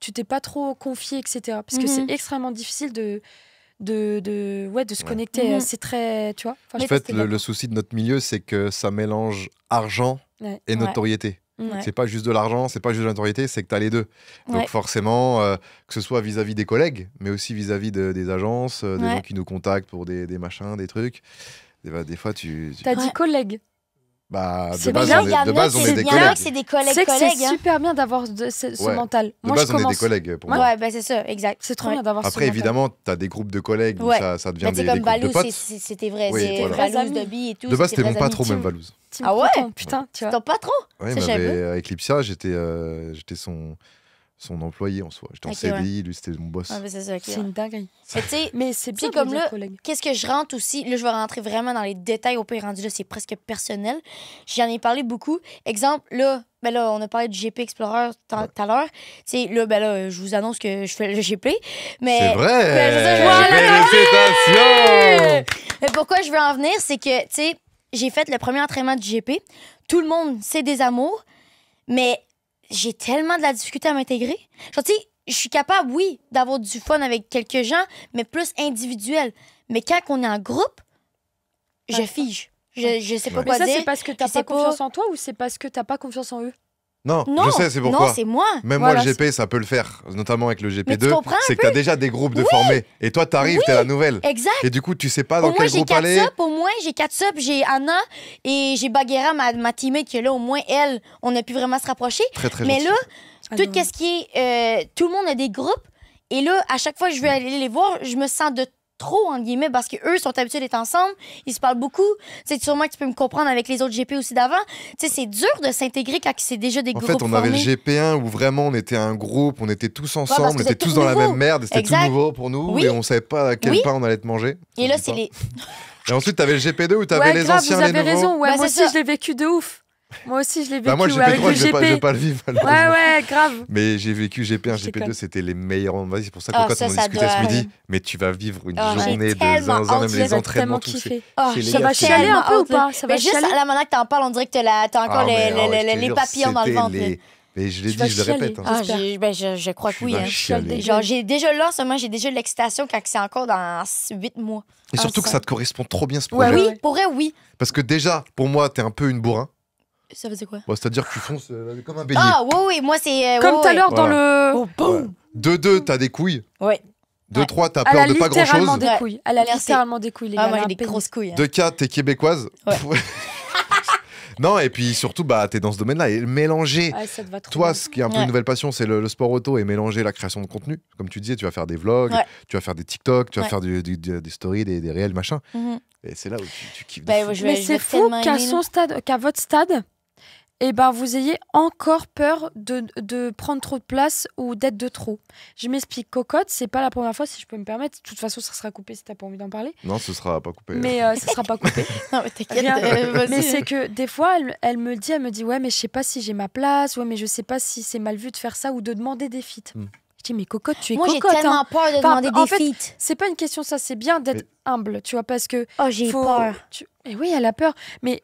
S3: tu t'es pas trop confié, etc. Parce que
S2: Mhm.
S3: c'est extrêmement difficile de se connecter.
S2: Mhm.
S3: C'est très, tu vois. Enfin,
S1: En
S3: je sais
S1: fait,
S3: pas si t'es
S1: le
S3: d'accord.
S1: souci de notre milieu, c'est que ça mélange argent
S3: Ouais.
S1: et notoriété.
S2: Ouais.
S1: C'est pas juste de l'argent, c'est pas juste de la notoriété, c'est que tu as les deux. Donc
S2: Ouais.
S1: forcément, que ce soit vis-à-vis des collègues, mais aussi vis-à-vis des agences, des
S2: Ouais.
S1: gens qui nous contactent pour des machins, des trucs. Des fois, tu...
S3: T'as dit
S2: Ouais.
S3: collègue.
S1: Bah,
S3: C'est
S1: de base,
S3: bien,
S1: on
S2: il y en
S1: est, de
S2: a
S1: base,
S2: qui-
S1: on est
S2: il
S1: des
S2: y en a
S1: collègues.
S2: que c'est des
S3: Tu sais que c'est
S2: collègues. Hein.
S3: super bien d'avoir ce
S1: Ouais.
S3: mental.
S1: De Moi,
S3: Moi,
S1: base,
S3: je
S1: on est des
S3: commence.
S1: collègues pour
S3: Ouais.
S1: moi.
S2: Ouais, ben c'est ça, exact.
S3: C'est trop
S2: Ouais.
S3: bien d'avoir ce
S1: Après,
S3: mental.
S1: évidemment, tu as des groupes de collègues où
S2: Ouais.
S1: ça devient
S2: Ben, tu sais,
S1: des
S2: comme
S1: groupes de
S2: Valouz,
S1: potes.
S2: c'était vrai.
S1: Oui,
S2: C'est
S1: voilà.
S3: Vrais
S2: Valouz,
S3: amis.
S2: Dobby et tout.
S1: De base,
S2: c'était
S1: c'était mon
S2: vrais
S1: patron,
S2: amis.
S1: même Valouz.
S3: Team
S2: Ah ouais?
S3: Crouton, putain, tu vois.
S2: Ton patron?
S1: Ouais,
S2: Ça, j'avais
S1: avec Lipsia, j'étais son employé en soi. J'étais en
S2: Ok,
S1: CDI, lui, c'était mon boss.
S2: Ouais, ben c'est ça, ok.
S3: C'est
S2: ouais.
S3: une dinguerie.
S2: Mais tu sais,
S3: Mais c'est bien
S2: C'est comme
S3: de dire
S2: là-
S3: collègue.
S2: qu'est-ce que je rentre aussi? Là, je vais rentrer vraiment dans les détails. Au pire, rendu là, c'est presque personnel. J'en ai parlé beaucoup. Exemple, là, on a parlé du GP Explorer tout à l'heure. Tu sais, là, je vous annonce que je fais le GP. Mais,
S1: C'est vrai!
S2: Ben, c'est ça, je vois.
S1: Félicitations!
S2: mais pourquoi je veux en venir, c'est que, tu sais, j'ai fait le premier entraînement du GP. Tout le monde sait des amours, mais j'ai tellement de la difficulté à m'intégrer. Genre, tu sais, je suis capable, oui, d'avoir du fun avec quelques gens, mais plus individuel. Mais quand on est en groupe, je
S3: Ouais.
S2: fige. Je sais pas
S1: Ouais.
S3: Mais
S2: quoi
S3: ça,
S2: dire.
S3: c'est parce que t'as
S2: Je sais
S3: pas confiance
S2: pas.
S3: en toi ou c'est parce que t'as pas confiance en eux?
S1: Non,
S2: Non,
S1: je sais, c'est pourquoi.
S2: non, c'est moi.
S1: Même
S3: Voilà,
S1: moi, le GP, ça peut le faire, notamment avec le
S2: Mais
S1: GP2.
S2: tu comprends un
S1: C'est que t'as déjà des groupes de formés. Et toi, t'arrives, t'es la nouvelle.
S2: Exact.
S1: Et du coup, tu sais pas dans
S2: Au moins,
S1: quel
S2: j'ai
S1: groupe aller.
S2: Katsup, au moins, j'ai Katsup, j'ai Anna et j'ai Bagheera, ma teammate, que là, au moins, elle, on a pu vraiment se rapprocher.
S1: Très, très
S2: Mais
S1: gentil.
S2: là,
S3: Ah
S2: tout
S3: non.
S2: ce qui est. Tout le monde a des groupes. Et là, à chaque fois que je veux aller les voir, je me sens de trop, entre guillemets, parce qu'eux sont habitués d'être ensemble. Ils se parlent beaucoup. Tu sais, sûrement que tu peux me comprendre avec les autres GP aussi d'avant. Tu sais, c'est dur de s'intégrer quand c'est déjà des
S1: En
S2: groupes
S1: fait, on avait le
S2: formés.
S1: GP1 où vraiment on était un groupe, on était tous
S2: parce
S1: ensemble,
S2: que
S1: on
S2: c'est
S1: était tous
S2: tout
S1: dans la
S2: nouveau.
S1: même merde, c'était tout
S2: Exact.
S1: nouveau pour nous
S2: Oui.
S1: et on savait pas à quel
S2: Oui.
S1: pain on allait te manger.
S2: Et là,
S1: Je dis
S2: c'est
S1: pas.
S2: les.
S1: Et ensuite, t'avais le GP2 où t'avais
S3: Ouais,
S1: les
S3: grave,
S1: anciens,
S3: vous
S1: les
S3: avez
S1: nouveaux.
S3: raison. Ouais,
S2: Bah,
S3: moi
S2: c'est
S3: aussi,
S2: ça.
S3: je l'ai vécu de ouf. Moi aussi, je l'ai vécu
S1: Bah, moi, le
S3: avec
S1: GP3,
S3: le
S1: je vais
S3: GP.
S1: pas le vivre.
S3: Ouais,
S1: malheureusement.
S3: ouais, grave.
S1: Mais j'ai vécu GP1,
S3: Je
S1: GP2,
S3: déconne.
S1: c'était les meilleurs moments. Vas-y, c'est pour ça
S2: Ah,
S1: Cocotte,
S2: ça,
S1: on en
S2: ça
S1: discutait ce
S2: doit-
S1: midi. Mais tu vas vivre une
S2: Ah, j'ai
S1: journée de
S2: tellement
S1: zinzin,
S2: hâte,
S1: même
S3: Tu
S1: les
S3: vas
S1: entraînements,
S3: tellement
S1: tout.
S3: kiffer.
S2: Ah,
S1: C'est les
S3: Ça
S1: gars,
S3: va
S1: c'est
S3: chialer
S2: tellement
S3: un peu ou
S2: hâte, là.
S3: pas? Ça
S2: Mais
S3: va
S2: juste
S3: chialer
S2: là, maintenant que t'en parles, on dirait que t'as encore les papillons dans le ventre. là.
S1: Mais je l'ai
S3: Tu
S1: dit,
S3: vas
S1: je le
S3: chialer.
S1: répète. hein.
S2: Ah,
S3: J'espère.
S2: je crois que
S1: Tu
S2: oui.
S1: vas
S2: Hein.
S1: chialer.
S2: Genre, j'ai déjà là, seulement, j'ai déjà l'excitation quand c'est encore dans 8 mois.
S1: Et surtout que
S2: ça.
S1: ça te correspond trop bien ce
S3: Ouais,
S1: projet.
S2: Oui,
S3: ouais.
S2: pour vrai, oui.
S1: Parce que déjà, pour moi, t'es un peu une bourrin.
S2: Ça veut dire quoi?
S1: Bon, c'est-à-dire que tu fonces comme un bélier.
S2: Ah, oui, oui, moi, c'est.
S3: Comme
S2: ouais,
S3: tout à
S2: ouais.
S3: l'heure dans
S1: Voilà.
S3: le.
S2: Oh, boum!
S1: 2-2, t'as des couilles.
S2: Ouais.
S1: 2-3, t'as
S3: Elle a
S1: peur de pas
S3: littéralement
S1: grand-chose.
S3: des
S2: Ouais.
S3: couilles. Elle a
S2: Merci.
S3: littéralement des couilles, les gars.
S2: Ah, moi,
S3: Elle a
S2: j'ai
S3: un
S2: des
S3: pénis.
S2: grosses couilles. Hein.
S1: 2-4, t'es québécoise.
S2: Ouais.
S1: Non, et puis surtout, bah, t'es dans ce domaine-là. Et mélanger.
S3: Ouais, ça te va trop
S1: Toi,
S3: bien.
S1: ce qui est un peu
S2: Ouais.
S1: une nouvelle passion, c'est le sport auto et mélanger la création de contenu. Comme tu disais, tu vas faire des vlogs,
S2: Ouais.
S1: tu vas faire des TikTok, tu vas
S2: Ouais.
S1: faire des stories, des réels, machin.
S2: Mhm.
S1: Et c'est là où tu kiffes. de
S2: Ben,
S1: fou.
S2: ouais, je
S3: Mais
S2: vais
S3: c'est fou
S2: tellement
S3: qu'à
S2: aimer,
S3: son stade, qu'à votre stade, eh ben, vous ayez encore peur de prendre trop de place ou d'être de trop. Je m'explique. Cocotte, c'est pas la première fois, si je peux me permettre. De toute façon, ça sera coupé si t'as pas envie d'en parler.
S1: Non, ce sera pas coupé.
S3: Mais ça sera pas coupé.
S2: Non, mais t'inquiète.
S3: Rien.
S2: Vas-y.
S3: Mais c'est que des fois, elle me dit, ouais, mais je sais pas si j'ai ma place, ouais, mais je sais pas si c'est mal vu de faire ça ou de demander des feats.
S1: Hmm.
S3: Je dis, mais Cocotte, tu es
S2: Moi, j'ai
S3: cocotte.
S2: tellement
S3: Hein.
S2: peur de
S3: Enfin,
S2: demander
S3: en
S2: des
S3: fait,
S2: feats.
S3: C'est pas une question, ça, c'est bien d'être
S1: Mais-
S3: humble, tu vois, parce que.
S2: Oh, j'ai
S3: faut-
S2: peur.
S3: Et oui, elle a peur. Mais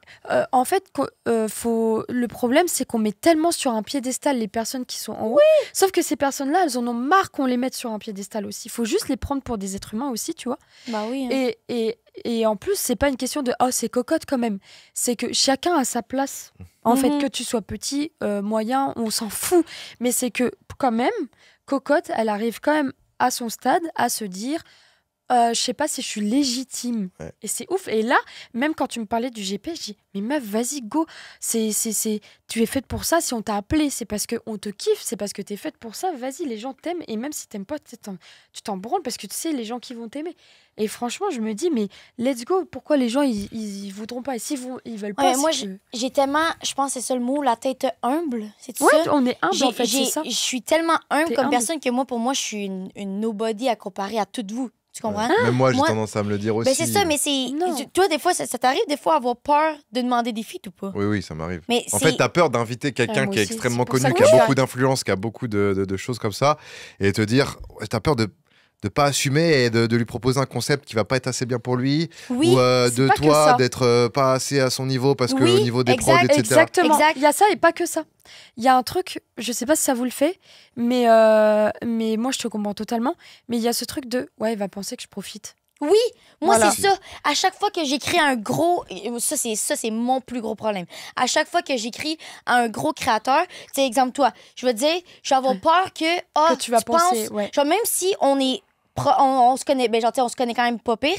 S3: en fait, le problème, c'est qu'on met tellement sur un piédestal les personnes qui sont en haut. Sauf que ces personnes-là, elles en ont marre qu'on les mette sur un piédestal aussi. Il faut juste les prendre pour des êtres humains aussi, tu vois.
S2: Bah oui. Hein.
S3: Et en plus, c'est pas une question de oh, c'est cocotte quand même. C'est que chacun a sa place. En fait,
S2: Mhm.
S3: que tu sois petit, moyen, on s'en fout. Mais c'est que quand même, cocotte, elle arrive quand même à son stade à se dire je sais pas si je suis légitime.
S1: Ouais.
S3: Et c'est ouf. Et là, même quand tu me parlais du GP, je dis mais meuf, vas-y, go. Tu es faite pour ça. Si on t'a appelé, c'est parce qu'on te kiffe, c'est parce que tu es faite pour ça. Vas-y, les gens t'aiment. Et même si t'aimes pas, tu t'en branles parce que tu sais les gens qui vont t'aimer. Et franchement, je me dis, mais let's go. Pourquoi les gens, ils voudront pas? Et s'ils ils veulent pas,
S2: Ouais, moi,
S3: c'est que-
S2: j'ai tellement, je pense que c'est ça le mot, la tête humble. C'est
S3: Ouais,
S2: ça?
S3: on est humble, en fait, c'est ça.
S2: Je suis tellement humble
S3: T'es
S2: comme
S3: humble.
S2: personne que moi, pour moi, je suis une nobody à comparer à toutes vous. Tu comprends?
S1: Ouais. Même moi, j'ai
S2: Moi-
S1: tendance à me le dire aussi.
S2: Ben, c'est ça, mais c'est.
S3: Non.
S2: Toi, des fois, ça t'arrive des fois à avoir peur de demander des feats ou pas?
S1: Oui, oui, ça m'arrive.
S2: Mais
S1: En
S2: c'est-
S1: fait, t'as peur d'inviter quelqu'un
S3: moi
S1: qui est
S3: aussi,
S1: extrêmement
S3: c'est pour ça
S1: connu,
S3: que
S1: qui a
S3: je suis
S1: beaucoup d'influence, qui a beaucoup de choses comme ça, et te dire, ouais, t'as peur de pas assumer et de lui proposer un concept qui va pas être assez bien pour lui,
S2: Oui,
S1: ou
S3: c'est
S1: de
S3: pas que
S1: toi
S3: ça.
S1: d'être pas assez à son niveau parce que
S2: Oui,
S1: au niveau des prods,
S2: exact,
S1: etc.
S3: Exactement.
S2: Exact.
S3: Il y a ça et pas que ça. Il y a un truc, je sais pas si ça vous le fait, mais moi je te comprends totalement. Mais il y a ce truc de, ouais, il va penser que je profite.
S2: oui, moi,
S3: Voilà.
S2: c'est ça. À chaque fois que j'écris un gros. Ça, c'est mon plus gros problème. À chaque fois que j'écris à un gros créateur, tu sais, exemple, toi, je veux dire, je vais avoir peur que. Ah,
S3: Que tu vas penser, ouais.
S2: Genre, même si on est. On se connaît, ben, genre, tu sais, on se connaît quand même pas pire.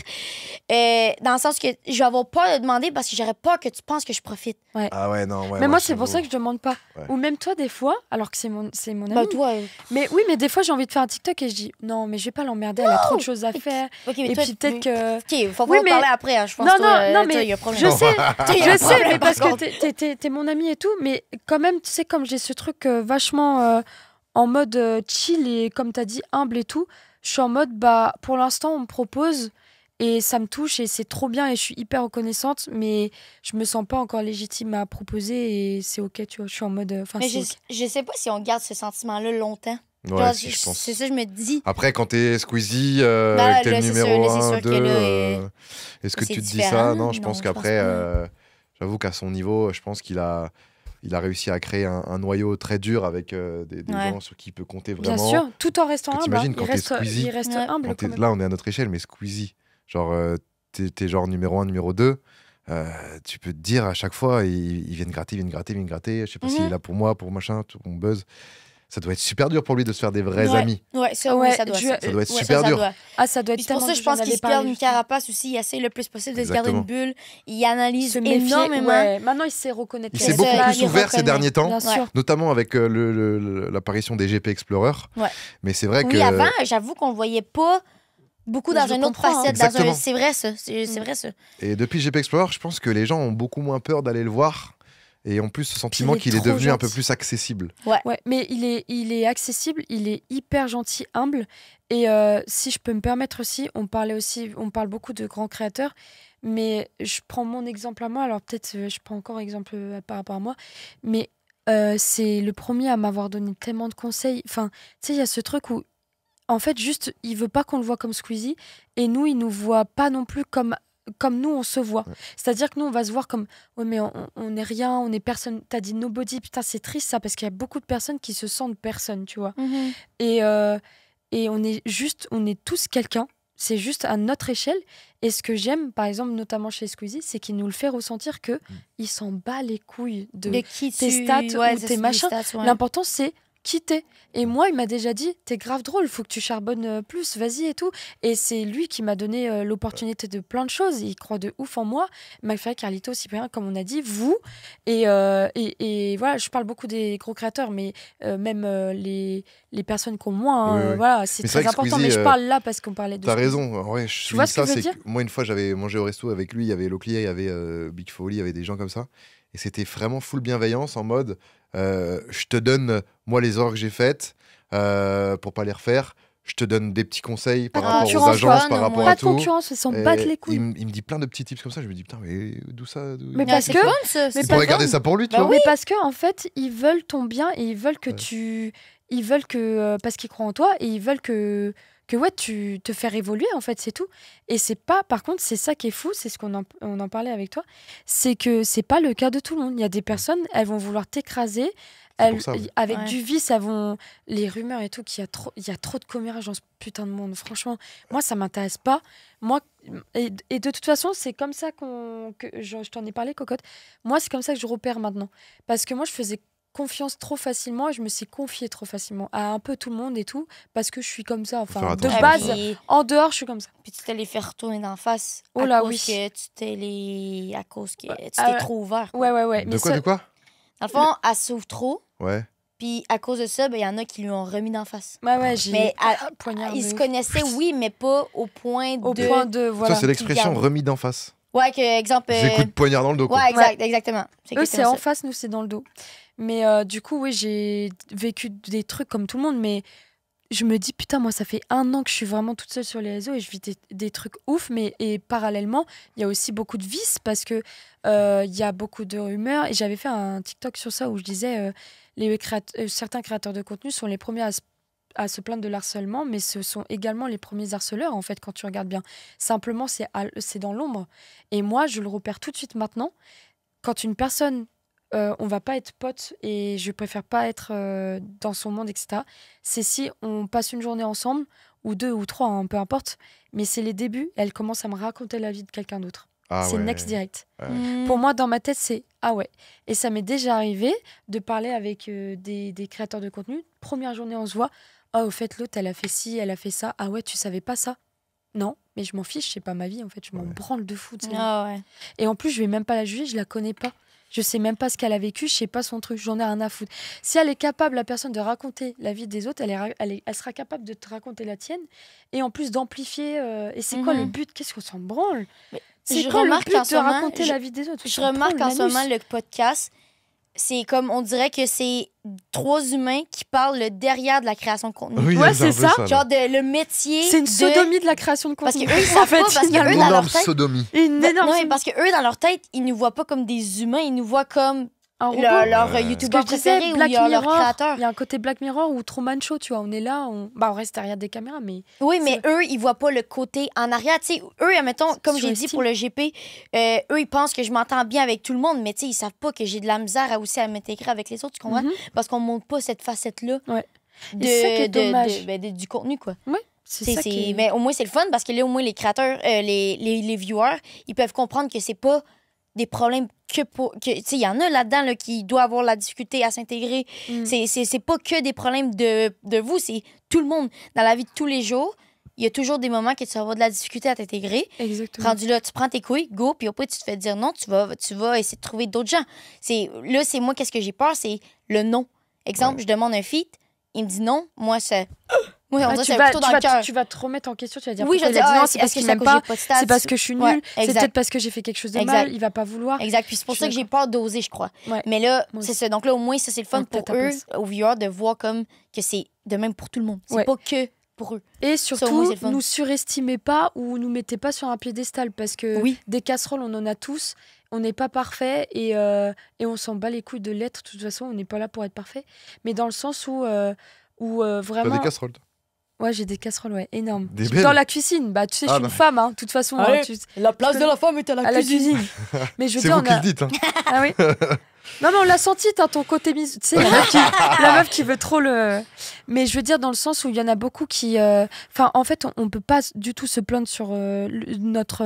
S2: Dans le sens que je vais avoir peur de demander parce que j'aurais peur que tu penses que je profite.
S1: Ah ouais, non, ouais.
S3: Mais moi, c'est
S1: j'avoue.
S3: pour ça que je demande pas.
S1: Ouais.
S3: Ou même toi, des fois, alors que c'est mon ami.
S2: Bah, toi.
S3: Mais oui, mais des fois, j'ai envie de faire un TikTok et je dis, non, mais je vais pas l'emmerder, elle a trop de choses à faire.
S2: Ok, mais
S3: Et
S2: toi,
S3: puis peut-être que.
S2: Ok, faut
S3: Oui,
S2: pas
S3: mais-
S2: parler après, hein, je pense.
S3: Non,
S2: toi,
S3: non,
S2: toi,
S3: mais
S2: il y a problème.
S3: je sais,
S2: Toi, il y a
S3: je
S2: un
S3: sais,
S2: problème,
S3: mais parce
S2: par
S3: que
S2: contre.
S3: t'es mon ami et tout, mais quand même, tu sais, comme j'ai ce truc vachement en mode chill et comme t'as dit, humble et tout, je suis en mode, bah, pour l'instant, on me propose et ça me touche et c'est trop bien et je suis hyper reconnaissante, mais je me sens pas encore légitime à proposer et c'est ok, tu vois, je suis en mode. Enfin,
S2: Mais
S3: c'est
S2: je,
S3: ok.
S2: je sais pas si on garde ce sentiment-là longtemps.
S1: Ouais,
S2: Genre,
S1: si, je pense.
S2: c'est ça, je me dis.
S1: Après, quand t'es Squeezie,
S2: Bah,
S1: que t'es
S2: là,
S1: le
S2: c'est
S1: numéro
S2: sûr, là, c'est
S1: 1,
S2: sûr que
S1: 2,
S2: là,
S1: est-ce que
S2: c'est
S1: tu te dis
S2: différent.
S1: ça? Non, je pense
S2: Non, je
S1: qu'après,
S2: pense
S1: j'avoue qu'à son niveau, je pense qu'il a réussi à créer un noyau très dur avec des
S2: Ouais.
S1: gens sur qui il peut compter
S3: Bien
S1: vraiment.
S3: sûr, tout en restant
S1: Parce que
S3: humble.
S1: t'imagines
S3: Hein.
S1: quand t'es Squeezie,
S3: Il reste
S2: Ouais.
S3: humble
S1: Quand
S3: quand même.
S1: là, on est à notre échelle, mais Squeezie, genre, t'es genre numéro 1, numéro 2. tu peux te dire à chaque fois, ils viennent gratter, je sais pas s'il est là pour moi, pour machin, tout mon buzz. Ça doit être super dur pour lui de se faire des vrais amis.
S2: Ouais, ça,
S3: Ouais,
S2: oui, ça doit.
S3: je-
S2: Ça,
S1: Ça doit être
S2: ouais,
S1: super
S2: ça
S1: dur.
S2: doit.
S3: Ah, ça doit être
S2: Puis c'est pour
S3: tellement
S2: ça,
S3: dur,
S2: je pense
S3: j'en
S2: qu'il
S3: avais
S2: se garde
S3: parlé,
S2: une
S3: justement.
S2: carapace aussi. Il essaie le plus possible de se garder
S1: Exactement.
S2: une bulle. Il analyse
S3: Se méfier,
S2: énormément.
S3: ouais. Maintenant, il sait reconnaître
S1: Il
S3: les
S1: s'est
S2: C'est
S1: beaucoup
S2: ça,
S1: plus
S2: il
S1: ouvert ces
S2: reconnaît.
S1: derniers temps,
S3: Bien sûr.
S1: notamment avec l'apparition des GP Explorer.
S2: Ouais.
S1: Mais c'est vrai que...
S2: Oui, avant, j'avoue qu'on le voyait pas beaucoup
S3: Mais
S2: dans
S3: je
S2: une autre
S3: comprends, hein.
S2: facette.
S1: Exactement.
S2: C'est vrai, ça. C'est vrai, ça.
S1: Et depuis GP Explorer, je pense que les gens ont beaucoup moins peur d'aller le voir. Et en plus, ce sentiment
S3: il est
S1: qu'il est
S3: trop
S1: devenu un peu
S3: gentil.
S1: plus accessible.
S3: Ouais, mais il est accessible, il est hyper gentil, humble. Et si je peux me permettre aussi, on parle beaucoup de grands créateurs, mais je prends mon exemple à moi, alors peut-être je prends encore exemple par rapport à moi, mais c'est le premier à m'avoir donné tellement de conseils. Enfin, tu sais, il y a ce truc où, en fait, juste, il veut pas qu'on le voit comme Squeezie, et nous, il nous voit pas non plus comme nous, on se voit.
S1: Ouais.
S3: C'est-à-dire que nous, on va se voir comme ouais, mais on est rien, on est personne. T'as dit nobody, putain, c'est triste ça, parce qu'il y a beaucoup de personnes qui se sentent personne, tu vois. Et on est tous quelqu'un. C'est juste à notre échelle. Et ce que j'aime, par exemple, notamment chez Squeezie, c'est qu'il nous le fait ressentir que il s'en bat les couilles de
S2: qui
S3: tes
S2: tu-
S3: stats
S2: ouais,
S3: ou
S2: c'est
S3: tes
S2: des
S3: machins.
S2: stats, ouais.
S3: L'important, c'est quitter. Et moi, il m'a déjà dit, t'es grave drôle, faut que tu charbonnes plus, vas-y et tout. Et c'est lui qui m'a donné l'opportunité de plein de choses. Il croit de ouf en moi. McFly, Carlito, Cyprien, comme on a dit, vous. Et voilà, je parle beaucoup des gros créateurs, mais même les personnes qui ont moins,
S1: Oui, oui.
S3: voilà, c'est
S1: Mais c'est
S3: très
S1: vrai que
S3: important.
S1: Squeezie,
S3: mais je parle là parce qu'on parlait de
S1: T'as
S3: Squeezie.
S1: raison. En vrai, je
S3: Tu vois
S1: souligne
S3: ce que
S1: ça.
S3: je veux
S1: C'est
S3: dire
S1: que moi, une fois, j'avais mangé au resto avec lui. Il y avait Locklear, il y avait Big Foley, il y avait des gens comme ça. Et c'était vraiment full bienveillance en mode je te donne, moi, les heures que j'ai faites pour pas les refaire. Je te donne des petits conseils par
S3: Pas de
S1: rapport aux
S3: concurrence,
S1: agences,
S2: quoi,
S1: par
S2: non,
S1: rapport
S2: ouais.
S1: à
S3: Pas de
S1: tout.
S3: concurrence, ils s'en
S1: Et
S3: battent les couilles.
S1: il me dit plein de petits tips comme ça. Je me dis, putain, mais d'où ça
S3: Mais
S2: Ouais,
S3: parce
S2: c'est
S3: que-
S2: fun, ça.
S3: mais
S2: c'est
S1: Il pourrait
S2: fun.
S1: garder ça pour lui, tu
S2: Bah
S1: vois.
S2: oui.
S3: Mais parce que en fait, ils veulent ton bien et ils veulent que
S1: Ouais.
S3: ils veulent que parce qu'ils croient en toi et ils veulent que ouais, tu te faire évoluer en fait, c'est tout. Et c'est pas, par contre, c'est ça qui est fou, c'est ce on en parlait avec toi, c'est que c'est pas le cas de tout le monde. Il y a des personnes, elles vont vouloir t'écraser.
S1: C'est pour ça, ouais.
S3: Avec
S2: Ouais.
S3: du vice, elles vont les rumeurs et tout, il y a trop de commérages dans ce putain de monde. Franchement, moi ça m'intéresse pas. Moi et de toute façon, c'est comme ça que je t'en ai parlé, cocotte. Moi, c'est comme ça que je repère maintenant, parce que moi je faisais confiance trop facilement et je me suis confiée trop facilement à un peu tout le monde et tout parce que je suis comme ça,
S1: faire
S3: enfin de
S1: attention.
S3: base,
S2: Puis,
S3: en dehors je suis comme ça.
S2: puis tu t'es les faire retourner d'en face.
S3: Oh
S2: à
S3: là,
S2: cause
S3: oui.
S2: que tu t'es les... À cause que tu t'es
S3: Ah ouais.
S2: trop ouvert.
S3: Ouais,
S1: De quoi
S2: Dans le fond, elle s'ouvre trop.
S1: Ouais.
S2: Puis à cause de ça, il y en a qui lui ont remis d'en face.
S3: Ouais, j'ai
S2: Mais
S3: poignard
S2: ils
S3: de
S2: se
S3: ouf.
S2: connaissaient, oui, mais pas au point
S3: Au
S2: de...
S3: point de voilà.
S1: Ça, c'est l'expression
S2: Garde.
S1: remis d'en face.
S2: Ouais, que, exemple...
S1: Des coups de poignard dans le dos, quoi.
S2: Ouais, exactement. C'est
S3: Eux, c'est
S2: exactement
S3: en
S2: ça.
S3: face, nous, c'est dans le dos. Mais du coup, oui, j'ai vécu des trucs comme tout le monde, mais je me dis, putain, moi, ça fait 1 an que je suis vraiment toute seule sur les réseaux et je vis des trucs ouf, et parallèlement, il y a aussi beaucoup de vices parce que il y a beaucoup de rumeurs. Et j'avais fait un TikTok sur ça où je disais, certains créateurs de contenu sont les premiers à se plaindre de l'harcèlement, mais ce sont également les premiers harceleurs, en fait, quand tu regardes bien. Simplement, c'est dans l'ombre. Et moi, je le repère tout de suite maintenant. Quand une personne, on va pas être potes et je préfère pas être dans son monde, etc. C'est si on passe une journée ensemble, ou 2 ou 3, hein, peu importe, mais c'est les débuts, elle commence à me raconter la vie de quelqu'un d'autre.
S1: Ah
S3: c'est
S1: ouais.
S3: next direct.
S2: Mm.
S3: Pour moi, dans ma tête, c'est ah ouais. Et ça m'est déjà arrivé de parler avec des créateurs de contenu. Première journée, on se voit. Ah, au fait, l'autre, elle a fait ci, elle a fait ça. Ah ouais, tu savais pas ça? Non, mais je m'en fiche, c'est pas ma vie, en fait. Je m'en
S1: Ouais.
S3: branle de fou. Tu sais.
S2: Ah ouais.
S3: Et en plus, je vais même pas la juger, je la connais pas. Je sais même pas ce qu'elle a vécu, je sais pas son truc, j'en ai rien à foutre. Si elle est capable, la personne, de raconter la vie des autres, elle sera capable de te raconter la tienne et en plus d'amplifier. Et c'est quoi le but? Qu'est-ce qu'on s'en branle?
S2: Mais
S3: C'est
S2: je
S3: quoi le
S2: remarque
S3: but
S2: en
S3: de
S2: ce moment,
S3: raconter la vie des autres?
S2: Je remarque en ce moment le podcast, c'est comme on dirait que c'est 3 humains qui parlent le derrière de la création de contenu.
S1: Oui,
S3: Ouais,
S1: c'est un
S3: c'est
S1: peu
S3: ça.
S1: là.
S2: Genre le métier.
S3: C'est une
S2: de-
S3: sodomie de la création de
S2: Parce
S3: contenu.
S2: qu'eux, ils savent pas, parce que
S1: Une
S2: eux, dans
S1: énorme
S2: leur tête.
S1: sodomie.
S3: Une énorme
S2: Non, mais
S3: sodomie.
S2: parce que eux, dans leur tête, ils nous voient pas comme des humains, ils nous voient comme
S3: Un robot.
S2: leur
S1: Ouais.
S2: youtubeur
S3: Ce que je disais,
S2: préféré ou
S3: Black
S2: leur
S3: Mirror,
S2: créateur.
S3: il y a un côté Black Mirror ou Truman Show, tu vois. On est là, on reste derrière des caméras, mais
S2: Oui, mais
S3: C'est-
S2: eux, ils voient pas le côté en arrière. Tu sais, eux, admettons, comme j'ai dit
S3: Surestime.
S2: pour le GP, eux, ils pensent que je m'entends bien avec tout le monde, mais tu sais, ils savent pas que j'ai de la misère aussi à m'intégrer avec les autres, tu comprends?
S3: Mhm.
S2: Parce qu'on montre pas cette facette-là
S3: Ouais. Et c'est ça qui est dommage.
S2: du contenu, quoi.
S3: c'est ça qui est...
S2: Mais au moins, c'est le fun parce que là, au moins, les créateurs, les viewers, ils peuvent comprendre que c'est pas des problèmes que pour... Tu sais, il y en a là-dedans là, qui doivent avoir la difficulté à s'intégrer. C'est pas que des problèmes de vous, c'est tout le monde. Dans la vie de tous les jours, il y a toujours des moments que tu vas avoir de la difficulté à t'intégrer.
S3: Exactement.
S2: Rendu là, tu prends tes couilles, go, puis après, tu te fais dire non, tu vas essayer de trouver d'autres gens. Là, c'est moi, qu'est-ce que j'ai peur, c'est le non. Exemple, je demande un feat, il me dit non, moi, c'est... Oui, on dirait c'est plutôt dans le cœur.
S3: Tu vas te remettre en question, tu vas dire
S2: oui, je vais
S3: pourquoi il a dit non, c'est parce
S2: que
S3: qu'il m'aime pas, c'est parce que je suis nulle,
S2: Ouais,
S3: c'est peut-être parce que j'ai fait quelque chose de mal, il va pas vouloir.
S2: Exact, puis c'est pour ça que j'ai peur d'oser, je crois.
S3: Ouais.
S2: Mais là, c'est ça. Donc là, au moins, ça, c'est le fun pour eux,
S3: place.
S2: aux viewers, de voir comme que c'est de même pour tout le monde. C'est pas que pour eux.
S3: Et
S2: Ça, au
S3: surtout,
S2: moins, c'est le fun.
S3: nous surestimez pas ou nous mettez pas sur un piédestal parce que des casseroles, on en a tous. On n'est pas parfait et on s'en bat les couilles de l'être. De toute façon, on n'est pas là pour être parfait. Mais dans le sens où vraiment.
S1: T'as des casseroles, toi?
S3: Ouais, j'ai des casseroles, ouais, énormes.
S1: Des belles.
S3: Dans la cuisine, bah tu sais, je suis une femme, hein. De toute façon,
S2: Allez,
S3: hein,
S2: la place de la femme est à la cuisine.
S3: Mais je veux
S1: C'est
S3: dire,
S1: vous qui le dites. Hein.
S3: Ah oui. Non, mais on l'a senti, t'as ton côté tu sais, la meuf qui veut trop le. Mais je veux dire, dans le sens où il y en a beaucoup qui. Enfin, en fait, on peut pas du tout se plaindre sur notre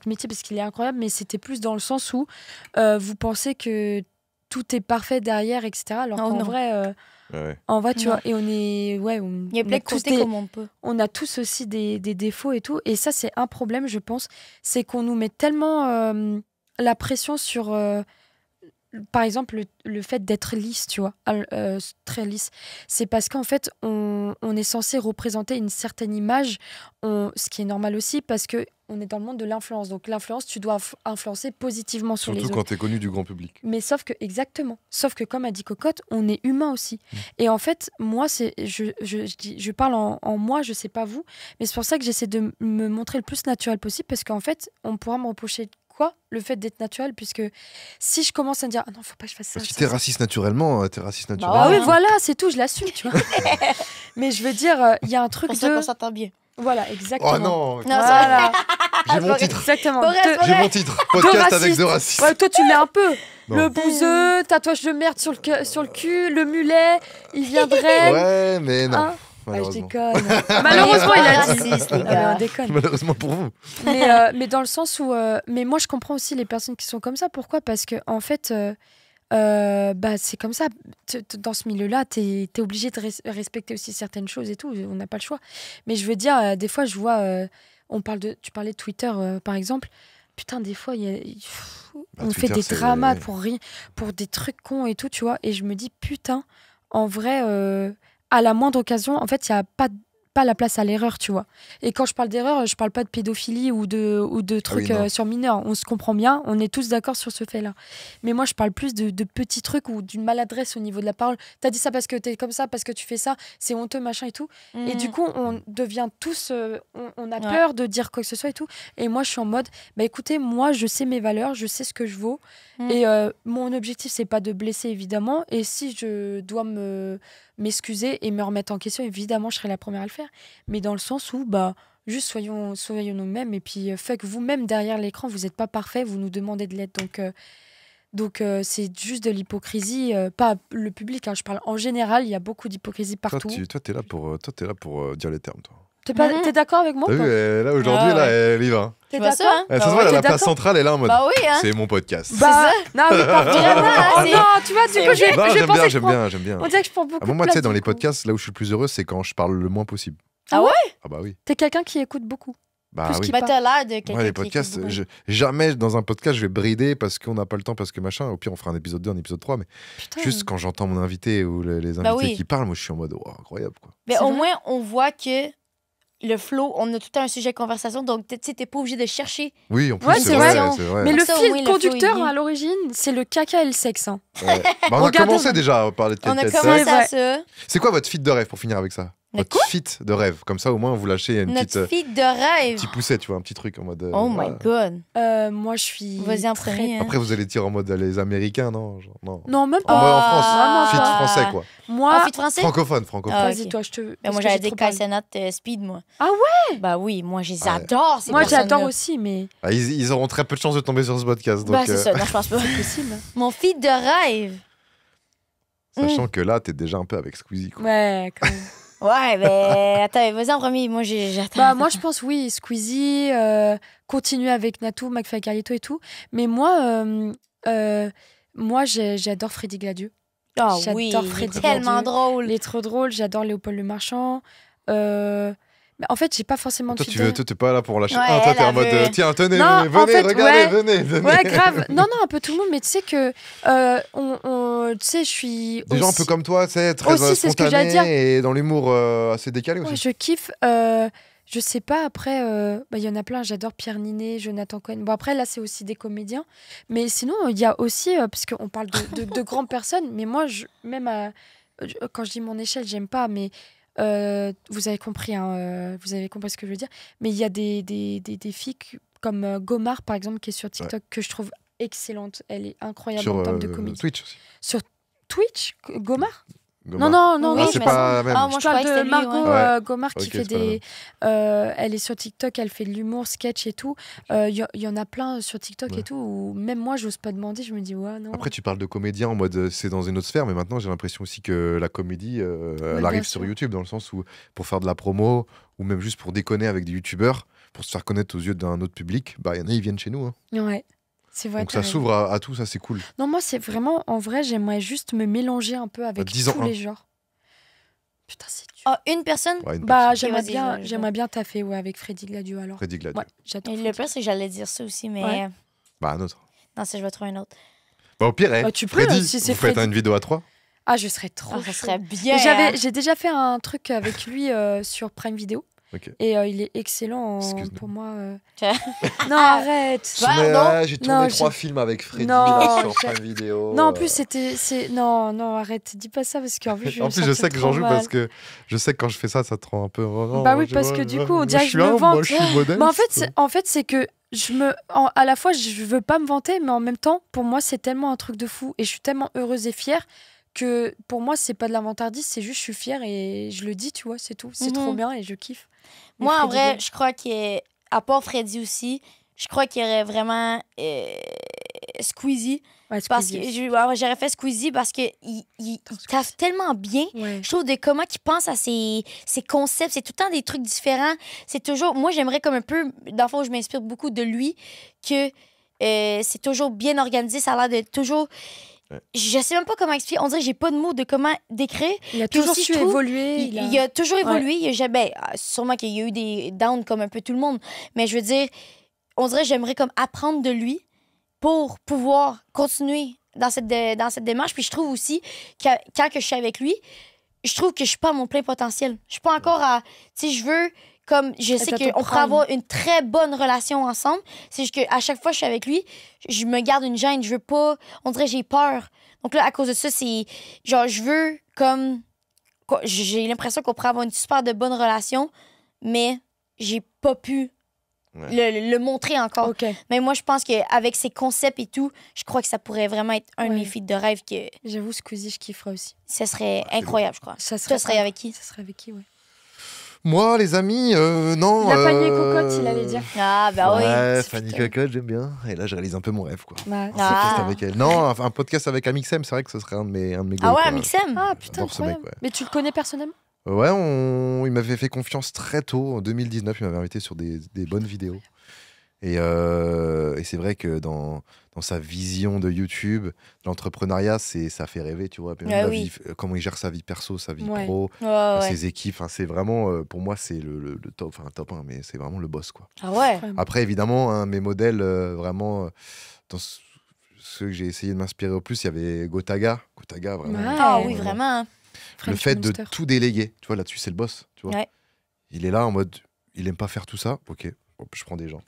S3: métier parce qu'il est incroyable, mais c'était plus dans le sens où vous pensez que tout est parfait derrière, etc. Alors qu'en vrai. En vrai, tu vois, et on est. Ouais,
S2: il y a plein de côtés qu'on monte pas.
S3: On a tous aussi des défauts et tout. Et ça, c'est un problème, je pense. C'est qu'on nous met tellement la pression sur. Par exemple, le fait d'être lisse, tu vois, très lisse. C'est parce qu'en fait, on est censé représenter une certaine image, ce qui est normal aussi, parce qu'on est dans le monde de l'influence. Donc, l'influence, tu dois influencer positivement sur les autres.
S1: Surtout quand t'es connu du grand public.
S3: Mais sauf que, comme a dit Cocotte, on est humain aussi. Et en fait, moi, je parle en moi, je sais pas vous, mais c'est pour ça que j'essaie de me montrer le plus naturel possible, parce qu'en fait, on pourra me reprocher le fait d'être naturel, puisque si je commence à me dire ah non, faut pas que je fasse ça.
S1: Si t'es raciste naturellement, t'es raciste naturellement.
S3: Ah oui, voilà, c'est tout, je l'assume, tu vois. Mais je veux dire, il y a un truc
S2: pour ça qu'on s'entend bien.
S3: Voilà, exactement.
S1: Oh non,
S3: voilà.
S1: J'ai mon titre.
S3: Exactement.
S1: J'ai mon titre. Podcast avec deux racistes.
S3: Ouais, toi, tu l'es un peu.
S1: Non.
S3: Le bouseux, tatouage de merde sur le cul, le mulet, il viendrait.
S1: Ouais, mais non.
S3: Hein, je déconne. Malheureusement, il a dit. On déconne.
S1: Malheureusement pour vous.
S3: Mais dans le sens où. Mais moi, je comprends aussi les personnes qui sont comme ça. Pourquoi ? Parce que, en fait. C'est comme ça. Dans ce milieu-là, t'es obligé de respecter aussi certaines choses et tout. On n'a pas le choix. Mais je veux dire, des fois, je vois. Tu parlais de Twitter, par exemple. Putain, des fois, on fait des dramas pour rien, pour des trucs cons et tout, tu vois. Et je me dis, putain, en vrai, à la moindre occasion, en fait, il n'y a pas la place à l'erreur, tu vois. Et quand je parle d'erreur, je parle pas de pédophilie ou de trucs sur mineurs. On se comprend bien, on est tous d'accord sur ce fait-là. Mais moi, je parle plus de petits trucs ou d'une maladresse au niveau de la parole. T'as dit ça parce que t'es comme ça, parce que tu fais ça, c'est honteux, machin et tout. Et du coup, on devient tous... on a peur de dire quoi que ce soit et tout. Et moi, je suis en mode, bah écoutez, moi, je sais mes valeurs, je sais ce que je vaux. Et mon objectif, c'est pas de blesser, évidemment. Et si je dois m'excuser et me remettre en question, évidemment, je serai la première à le faire. Mais dans le sens où, juste soyons nous-mêmes. Et puis, fuck, vous-même, derrière l'écran, vous n'êtes pas parfait, vous nous demandez de l'aide. Donc c'est juste de l'hypocrisie. Pas le public, hein, je parle en général, il y a beaucoup d'hypocrisie partout.
S1: Toi, t'es là pour dire les termes, toi.
S3: T'es d'accord avec moi?
S1: T'as vu, là, aujourd'hui, elle y va.
S3: T'es d'accord?
S1: Ça se voit, la place centrale est là en mode.
S2: Bah oui, hein.
S1: C'est mon podcast.
S3: Non, mais pas vraiment. Non, tu vois, du coup,
S1: j'aime bien.
S3: On dirait que je prends beaucoup de place.
S1: Moi, tu sais, dans les podcasts, là où je suis le plus heureux, c'est quand je parle le moins possible.
S2: Ah ouais?
S1: Ah bah oui.
S3: T'es quelqu'un qui écoute beaucoup.
S1: Bah oui.
S2: T'as l'air de quelqu'un
S1: les podcasts, jamais dans un podcast je vais brider parce qu'on n'a pas le temps, parce que machin. Au pire, on fera un épisode 2, un épisode 3. Mais juste quand j'entends mon invité ou les invités qui parlent, moi je suis en mode incroyable, quoi.
S2: Mais au moins, on voit que le flow, on a tout le temps un sujet de conversation, donc tu sais, t'es pas obligé de chercher.
S1: Oui, en plus,
S3: ouais,
S1: c'est vrai.
S3: Mais le fil conducteur à l'origine, c'est le caca et le sexe. Hein.
S1: Ouais. On a commencé déjà à parler de caca et de sexe.
S2: On a commencé à ça.
S1: C'est quoi votre feat de rêve pour finir avec ça? Votre feat de rêve, comme ça au moins vous lâchez une petite.
S2: Notre feat de rêve.
S1: Un petit pousset, tu vois, un petit truc en mode.
S2: Oh my god.
S3: Moi je suis.
S2: Vas-y en premier.
S1: Après vous allez tirer en mode les Américains, non?
S3: Non, même pas.
S1: En France. Feat français, quoi.
S3: Moi.
S2: Feat français?
S1: Francophone.
S3: Vas-y, toi, je te.
S2: Moi j'avais des Kaisenat Speed, moi.
S3: Ah ouais?
S2: Bah oui, moi je les adore.
S3: Moi j'adore aussi, mais.
S1: Ils auront très peu de chance de tomber sur ce podcast.
S2: Bah c'est ça, non, je pense pas.
S3: C'est possible.
S2: Mon feat de rêve.
S1: Sachant que là, t'es déjà un peu avec Squeezie, quoi.
S3: Ouais, quand même.
S2: Ouais, ben, attends, vas-y en premier. Moi, j'attends.
S3: Bah, moi, je pense, oui, Squeezie, continuer avec Natou, McFly et Carlito et tout. Mais moi, j'adore Freddy Gladieux.
S2: Ah
S3: j'adore
S2: oui,
S3: Freddy
S2: il est tellement
S3: Gladieux.
S2: drôle.
S3: Il est trop drôle. J'adore Léopold Le Marchand. Mais en fait, j'ai pas forcément
S1: Toi,
S3: de
S1: t'es pas là pour lâcher.
S2: Ouais,
S1: Ah, toi, t'es
S2: elle
S1: en mode
S2: veut-
S1: tiens, tenez,
S3: Non, en
S1: venez,
S3: fait,
S1: regardez,
S3: ouais.
S1: venez.
S3: Ouais, grave. Non, un peu tout le monde. Mais tu sais que, tu sais, je suis.
S1: Des gens un
S3: aussi-
S1: peu comme toi, tu sais, très
S3: Aussi, c'est ce que
S1: spontané
S3: j'allais dire.
S1: et dans l'humour assez décalé aussi.
S3: Ouais, je kiffe. Je sais pas, après, il y en a plein. J'adore Pierre Ninet, Jonathan Cohen. Bon, après, là, c'est aussi des comédiens. Mais sinon, il y a aussi, parce qu'on parle de grandes personnes, mais moi, quand je dis mon échelle, j'aime pas, mais vous avez compris, hein, vous avez compris ce que je veux dire. Mais il y a des filles comme Gomard, par exemple, qui est sur TikTok, que je trouve excellente. Elle est incroyable en
S1: Sur
S3: termes de comédie.
S1: Twitch aussi.
S3: Sur Twitch, Gomard?
S1: Gomard.
S3: Non,
S2: Oui,
S1: Ah,
S3: non,
S1: c'est
S2: mais
S1: pas la même.
S2: Ah, moi,
S3: je
S2: je croyais
S3: parle
S2: que
S3: de
S2: c'était lui,
S3: Margot
S1: ouais.
S3: Gomard qui
S1: Ok,
S3: fait
S1: c'est pas la
S3: des. Elle est sur TikTok, elle fait de l'humour, sketch et tout. Il y en a plein sur TikTok
S1: Ouais.
S3: et tout. Où même moi, j'ose pas demander. Je me dis, ouais, non.
S1: Après, tu parles de comédien en mode c'est dans une autre sphère, mais maintenant j'ai l'impression aussi que la comédie, elle
S3: bien
S1: arrive
S3: sûr.
S1: sur YouTube, dans le sens où pour faire de la promo, ou même juste pour déconner avec des youtubeurs, pour se faire connaître aux yeux d'un autre public, bah il y en a, ils viennent chez nous. Hein.
S3: Ouais, c'est vrai.
S1: Donc
S3: t'as
S1: ça
S3: raison.
S1: s'ouvre à tout, ça c'est cool.
S3: Non, moi, c'est vraiment. En vrai, j'aimerais juste me mélanger un peu avec
S1: 10 ans,
S3: tous
S1: hein.
S3: les genres. Putain, c'est dur.
S2: Ah, une personne?
S1: Ouais, une
S3: Bah,
S1: personne.
S2: vas-y, je vais-
S3: j'aimerais bien taffer avec Freddy Gladieux alors.
S1: Freddy Gladieux.
S3: Ouais, j'adore.
S2: Et le
S3: Freddy.
S2: pire, c'est que j'allais dire ça aussi, mais.
S3: Ouais.
S1: Bah un autre.
S2: Non, ça, je vais trouver un autre.
S1: Bah au pire,
S3: Bah, tu peux,
S1: Freddy,
S3: si c'est
S1: vous faites
S3: Freddy.
S1: une vidéo à 3.
S3: Ah, je serais trop.
S2: Ah, ça
S3: chaud.
S2: serait bien.
S3: Mais j'ai déjà fait un truc avec lui sur Prime Video.
S1: Ok.
S3: Et il est excellent
S1: Excuse-nous.
S3: pour moi.
S2: Tiens.
S3: Non, arrête.
S2: Pardon.
S1: J'ai
S3: tourné Non, 3
S1: films avec Freddy
S3: Non, là, sur
S1: Prime Vidéo.
S3: Non, en plus, Non, arrête, dis pas ça parce qu'en plus, je vais
S1: En
S3: me
S1: plus, je
S3: sentir
S1: sais que
S3: trop
S1: j'en joue
S3: mal.
S1: parce que je sais que quand je fais ça, ça te rend un peu. Oh, non,
S3: Bah oui,
S1: je-
S3: parce que du coup, on dirait que je me
S1: humble,
S3: vante.
S1: Moi, je suis modeste.
S3: Mais en fait, c'est que à la fois, je veux pas me vanter, mais en même temps, pour moi, c'est tellement un truc de fou et je suis tellement heureuse et fière que pour moi, c'est pas de l'inventardise, c'est juste je suis fière et je le dis, tu vois, c'est tout. C'est trop bien et je kiffe. Mais
S2: Moi, en
S3: Freddy
S2: vrai,
S3: Gladieux-
S2: je crois qu'à part Freddy aussi, je crois qu'il y aurait vraiment Squeezie.
S3: Ouais,
S2: Parce que
S3: Squeezie.
S2: j'aurais fait Squeezie parce qu'il il taffe tellement bien.
S3: Ouais.
S2: Je trouve de comment il pense à ses concepts. C'est tout le temps des trucs différents. C'est toujours. Moi, j'aimerais comme un peu. Dans le fond, je m'inspire beaucoup de lui, que c'est toujours bien organisé. Ça a l'air de toujours.
S1: Ouais.
S2: Je sais même pas comment expliquer. On dirait que j'ai pas de mots de comment décrire.
S3: Il a
S2: Puis
S3: toujours
S2: aussi,
S3: su
S2: je trouve,
S3: évoluer.
S2: Il a toujours évolué. Il a jamais, sûrement qu'il y a eu des downs comme un peu tout le monde. Mais je veux dire, on dirait que j'aimerais comme apprendre de lui pour pouvoir continuer dans cette démarche. Puis je trouve aussi que quand que je suis avec lui, je trouve que je suis pas à mon plein potentiel. Je suis pas encore à... Tu sais, je veux... Comme je sais
S3: à ton
S2: qu'on pourrait
S3: prime.
S2: avoir une très bonne relation ensemble. C'est juste qu'à chaque fois que je suis avec lui, je me garde une gêne. Je veux pas... On dirait que j'ai peur. Donc là, à cause de ça, c'est... Genre, je veux comme... J'ai l'impression qu'on pourrait avoir une super de bonne relation, mais j'ai pas pu le montrer encore.
S3: Ok.
S2: Mais moi, je pense qu'avec ses concepts et tout, je crois que ça pourrait vraiment être un de mes
S3: Ouais.
S2: feats de rêve que
S3: J'avoue, Squeezie, je kifferais aussi.
S2: ça serait incroyable, je crois.
S3: Ça
S2: Toi, serais avec qui?
S3: Ça serait avec qui, ouais.
S1: Moi, les amis, non.
S3: La panier cocotte, il allait dire.
S2: Ah, bah oui.
S1: Ouais,
S2: C'est
S1: Fanny
S2: putain.
S1: Cocotte, j'aime bien. Et là, je réalise un peu mon rêve, quoi.
S3: Bah,
S1: Un
S2: Ah.
S1: podcast avec elle. Non, un podcast avec Amixem, c'est vrai que ce serait un de mes goals.
S2: Ah ouais,
S1: quoi.
S2: Mixem?
S3: Ah putain,
S1: J'adore ce mec,
S3: incroyable.
S1: ouais.
S3: Mais tu le connais personnellement?
S1: Ouais, il m'avait fait confiance très tôt, en 2019, il m'avait invité sur des bonnes vidéos. Et c'est vrai que dans sa vision de YouTube, l'entrepreneuriat, ça fait rêver, tu vois. Puis même
S2: Ah
S1: la
S2: oui.
S1: vie, comment il gère sa vie perso, sa vie
S3: Ouais.
S1: pro,
S2: Ouais, ouais.
S1: ses équipes. Enfin, c'est vraiment, pour moi, c'est le top, enfin top 1, mais c'est vraiment le boss, quoi.
S2: Ah ouais?
S3: Incroyable.
S1: Après, évidemment, mes modèles, vraiment, dans ceux que j'ai essayé de m'inspirer au plus, il y avait Gotaga. Gotaga, vraiment.
S3: Ouais.
S2: Ah
S3: Ouais,
S2: oui,
S3: ouais.
S2: vraiment.
S1: Le
S3: French
S1: fait de
S3: Monster.
S1: tout déléguer, tu vois, là-dessus, c'est le boss, tu vois.
S2: Ouais.
S1: Il est là en mode, il aime pas faire tout ça, ok, hop, je prends des gens.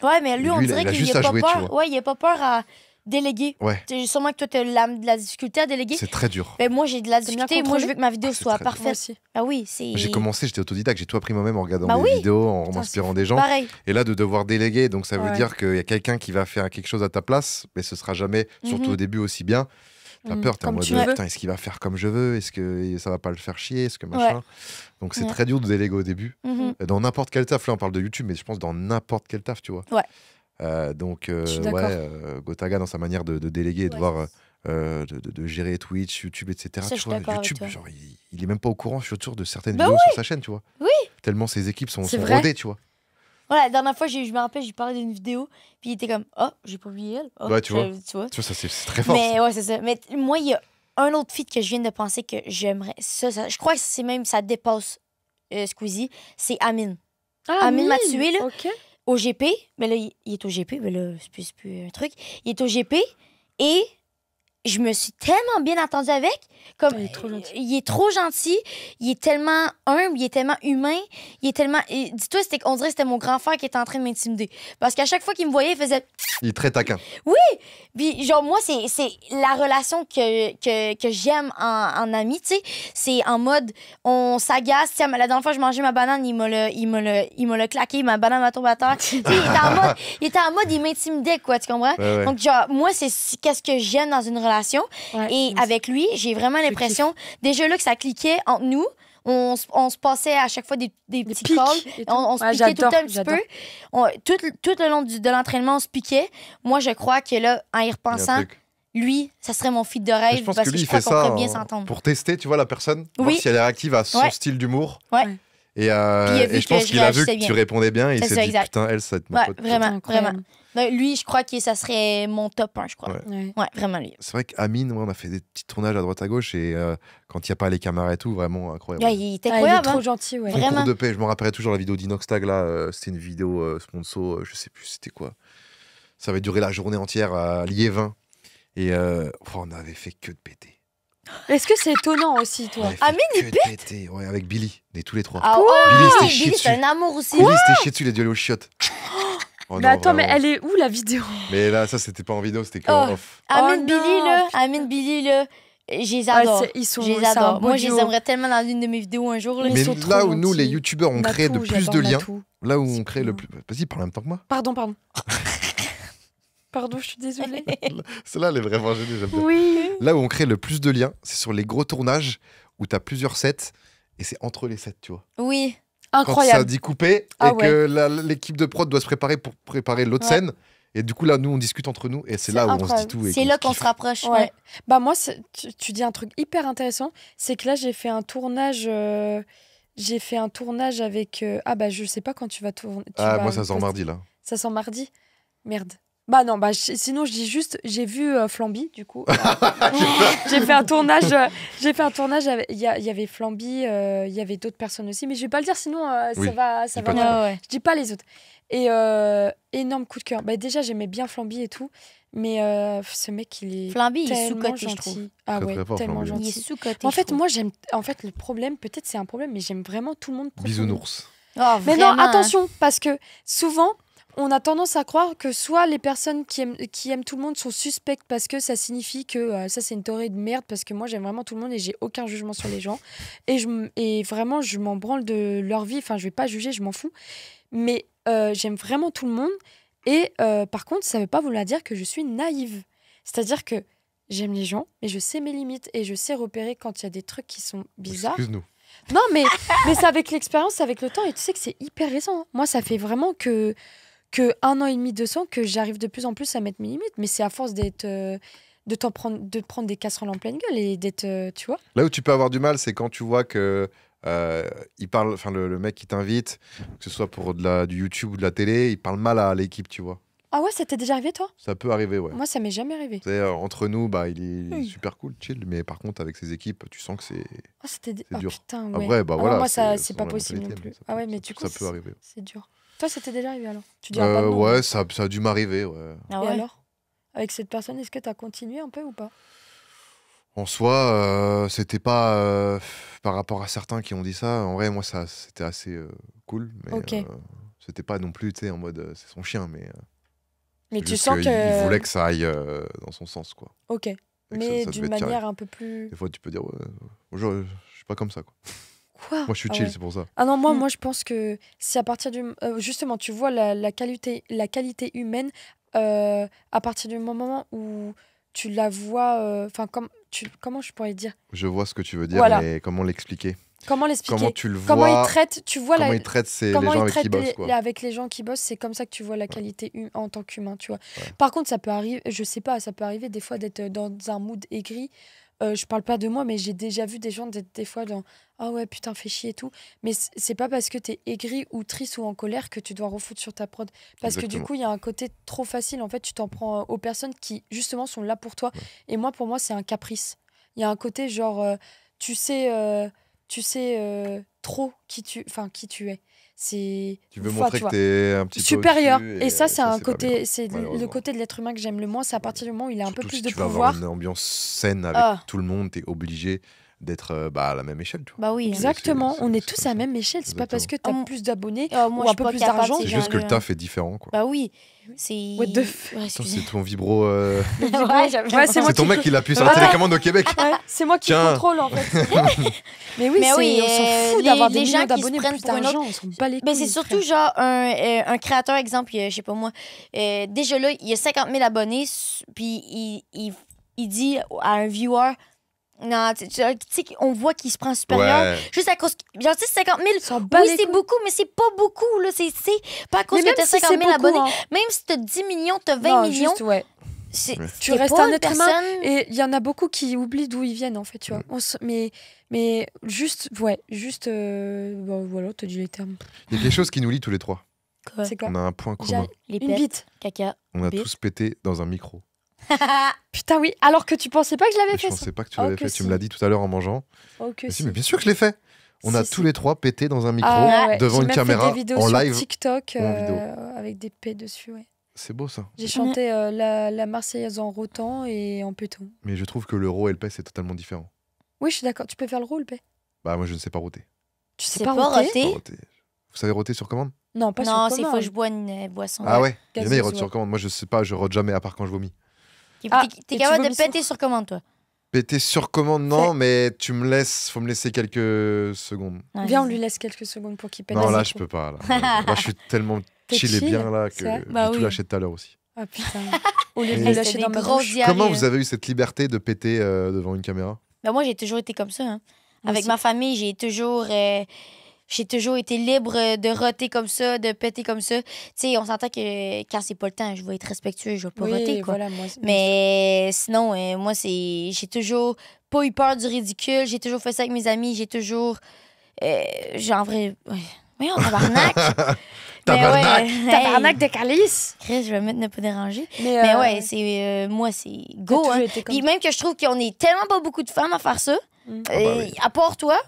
S2: Ouais, mais lui,
S1: Lui,
S2: on
S1: il
S2: dirait
S1: a
S2: qu'il
S1: juste
S2: a
S1: à
S2: pas
S1: jouer, tu
S2: peur.
S1: vois.
S2: Ouais, il a pas peur à déléguer.
S1: Ouais,
S2: Sûrement que toi, t'as de la difficulté à déléguer.
S1: c'est très dur.
S2: Ben, moi, j'ai de la
S3: T'aimes bien
S2: difficulté. Moi, je
S3: contrôler?
S2: veux que ma vidéo
S1: Ah, c'est
S2: soit
S1: très dur.
S3: Moi
S2: parfaite.
S3: aussi.
S2: Ah oui, c'est...
S1: J'ai commencé, j'étais autodidacte, j'ai tout appris moi-même en regardant
S2: Bah
S1: des
S2: oui.
S1: vidéos, en
S3: Putain,
S1: m'inspirant
S3: c'est
S1: des gens.
S2: Pareil.
S1: Et là, de devoir déléguer, donc ça veut
S3: Ouais.
S1: dire qu'il y a quelqu'un qui va faire quelque chose à ta place, mais ce sera jamais, surtout
S2: Mhm.
S1: au début, aussi bien. T'as peur, t'es en
S3: Comme
S1: mode,
S3: tu veux.
S1: putain, est-ce qu'il va faire comme je veux? Est-ce que ça va pas le faire chier? Est-ce que machin? Donc c'est
S2: Ouais.
S1: très dur de déléguer au début.
S2: Mhm.
S1: Dans n'importe quel taf, là on parle de YouTube, mais je pense dans n'importe quel taf, tu vois.
S2: Ouais.
S1: Donc,
S3: Je suis
S1: ouais,
S3: d'accord.
S1: Gotaga dans sa manière de déléguer et de
S2: Ouais.
S1: voir de gérer Twitch, YouTube, etc.
S2: Ça,
S1: tu
S2: je suis
S1: vois,
S2: d'accord avec
S1: YouTube,
S2: toi.
S1: genre, il est même pas au courant, je suis autour de certaines
S2: Bah
S1: vidéos sur sa chaîne, tu vois.
S2: Oui.
S1: Tellement ses équipes sont
S3: C'est vrai.
S1: rodées, tu vois.
S2: Voilà, la dernière fois, je me rappelle, j'ai parlé d'une vidéo, puis il était comme, oh, j'ai pas oublié elle. Oh,
S1: Ouais, tu vois.
S2: Tu vois.
S1: Tu vois, ça, c'est très fort.
S2: Mais
S1: ça.
S2: ouais, c'est ça. Mais moi, il y a un autre feat que je viens de penser que j'aimerais. Ça, je crois que c'est même, ça dépasse Squeezie. C'est Amine. Amine m'a tué, là.
S3: Ok.
S2: Au GP. Mais là, il est au GP. Mais là, c'est plus un truc. Il est au GP et je me suis tellement bien entendue avec. Comme,
S3: Il est trop gentil.
S2: il est trop gentil. Il est tellement humble. Il est tellement humain. Il est tellement. Dis-toi, on dirait que c'était mon grand frère qui était en train de m'intimider. Parce qu'à chaque fois qu'il me voyait, il faisait.
S1: Il est très taquin.
S2: Puis, genre, moi, c'est la relation que j'aime en ami, tu sais. C'est en mode, on s'agace. Tiens, la dernière fois, je mangeais ma banane, il m'a le claqué, ma banane m'a tombé à terre. Tu sais, il était en mode, il m'intimidait, quoi, tu comprends?
S1: Ouais.
S2: Donc, genre, moi, c'est qu'est-ce que j'aime dans une relation.
S3: Ouais,
S2: Et
S3: moi
S2: avec lui, j'ai vraiment l'impression, déjà là, que ça cliquait entre nous. On se passait à chaque fois des petits
S3: pics
S2: calls.
S3: et tout.
S2: On se
S3: Ouais,
S2: piquait tout le temps un petit
S3: j'adore.
S2: peu. Tout le long de l'entraînement, on se piquait. Moi, je crois que là, en y
S1: Il y a un
S2: repensant,
S1: truc.
S2: lui, ça serait mon feat de
S1: Mais
S2: rêve
S1: je pense
S2: parce
S1: que lui,
S2: je
S1: il
S2: crois
S1: fait
S2: qu'on
S1: ça
S2: pourrait bien s'entendre.
S1: pour tester, tu vois, la personne, voir
S2: Oui.
S1: si elle est réactive à son
S2: Ouais.
S1: style d'humour.
S2: Ouais.
S1: Et,
S2: il a vu
S1: et je pense
S2: que je
S1: qu'il a vu
S2: réagissais
S1: que
S2: bien.
S1: tu répondais bien et il
S2: C'est
S1: s'est
S2: ça,
S1: dit,
S2: exact.
S1: putain, elle, ça va être mon
S2: Ouais,
S1: pote.
S2: vraiment,
S3: Incroyable.
S2: vraiment. Donc, lui, je crois que ça serait mon top 1, je crois.
S1: Ouais.
S3: Ouais.
S2: Ouais, vraiment lui.
S1: C'est vrai qu'Amine, ouais, on a fait des petits tournages à droite à gauche et quand il n'y a pas les caméras et tout, vraiment incroyable.
S2: Ouais, il était
S3: Ah, il est
S2: incroyable.
S3: trop
S2: hein.
S3: gentil, ouais.
S2: Vrai.
S1: Concours
S2: Vraiment.
S1: de paix, je me rappellerai toujours la vidéo d'Inoxtag là, c'était une vidéo sponsor, je sais plus c'était quoi. Ça avait duré la journée entière à Liévin et on avait fait que de péter.
S3: Est-ce que c'est étonnant aussi,
S1: On
S3: toi
S1: avait fait
S2: Amine,
S1: que
S2: il
S1: de péter, ouais, avec Billy, tous les trois.
S2: Ah,
S1: Billy,
S2: oh,
S1: c'était chier
S2: Billy, c'est
S1: dessus.
S2: un amour aussi.
S1: Billy, c'était chier dessus, il a dû aller aux chiottes. Oh
S3: Mais
S1: non,
S3: attends, mais
S1: vraiment.
S3: elle est où la vidéo
S1: Mais là, ça, c'était pas en vidéo, c'était que
S2: Oh.
S1: en off.
S2: Amine
S3: Oh
S2: Billy,
S3: non,
S2: là.
S3: putain.
S2: Amine Billy, là. Je les
S3: Ouais,
S2: adore.
S3: ils sont,
S2: Je les
S3: c'est un
S2: adore.
S3: beau
S2: Moi, je les
S3: duo.
S2: aimerais tellement dans une de mes vidéos un jour. Là.
S3: Ils
S1: Mais
S3: sont trop
S1: là où nous, les
S3: gentils.
S1: youtubeurs, on crée de
S3: Natou,
S1: plus de
S3: j'adore
S1: liens,
S3: Natou.
S1: là où on
S3: C'est
S1: crée le
S3: bien.
S1: plus. Vas-y, parle en même temps que moi.
S3: Pardon. Pardon, je suis désolée.
S1: C'est là les vrais Virginie, j'aime bien.
S3: Oui.
S1: Là où on crée le plus de liens, c'est sur les gros tournages où tu as plusieurs sets et c'est entre les sets, tu vois.
S2: Oui.
S1: Quand ça
S3: Incroyable.
S1: dit couper
S3: Ah
S1: et que l'équipe de prod doit se préparer pour préparer l'autre
S2: Ouais.
S1: scène. Et du coup, là, nous, on discute entre nous et c'est
S3: C'est
S1: là où on se dit
S3: incroyable.
S1: tout. Et
S2: C'est là qu'on se rapproche.
S3: Ouais.
S2: Ouais.
S3: Bah moi, tu dis un truc hyper intéressant, c'est que là j'ai fait un tournage, avec. Ah bah je sais pas quand tu vas tourner.
S1: Ah, moi, ça sort mardi, là.
S3: Ça sort mardi. Merde. Bah non, sinon je dis juste, j'ai vu Flamby du coup. J'ai fait un tournage. Il y avait Flamby, il y avait d'autres personnes aussi, mais je vais pas le dire sinon
S1: Oui,
S3: ça
S1: dis
S3: va.
S1: pas
S2: Ah ouais.
S3: Je dis pas les autres. Et énorme coup de cœur. Bah déjà j'aimais bien Flamby et tout, mais ce mec il est
S2: Flamby, il est
S3: tellement
S2: sous-coté, je
S3: gentil.
S2: trouve.
S3: Ah
S1: Très,
S3: ouais,
S1: très fort,
S3: tellement
S1: Flamby.
S2: Il est
S3: gentil.
S2: sous-coté.
S3: En
S2: je
S3: fait,
S2: trouve.
S3: moi j'aime. En fait, le problème, peut-être c'est un problème, mais j'aime vraiment tout le monde. profondément.
S1: Bisounours.
S2: Oh,
S3: Mais non,
S2: vraiment,
S3: attention, parce que souvent, on a tendance à croire que soit les personnes qui aiment tout le monde sont suspectes parce que ça signifie que ça c'est une théorie de merde, parce que moi j'aime vraiment tout le monde et j'ai aucun jugement sur les gens. Et vraiment, je m'en branle de leur vie, enfin je vais pas juger, je m'en fous. Mais j'aime vraiment tout le monde. Et par contre, ça veut pas vouloir dire que je suis naïve. C'est-à-dire que j'aime les gens, mais je sais mes limites et je sais repérer quand il y a des trucs qui sont bizarres.
S1: Excuse-nous.
S3: Non, mais c'est avec l'expérience, c'est avec le temps, et tu sais que c'est hyper récent. hein. Moi, ça fait vraiment que 1 an et demi, 2 ans, que j'arrive de plus en plus à mettre mes limites. Mais c'est à force d'être, de prendre des casseroles en pleine gueule et d'être, tu vois.
S1: Là où tu peux avoir du mal, c'est quand tu vois que il parle, enfin le mec qui t'invite, que ce soit pour du YouTube ou de la télé, il parle mal à l'équipe, tu vois.
S3: Ah ouais, ça t'est déjà arrivé, toi?
S1: Ça peut arriver, ouais.
S3: Moi, ça m'est jamais arrivé.
S1: Tu sais, entre nous, bah, il est super cool, chill, mais par contre, avec ses équipes, tu sens que c'est.
S3: Ah, c'était.
S1: C'est dur.
S3: Putain,
S1: Ah,
S3: ouais.
S1: ouais, bah
S3: Ah non,
S1: voilà.
S3: moi, ça,
S1: c'est
S3: c'est pas
S1: la
S3: possible non
S1: mentalité,
S3: plus.
S1: mais ça
S3: Ah
S1: peut-
S3: ouais, mais du coup,
S1: ça peut arriver.
S3: c'est dur. Toi, ça t'est déjà arrivé alors? Tu diras pas de nom,
S1: Ouais,
S3: hein.
S1: ça a dû m'arriver, ouais.
S2: Ah
S3: Et
S2: ouais.
S3: alors? Avec cette personne, est-ce que t'as continué un peu ou pas?
S1: En soi, c'était pas par rapport à certains qui ont dit ça. En vrai, moi, ça, c'était assez cool, mais
S3: Ok.
S1: c'était pas non plus, tu sais, en mode c'est son chien, mais
S3: Mais
S1: c'est
S3: tu
S1: juste
S3: sens
S1: qu'il-
S3: que.
S1: il voulait que ça aille dans son sens, quoi.
S3: Ok.
S1: Et que
S3: Mais
S1: ça
S3: d'une
S1: devait être carré.
S3: manière un peu plus.
S1: Des fois, tu peux dire, ouais, je suis pas comme ça, quoi.
S3: Quoi?
S1: Moi, je suis
S3: Ah
S1: chill,
S3: ouais.
S1: c'est pour ça.
S3: Ah non,
S2: Mm.
S3: moi je pense que si à partir du... justement, tu vois la qualité humaine à partir du moment où tu la vois... Enfin, comment je pourrais dire?
S1: Je vois ce que tu veux dire,
S3: Voilà.
S1: mais comment l'expliquer?
S3: Comment l'expliquer?
S1: Comment tu le
S3: Comment
S1: vois?
S3: ils traitent, tu vois
S1: Comment
S3: la...
S1: ils traitent les
S3: Comment
S1: gens
S3: ils
S1: avec qui ils
S3: traitent
S1: bossent, quoi.
S3: avec les gens qui bossent, c'est comme ça que tu vois la qualité en tant qu'humain, tu vois.
S1: Ouais.
S3: Par contre, ça peut arriver, je sais pas, ça peut arriver des fois d'être dans un mood aigri. Je parle pas de moi, mais j'ai déjà vu des gens d'être des fois dans ah ouais, putain, fais chier et tout. Mais c'est pas parce que t'es aigri ou triste ou en colère que tu dois refoutre sur ta prod. Parce que du
S1: Exactement.
S3: coup, il y a un côté trop facile. En fait, tu t'en prends aux personnes qui, justement, sont là pour toi.
S1: Ouais.
S3: Et moi, pour moi, c'est un caprice. Il y a un côté genre, tu sais, trop qui tu es. C'est
S1: Tu veux
S3: enfin,
S1: montrer
S3: tu
S1: que
S3: vois,
S1: t'es un petit peu
S3: supérieur.
S1: au-dessus,
S3: Et ça, c'est un
S1: c'est pas bien,
S3: côté, c'est le
S1: malheureusement.
S3: côté de l'être humain que j'aime le moins. C'est à partir du moment où il a un peu
S1: Surtout
S3: plus
S1: si
S3: de
S1: tu vas avoir
S3: pouvoir.
S1: une ambiance saine avec
S2: Ah.
S1: tout le monde, t'es obligé d'être à la même échelle, tu vois.
S2: Bah oui.
S3: Exactement,
S1: c'est-
S3: on est
S1: c'est
S3: tous
S1: comme
S3: à la
S1: ça.
S3: même échelle. C'est pas parce que tu as
S2: Exactement.
S3: plus d'abonnés
S2: Moi,
S3: ou
S2: je
S3: un
S2: suis
S3: peu
S2: pas
S3: plus
S2: capable,
S3: d'argent.
S2: ces
S1: C'est juste que le
S2: gens-là.
S1: taf est différent, quoi.
S2: Bah oui. C'est.
S3: What the f-
S2: Ouais,
S1: Attends,
S2: excusez.
S1: c'est ton vibro.
S2: Ouais, j'avais
S3: Ouais, c'est moi
S1: C'est ton
S3: qui
S1: mec
S3: co-
S1: qui l'a pu sur
S3: Ah.
S1: la télécommande au Québec.
S3: Ouais, c'est moi qui
S1: Tiens.
S3: contrôle en fait. Mais oui,
S2: Mais oui,
S3: on s'en fout
S2: les-
S3: d'avoir
S2: les
S3: des
S2: gens
S3: millions
S2: qui se
S3: d'abonnés,
S2: prennent
S3: plus
S2: pour une
S3: d'argent, on s'en bat les
S2: Ben,
S3: couilles.
S2: c'est surtout
S3: frère.
S2: genre un créateur, exemple, je sais pas moi, déjà là, il y a 50 000 abonnés, puis il dit à un viewer, non, tu sais, on voit qu'il se prend supérieur,
S1: Ouais.
S2: juste à cause, genre, tu sais, 50 000,
S3: On s'en bat
S2: oui,
S3: les
S2: c'est
S3: couilles.
S2: beaucoup, mais c'est pas beaucoup, là, c'est pas à cause
S3: Mais
S2: que
S3: même
S2: t'as
S3: si
S2: 50
S3: c'est
S2: 000
S3: beaucoup,
S2: abonnés,
S3: hein.
S2: même si t'as 10 millions, t'as 20
S3: Non,
S2: millions,
S3: juste, ouais.
S2: c'est
S1: Ouais.
S3: Tu
S2: t'es
S3: restes
S2: pas
S3: un
S2: une
S3: être humain.
S2: personne...
S3: Et il y en a beaucoup qui oublient d'où ils viennent en fait, tu vois. Mais juste, ouais, juste, bah, voilà, t'as dit les termes.
S1: Il y a quelque chose qui nous lie tous les trois.
S2: Quoi?
S3: C'est quoi?
S1: On a un point
S3: J'ai-
S1: commun.
S2: Les
S3: Une
S2: pets,
S3: bite.
S2: caca,
S1: On a
S2: bite.
S1: tous pété dans un micro.
S3: Putain, oui. Alors que tu pensais pas que je l'avais
S1: Mais je
S3: fait ça.
S1: pensais pas que tu
S3: Oh,
S1: l'avais
S3: que
S1: fait. Tu
S3: si.
S1: me l'as dit tout à l'heure en mangeant.
S3: Oh, que
S1: Mais si,
S3: si.
S1: mais bien sûr que je l'ai fait. On a
S3: Si,
S1: tous
S3: si.
S1: les trois pété dans un micro
S3: Ah, ouais.
S1: devant
S3: J'ai
S1: une
S3: même
S1: caméra
S3: fait des vidéos
S1: en
S3: sur
S1: live.
S3: TikTok
S1: ou en vidéo.
S3: avec des pets dessus, ouais.
S1: C'est beau ça.
S3: J'ai chanté la Marseillaise en rotant et en pétant.
S1: Mais je trouve que l'euro et le paix, c'est totalement différent.
S3: Oui, je suis d'accord. Tu peux faire le rôle, paix.
S1: Bah, moi, je ne sais pas roter.
S3: Tu sais
S2: C'est
S3: pas
S2: pas
S3: roter?
S2: roter.
S1: Pas roter. Vous savez roter sur commande?
S3: Non, pas
S2: Non,
S3: sur
S2: c'est faut
S3: commande.
S2: que je bois une boisson.
S1: Ah ouais? Il y en a, ils
S3: gazeuse,
S1: rotent sur
S3: ouais.
S1: commande. Moi, je sais pas, je rote jamais à part quand je vomis.
S3: Ah,
S2: T'es
S3: et tu
S2: capable de
S3: vomis sur-
S2: péter sur commande, toi?
S1: Péter sur commande, non, mais tu me laisses, faut me laisser quelques secondes.
S2: Ouais,
S3: Viens, on
S2: vas-y.
S3: lui laisse quelques secondes pour qu'il pète.
S1: Non, là,
S3: Vas-y.
S1: je peux pas. Là, je suis tellement
S3: T'es
S1: chill et
S3: chill,
S1: bien là que
S3: c'est vrai
S1: j'ai
S2: Bah
S1: tout
S2: oui.
S1: lâché tout à l'heure aussi.
S3: Ah putain. Au lieu de
S1: Et-
S3: le
S2: C'était
S3: lâcher
S2: des
S3: dans ma
S2: grosses
S3: bouche.
S2: diarrhées,
S1: Comment
S2: là.
S1: vous avez eu cette liberté de péter devant une caméra?
S2: Ben, moi, j'ai toujours été comme ça. Hein.
S3: Moi
S2: Avec
S3: aussi.
S2: ma famille, j'ai toujours été libre de roter comme ça, de péter comme ça. Tu sais, on s'entend que quand c'est pas le temps, je vais être respectueux, je vais pas roter,
S3: Oui,
S2: quoi.
S3: voilà, moi.
S2: Mais sinon, moi, j'ai toujours pas eu peur du ridicule. J'ai toujours fait ça avec mes amis. J'ai toujours. Genre, vrai. Ouais. Voyons, tabarnak!
S1: Tabarnak!
S2: Mais ouais,
S3: Tabarnak
S2: hey,
S3: de calice!
S2: Chris, je vais mettre ne pas déranger.
S3: Mais,
S2: Mais ouais, moi, c'est
S3: t'as
S2: go.
S3: toujours
S2: Hein.
S3: été comme
S2: Puis même que je trouve qu'on est tellement pas beaucoup de femmes à faire ça.
S3: Mm.
S1: Ah bah oui.
S2: À part toi.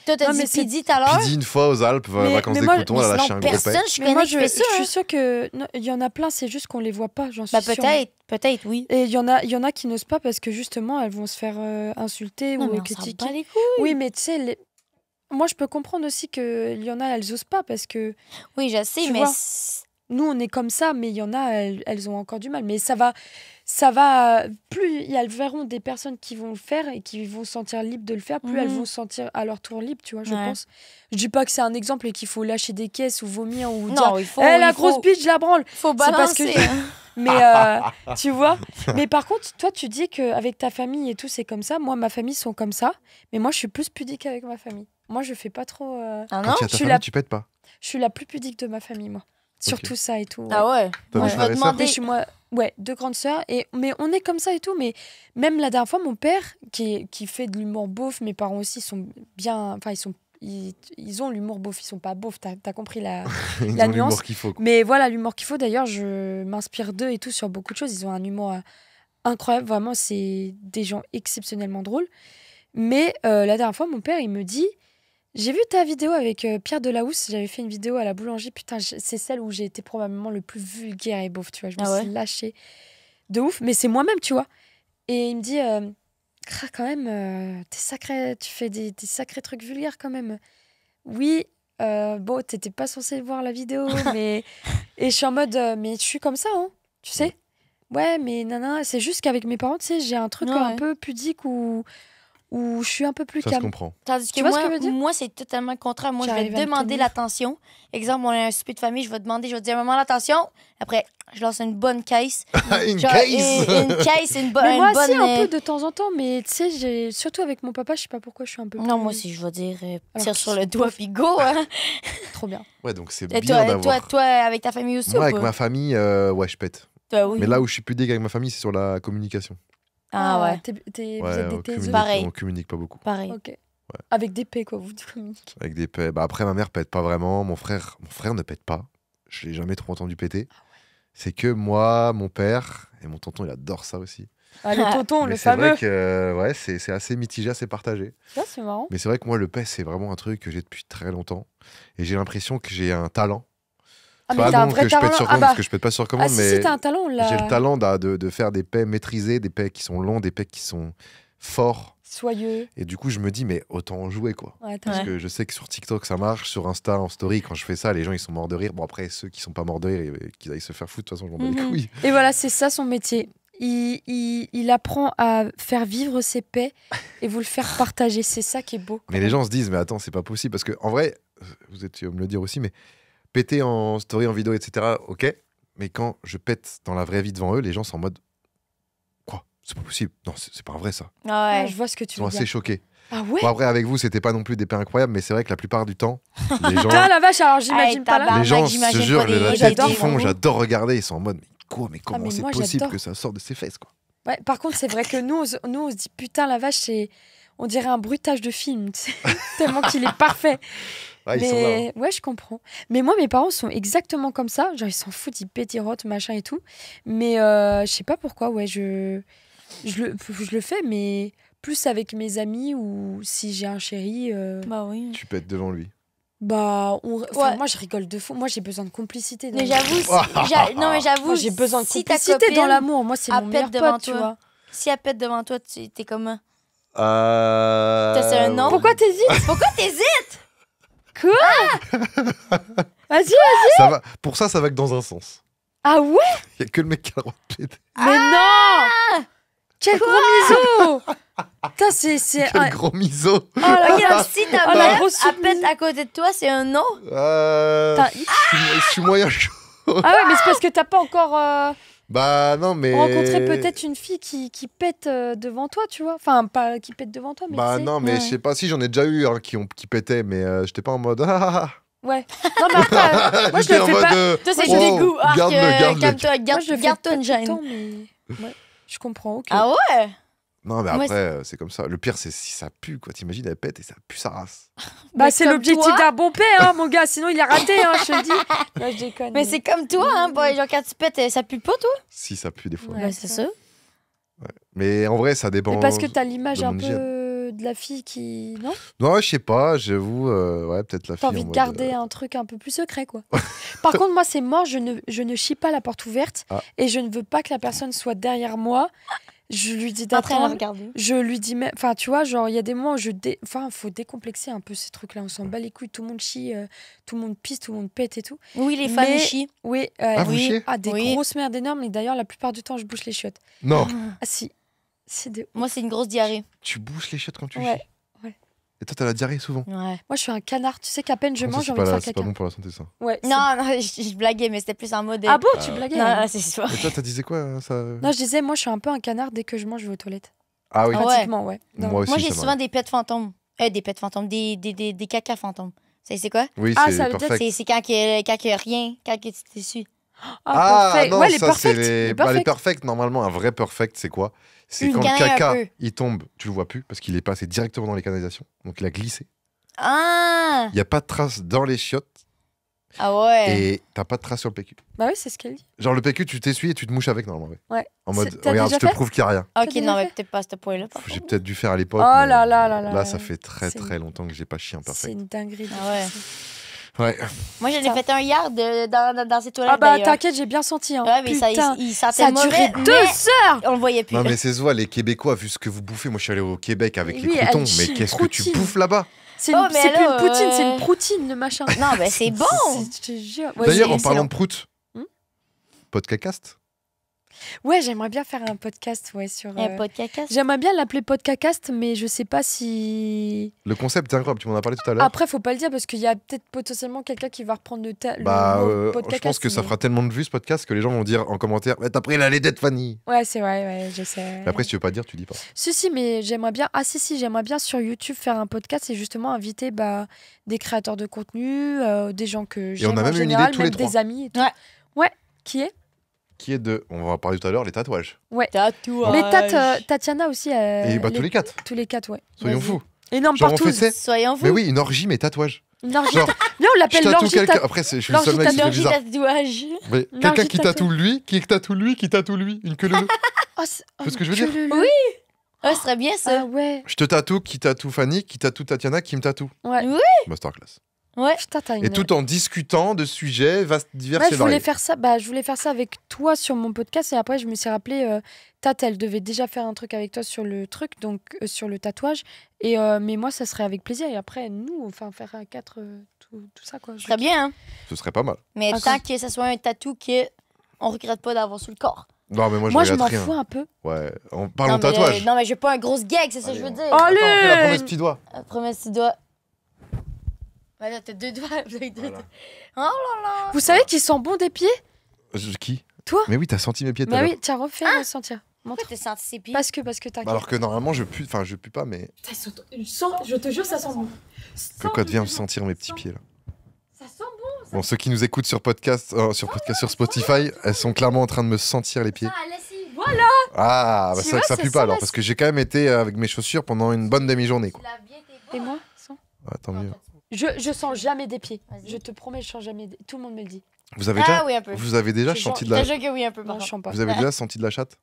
S2: Toi, t'as
S3: Non,
S2: dit
S3: mais c'est-
S2: Pidi tout à l'heure.
S1: Puis dit une fois aux Alpes, vacances
S3: mais
S1: des
S3: moi-
S1: coutons,
S2: Mais
S1: elle a lâché
S2: sinon,
S1: un gros
S2: personne,
S1: paix.
S2: je
S3: Mais
S2: connais
S3: moi,
S2: qui fait ça.
S3: je suis
S2: hein.
S3: sûre que non, il y en a plein, c'est juste qu'on les voit pas, j'en suis
S2: Ben,
S3: sûre.
S2: peut-être, oui.
S3: Et il y en a qui n'osent pas parce que justement, elles vont se faire insulter
S2: Non,
S3: ou
S2: mais on s'en
S3: critiquer.
S2: bat les couilles.
S3: Oui, mais tu sais, moi, je peux comprendre aussi qu'il y en a, elles osent pas parce que
S2: Oui, je sais,
S3: Tu
S2: mais.
S3: vois. nous, on est comme ça, mais il y en a, elles ont encore du mal. Mais ça va, plus elles verront des personnes qui vont le faire et qui vont se sentir libres de le faire, plus elles
S2: Mhm.
S3: vont se sentir à leur tour libres, tu vois, je
S2: Ouais.
S3: pense. Je dis pas que c'est un exemple et qu'il faut lâcher des caisses ou vomir ou dire
S2: Non, il faut.
S3: Eh, la
S2: il
S3: grosse
S2: faut,
S3: bitch, je la branle.
S2: faut
S3: C'est parce que-
S2: balancer. hein.
S3: Mais tu vois. Mais par contre, toi, tu dis qu'avec ta famille et tout, c'est comme ça. Moi, ma famille sont comme ça. Mais moi, je suis plus pudique avec ma famille. Moi, je fais pas trop.
S2: Ah
S1: Quand
S2: non?
S1: tu as ta
S3: je suis
S1: famille,
S3: la-
S1: tu pètes pas.
S3: Je suis la plus pudique de ma famille, moi. Sur
S1: Ok.
S3: tout ça et tout. ouais.
S2: Ah ouais.
S1: T'as
S2: Moi,
S1: des
S2: je
S1: frères
S2: vais
S1: et sœurs?
S3: Mais
S2: demander.
S3: je suis moi, ouais, 2 grandes sœurs. Mais on est comme ça et tout. Mais même la dernière fois, mon père, qui fait de l'humour beauf, mes parents aussi sont bien. Enfin, ils ont l'humour beauf. Ils sont pas beaufs. T'as compris la.
S1: Ils
S3: La
S1: ont l'humour
S3: nuance.
S1: qu'il faut. quoi.
S3: Mais voilà, l'humour qu'il faut. D'ailleurs, je m'inspire d'eux et tout sur beaucoup de choses. Ils ont un humour incroyable. Vraiment, c'est des gens exceptionnellement drôles. Mais la dernière fois, mon père, il me dit. J'ai vu ta vidéo avec Pierre Delahousse. J'avais fait une vidéo à la boulangerie. Putain, c'est celle où j'ai été probablement le plus vulgaire et beauf, tu vois. Je me
S2: Ah
S3: suis
S2: ouais?
S3: lâchée de ouf. Mais c'est moi-même, tu vois. Et il me dit, quand même, tu fais des sacrés trucs vulgaires quand même. Oui, bon, t'étais pas censé voir la vidéo, mais... Et je suis en mode, mais je suis comme ça, hein, tu sais. Ouais, mais nana, c'est juste qu'avec mes parents, tu sais, j'ai un truc
S2: Ouais.
S3: un peu pudique où où je suis un peu plus
S1: Ça se
S3: calme.
S1: comprend.
S2: Tandis que
S3: Tu vois ce
S2: moi,
S3: que je veux dire?
S2: moi c'est totalement le contraire. Moi, je vais
S3: J'arrive à me
S2: demander
S3: tenir.
S2: l'attention. Exemple, on a un souper de famille, je vais dire maman, l'attention. Après, je lance une bonne caisse.
S1: Une
S2: Genre,
S1: case
S2: une caisse, une
S3: Mais moi
S2: bonne.
S3: aussi, un peu de temps en temps, mais tu sais, surtout avec mon papa, je sais pas pourquoi je suis un peu
S2: Non,
S3: plus-
S2: moi aussi, je vais dire
S3: Alors
S2: tire
S3: qu'ils
S2: sur
S3: sont
S2: le doigt,
S3: pauvres.
S2: puis go. Hein.
S3: Trop bien.
S1: Ouais, donc c'est
S2: Et
S1: bien d'avoir.
S2: toi, avec ta famille aussi
S1: Moi,
S2: ou
S1: avec
S2: pas?
S1: ma famille, ouais, je pète.
S2: Toi, oui.
S1: Mais là où je suis plus dégueu avec ma famille, c'est sur la communication.
S2: Ah ouais,
S3: Vous
S1: Ouais,
S3: êtes des
S1: on
S3: taiseux.
S1: communique,
S2: Pareil.
S1: on communique pas beaucoup.
S2: pareil.
S3: Ok. Avec des P, quoi, vous communiquez.
S1: Avec des pets. Bah, après, ma mère pète pas vraiment. Mon frère ne pète pas. Je l'ai jamais trop entendu péter. C'est que moi, mon père et mon tonton, il adore ça aussi.
S3: Ah, le tonton,
S1: Mais
S3: le
S1: c'est
S3: fameux.
S1: vrai que ouais, c'est assez mitigé, assez partagé.
S3: Ça, c'est marrant.
S1: Mais c'est vrai que moi, le pet, c'est vraiment un truc que j'ai depuis très longtemps. Et j'ai l'impression que j'ai un talent.
S3: Ah,
S1: Pas
S3: mais t'as un
S1: non
S3: vrai
S1: que je pète
S3: talent.
S1: sur
S3: Ah,
S1: commande,
S3: bah.
S1: parce que je pète pas sur commande,
S3: Ah, si,
S1: mais
S3: si, t'as un talent, on l'a.
S1: j'ai le talent de faire des pets maîtrisés, des pets qui sont longs, des pets qui sont forts.
S3: Soyeux.
S1: Et du coup, je me dis, mais autant en jouer, quoi.
S3: Ouais,
S1: Parce
S2: Ouais.
S1: que je sais que sur TikTok, ça marche. Sur Insta, en story, quand je fais ça, les gens, ils sont morts de rire. Bon, après, ceux qui sont pas morts de rire, qu'ils aillent se faire foutre, de toute façon, je m'en bats les
S2: Mhm.
S1: couilles.
S3: Et voilà, c'est ça son métier. Il apprend à faire vivre ses paix et vous le faire partager. C'est ça qui est beau.
S1: Mais les gens se disent, mais attends, c'est pas possible. Parce que, en vrai, vous étiez me le dire aussi, mais péter en story, en vidéo, etc., ok. Mais quand je pète dans la vraie vie devant eux, les gens sont en mode, quoi? C'est pas possible. Non, c'est pas vrai, ça.
S2: Ah
S3: Ouais,
S2: ouais.
S3: je vois ce que
S1: Ils
S3: tu
S1: sont
S3: veux
S1: assez
S3: dire.
S1: choqués.
S3: Ah ouais?
S1: Bon, après, avec vous, c'était pas non plus des paix incroyables, mais c'est vrai que la plupart du temps, les gens.
S3: Putain, la vache, alors j'imagine
S2: Hey,
S3: pas là.
S2: tabarnak.
S1: Les gens,
S2: j'imagine
S1: je te jure,
S2: pas les-
S1: la
S2: les
S1: tête
S3: j'adore,
S1: qu'ils font,
S2: vous.
S1: j'adore regarder. Ils sont en mode, mais quoi? Mais comment
S3: mais
S1: c'est
S3: moi,
S1: possible
S3: j'adore.
S1: que ça sorte de ses fesses, quoi?
S3: Ouais, par contre, c'est vrai que nous, on se dit putain, la vache, on dirait un bruitage de film, tu sais, tellement qu'il est parfait.
S1: Ah, ils sont là. Hein.
S3: Mais ouais, je comprends. Mais moi, mes parents sont exactement comme ça. Genre, ils s'en foutent, ils pétirotent, machin et tout. Mais je sais pas pourquoi, ouais, je le fais, mais plus avec mes amis ou si j'ai un chéri.
S2: Bah oui.
S1: Tu pètes devant lui.
S3: Bah,
S2: Ouais.
S3: moi, je rigole de fou. Moi, j'ai besoin de complicité. dans
S2: Mais
S3: la
S2: j'avoue,
S3: vie.
S2: non, mais j'avoue,
S3: Moi, j'ai besoin de
S2: si ta
S3: complicité
S2: copine,
S3: dans l'amour. Moi, c'est
S2: elle
S3: mon
S2: pète
S3: meilleur
S2: devant
S3: pote, tu
S2: toi.
S3: vois.
S2: Si elle pète devant toi, t'es comment?
S1: Toi,
S2: c'est un non?
S3: Pourquoi t'hésites?
S2: Pourquoi t'hésites?
S3: Vas-y.
S1: ça va. Pour ça va que dans un sens.
S3: Ah ouais?
S1: Il y a que le mec qui a le droit de péter.
S3: Mais non! Quel gros miso! Putain, c'est
S1: Quel
S3: un...
S1: gros miso.
S3: Oh là
S2: Ok,
S3: là!
S2: donc si ta
S3: Oh, la
S2: meuf,
S3: grosse
S2: elle
S3: soumise.
S2: pète à côté de toi, c'est un non?
S3: Putain,
S1: Je suis moyen chaud.
S3: Ah ouais, mais c'est parce que t'as pas encore
S1: Bah non, mais.
S3: rencontré peut-être une fille qui pète devant toi, tu vois. Enfin, pas qui pète devant toi, mais
S1: Bah
S3: tu sais.
S1: non, mais
S2: Ouais.
S1: je sais pas si j'en ai déjà eu qui pétaient, mais j'étais pas en mode.
S3: Ouais. Non, mais après, moi, je
S1: J'étais
S3: le
S1: en
S3: fais
S1: mode.
S3: pas.
S2: Toi, c'est
S1: wow,
S2: du dégoût. Arc,
S1: garde-le.
S2: calme-toi,
S3: Moi, je le fais
S2: garde-toi
S3: pas
S2: une
S3: tout le
S2: gêne.
S3: temps, mais... Ouais, je comprends, ok.
S2: Ah ouais?
S1: Non, mais
S2: Moi,
S1: après, c'est comme ça. Le pire, c'est si ça pue, quoi. T'imagines, elle pète et ça pue sa race.
S3: Bah,
S2: Mais
S3: c'est
S2: comme
S3: l'objectif
S2: toi-
S3: d'un bon père, hein, mon gars. Sinon, il a raté, hein, je te le dis. Non, je déconne.
S2: Mais c'est comme toi, hein, boy. Genre, quand tu pètes, ça pue pas, toi?
S1: Si ça pue des fois.
S3: Ouais,
S2: Ben, c'est ça.
S1: Mais en vrai, ça dépend.
S3: Mais parce que t'as l'image
S1: de
S3: un
S1: mon
S3: peu de la fille qui... Non?
S1: Non, je sais pas, j'avoue. Ouais, peut-être la fille.
S3: T'as
S1: en
S3: envie de
S1: mode,
S3: garder un truc un peu plus secret, quoi. Par contre, moi, c'est mort, je ne chie pas la porte ouverte
S1: Ah.
S3: et je ne veux pas que la personne soit derrière moi. Je lui dis
S2: En train de
S3: d'attendre.
S2: regarder.
S3: Je lui dis même... Enfin, tu vois, genre, il y a des moments où Enfin, faut décomplexer un peu ces trucs-là. On s'en bat les couilles, tout le monde chie, tout le monde pisse, tout le monde pète et tout.
S2: Oui, les femmes
S3: Mais-
S2: chient.
S3: Oui,
S1: Ah, vous
S3: oui.
S1: chiez
S3: Ah, des
S2: Oui.
S3: grosses merdes énormes. Et d'ailleurs, la plupart du temps, je bouche les chiottes.
S1: Non,
S3: Ah si, c'est de...
S2: Moi, c'est une grosse diarrhée.
S1: tu bouches les chiottes quand tu
S3: Ouais.
S1: chies. Et toi, t'as la diarrhée souvent.
S2: Ouais.
S3: Moi, je suis un canard. Tu sais qu'à peine je
S1: Comment ça,
S3: mange, j'ai
S1: c'est
S3: envie de
S1: pas,
S3: faire
S1: c'est pas
S3: caca.
S1: bon pour la santé, ça.
S3: Ouais, c'est-
S2: Non, non, je blaguais, mais c'était plus en mode.
S3: Ah bon, tu blaguais
S2: Non,
S3: hein.
S2: non, c'est sûr.
S1: Et toi, t'as disais quoi ça...
S3: Non, je disais, moi, je suis un peu un canard. Dès que je mange, je vais aux toilettes.
S1: Ah oui,
S2: Ah ouais.
S3: Pratiquement, ouais. Non.
S1: moi aussi.
S2: Moi, j'ai
S1: ça
S2: souvent
S1: m'arrive.
S2: des pets fantômes. Des pets fantômes, des caca fantômes. C'est quoi?
S1: Oui,
S3: Ah,
S1: c'est
S3: ça veut dire
S1: perfect.
S2: C'est quand il y a rien, quand tu t'es su.
S3: Ah, parfait.
S1: non,
S3: Ouais, les
S1: ça, c'est
S3: perfects.
S1: les...
S3: Les
S1: Bah, les
S3: perfects.
S1: perfects, normalement, un vrai perfect, c'est quoi? C'est
S2: Une
S1: quand le
S2: canne un
S1: caca,
S2: peu.
S1: il tombe, tu le vois plus, parce qu'il est passé directement dans les canalisations. Donc, il a glissé.
S2: Ah!
S1: Il n'y a pas de traces dans les chiottes
S2: Ah ouais.
S1: et t'as pas de traces sur le PQ.
S3: Bah oui, c'est ce qu'elle dit.
S1: Genre, le PQ, tu t'essuies et tu te mouches avec, normalement.
S3: Ouais.
S1: En mode,
S3: T'as
S1: regarde,
S3: déjà
S1: je te
S3: fait
S1: prouve qu'il n'y a rien.
S2: Ok,
S3: T'as
S2: non,
S3: déjà
S2: mais
S3: fait
S2: peut-être pas à ce point-là. par
S1: J'ai
S2: contre.
S1: peut-être dû faire à l'époque.
S3: Oh
S1: mais
S3: là là là là.
S1: Là, ça fait très
S3: C'est
S1: très longtemps que j'ai pas chié un
S3: C'est
S1: perfect.
S3: une dinguerie. de
S2: Ah ouais.
S3: fou.
S1: Ouais.
S2: Moi, j'en ai
S3: Ça.
S2: fait un hier dans ces toilettes.
S3: Ah bah
S2: d'ailleurs.
S3: t'inquiète, j'ai bien senti. Hein.
S2: Ouais, mais ça,
S3: Putain,
S2: il sentait
S3: ça a
S2: mauvais,
S3: duré
S2: mais
S3: 2 heures.
S2: on le voyait plus.
S1: Non, mais c'est se voit, les Québécois, vu ce que vous bouffez. Moi, je suis allé au Québec avec
S3: Oui,
S1: les croutons.
S3: elle chie
S1: Mais
S3: une
S1: qu'est-ce que tu
S3: croutine.
S1: bouffes là-bas?
S3: C'est
S2: Oh, mais
S3: c'est plus
S2: alors,
S3: une poutine, c'est une proutine, le machin.
S2: Non, mais c'est bon.
S3: Je te jure. Ouais,
S1: D'ailleurs,
S3: c'est
S1: en parlant
S3: excellent.
S1: de prout,
S3: Hmm
S1: podcast.
S3: Ouais, j'aimerais bien faire un podcast, ouais, sur...
S2: Un podcast.
S3: J'aimerais bien l'appeler Podcast, mais je sais pas si...
S1: Le concept est incroyable, tu m'en as parlé tout à l'heure.
S3: Après, faut pas le dire, parce qu'il y a peut-être potentiellement quelqu'un qui va reprendre le
S1: Bah,
S3: mot podcast.
S1: je pense que ça
S3: mais-
S1: fera tellement de vues ce podcast que les gens vont dire en commentaire t'as pris la laidette Fanny.
S3: Ouais, c'est vrai, ouais, je sais.
S1: Mais après, si tu veux pas dire, tu dis pas.
S3: Si, mais j'aimerais bien... Ah si, j'aimerais bien sur YouTube faire un podcast et justement inviter des créateurs de contenu, des gens que j'aime
S1: on a
S3: en
S1: même une idée
S3: général,
S1: tous les
S3: même des
S1: trois.
S3: amis et tout.
S2: Ouais.
S3: Ouais, qui est
S1: Qui est de. On va en parler tout à l'heure, les tatouages.
S2: Tatouage.
S3: Mais Tatiana aussi.
S1: Et bah, tous les 4.
S3: Tous les 4, ouais.
S1: Soyons
S2: Vas-y.
S1: fous.
S3: Énorme
S1: Genre, on
S3: partout.
S1: fait ça.
S2: Soyons fous.
S1: Mais oui, une orgie, mais tatouage.
S3: Une orgie.
S1: Genre,
S3: Viens, on
S1: je
S3: l'appelle
S1: tatoue
S3: l'orgie
S1: quelqu'un.
S3: tat-
S1: Après, je suis le seul mec qui fait
S2: L'orgie
S1: bizarre.
S2: tatouage.
S1: Mais
S3: Une
S1: quelqu'un
S3: orgie
S1: qui
S3: tatouage.
S1: tatoue lui, qui tatoue lui, qui tatoue lui. Une queue leu.
S3: Oh,
S1: Tu vois ce que je veux dire
S2: Oui. Ouais, ce serait bien ça.
S3: Ah ouais.
S1: Je te tatoue, qui tatoue Fanny, qui tatoue Tatiana, qui me tatoue.
S3: Ouais.
S2: Oui.
S1: Masterclass.
S2: Ouais.
S3: Putain, t'as une...
S1: Et tout en discutant de sujets divers
S3: Ouais,
S1: et
S3: je voulais
S1: variés.
S3: faire ça. Je voulais faire ça avec toi sur mon podcast et après je me suis rappelé, Tat, elle devait déjà faire un truc avec toi sur le truc, donc sur le tatouage. Et mais moi, ça serait avec plaisir. Et après, nous, enfin, faire à 4 tout ça quoi.
S2: Ce serait bien, hein.
S1: Ce serait pas mal.
S2: Mais
S3: Ah,
S2: tant que ça soit un tatou que on regrette pas d'avoir sur le corps.
S1: Non, mais moi, je
S3: Moi, je
S1: regarde
S3: m'en
S1: rien.
S3: fous un peu.
S1: Ouais. Parlons
S2: non, mais,
S1: tatouage.
S2: non, mais j'ai pas un gros gag, c'est ça que je veux dire.
S3: Oh,
S1: Attends, fais la
S3: Allez
S1: promesse petit doigt.
S2: Promesse, tu dois. Voilà, t'as 2 doigts. Avec 2
S1: Voilà.
S2: doigts. Oh là là.
S3: Vous savez qu'il sent bon des pieds?
S1: Qui
S3: Toi?
S1: Mais oui, t'as senti mes pieds tout à
S3: Bah
S1: l'heure.
S3: oui, tiens, refais sentir. Montre.
S2: Pourquoi t'as senti ses pieds?
S3: Parce que t'as.
S1: Alors que normalement, je pue. Enfin, je pue pas, mais.
S3: Je te jure, ça sent bon.
S1: Cocotte, viens sentir mes petits pieds là.
S3: Ça sent bon.
S1: Bon, ceux qui nous écoutent sur podcast, sur Spotify, elles sont clairement en train de me sentir les pieds.
S3: Voilà.
S1: Ah, bah
S3: Tu
S1: c'est vrai
S3: vois,
S1: que ça
S3: ça
S1: pue
S3: sent
S1: pas alors,
S3: la-
S1: parce que j'ai quand même été avec mes chaussures pendant une bonne demi-journée, quoi.
S3: Et moi, sens.
S1: Ah, tant mieux.
S3: Je sens jamais des pieds.
S2: Vas-y.
S3: Je te promets, je sens jamais. Tout le monde me le dit.
S1: Vous avez
S2: Ah
S1: déjà,
S2: oui, un peu.
S1: vous avez déjà
S3: Je
S1: senti de
S2: Je
S1: la,
S2: te jure que oui, un peu.
S3: Non,
S2: Par
S3: je sens pas.
S1: vous avez déjà senti de la chatte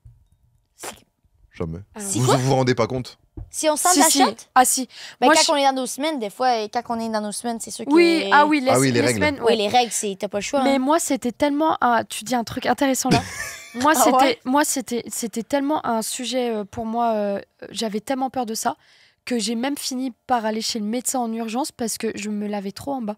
S1: Jamais.
S3: Alors,
S2: Si
S1: Vous
S2: quoi
S1: vous rendez pas compte
S2: Si on sent
S3: Si,
S2: de la
S3: si.
S2: chatte,
S3: Ah si.
S2: ben,
S3: Moi,
S2: quand on est dans nos semaines, des fois, quand on est dans nos semaines, c'est sûr que.
S3: Oui, ah oui,
S1: Ah oui, les règles.
S3: semaines.
S2: Oui,
S3: ouais.
S2: les règles, c'est t'as pas le choix.
S3: Mais
S2: hein.
S3: moi, c'était tellement tu dis un truc intéressant là. Moi,
S2: Ah ouais
S3: c'était tellement un sujet pour moi. J'avais tellement peur de ça que j'ai même fini par aller chez le médecin en urgence parce que je me lavais trop en bas.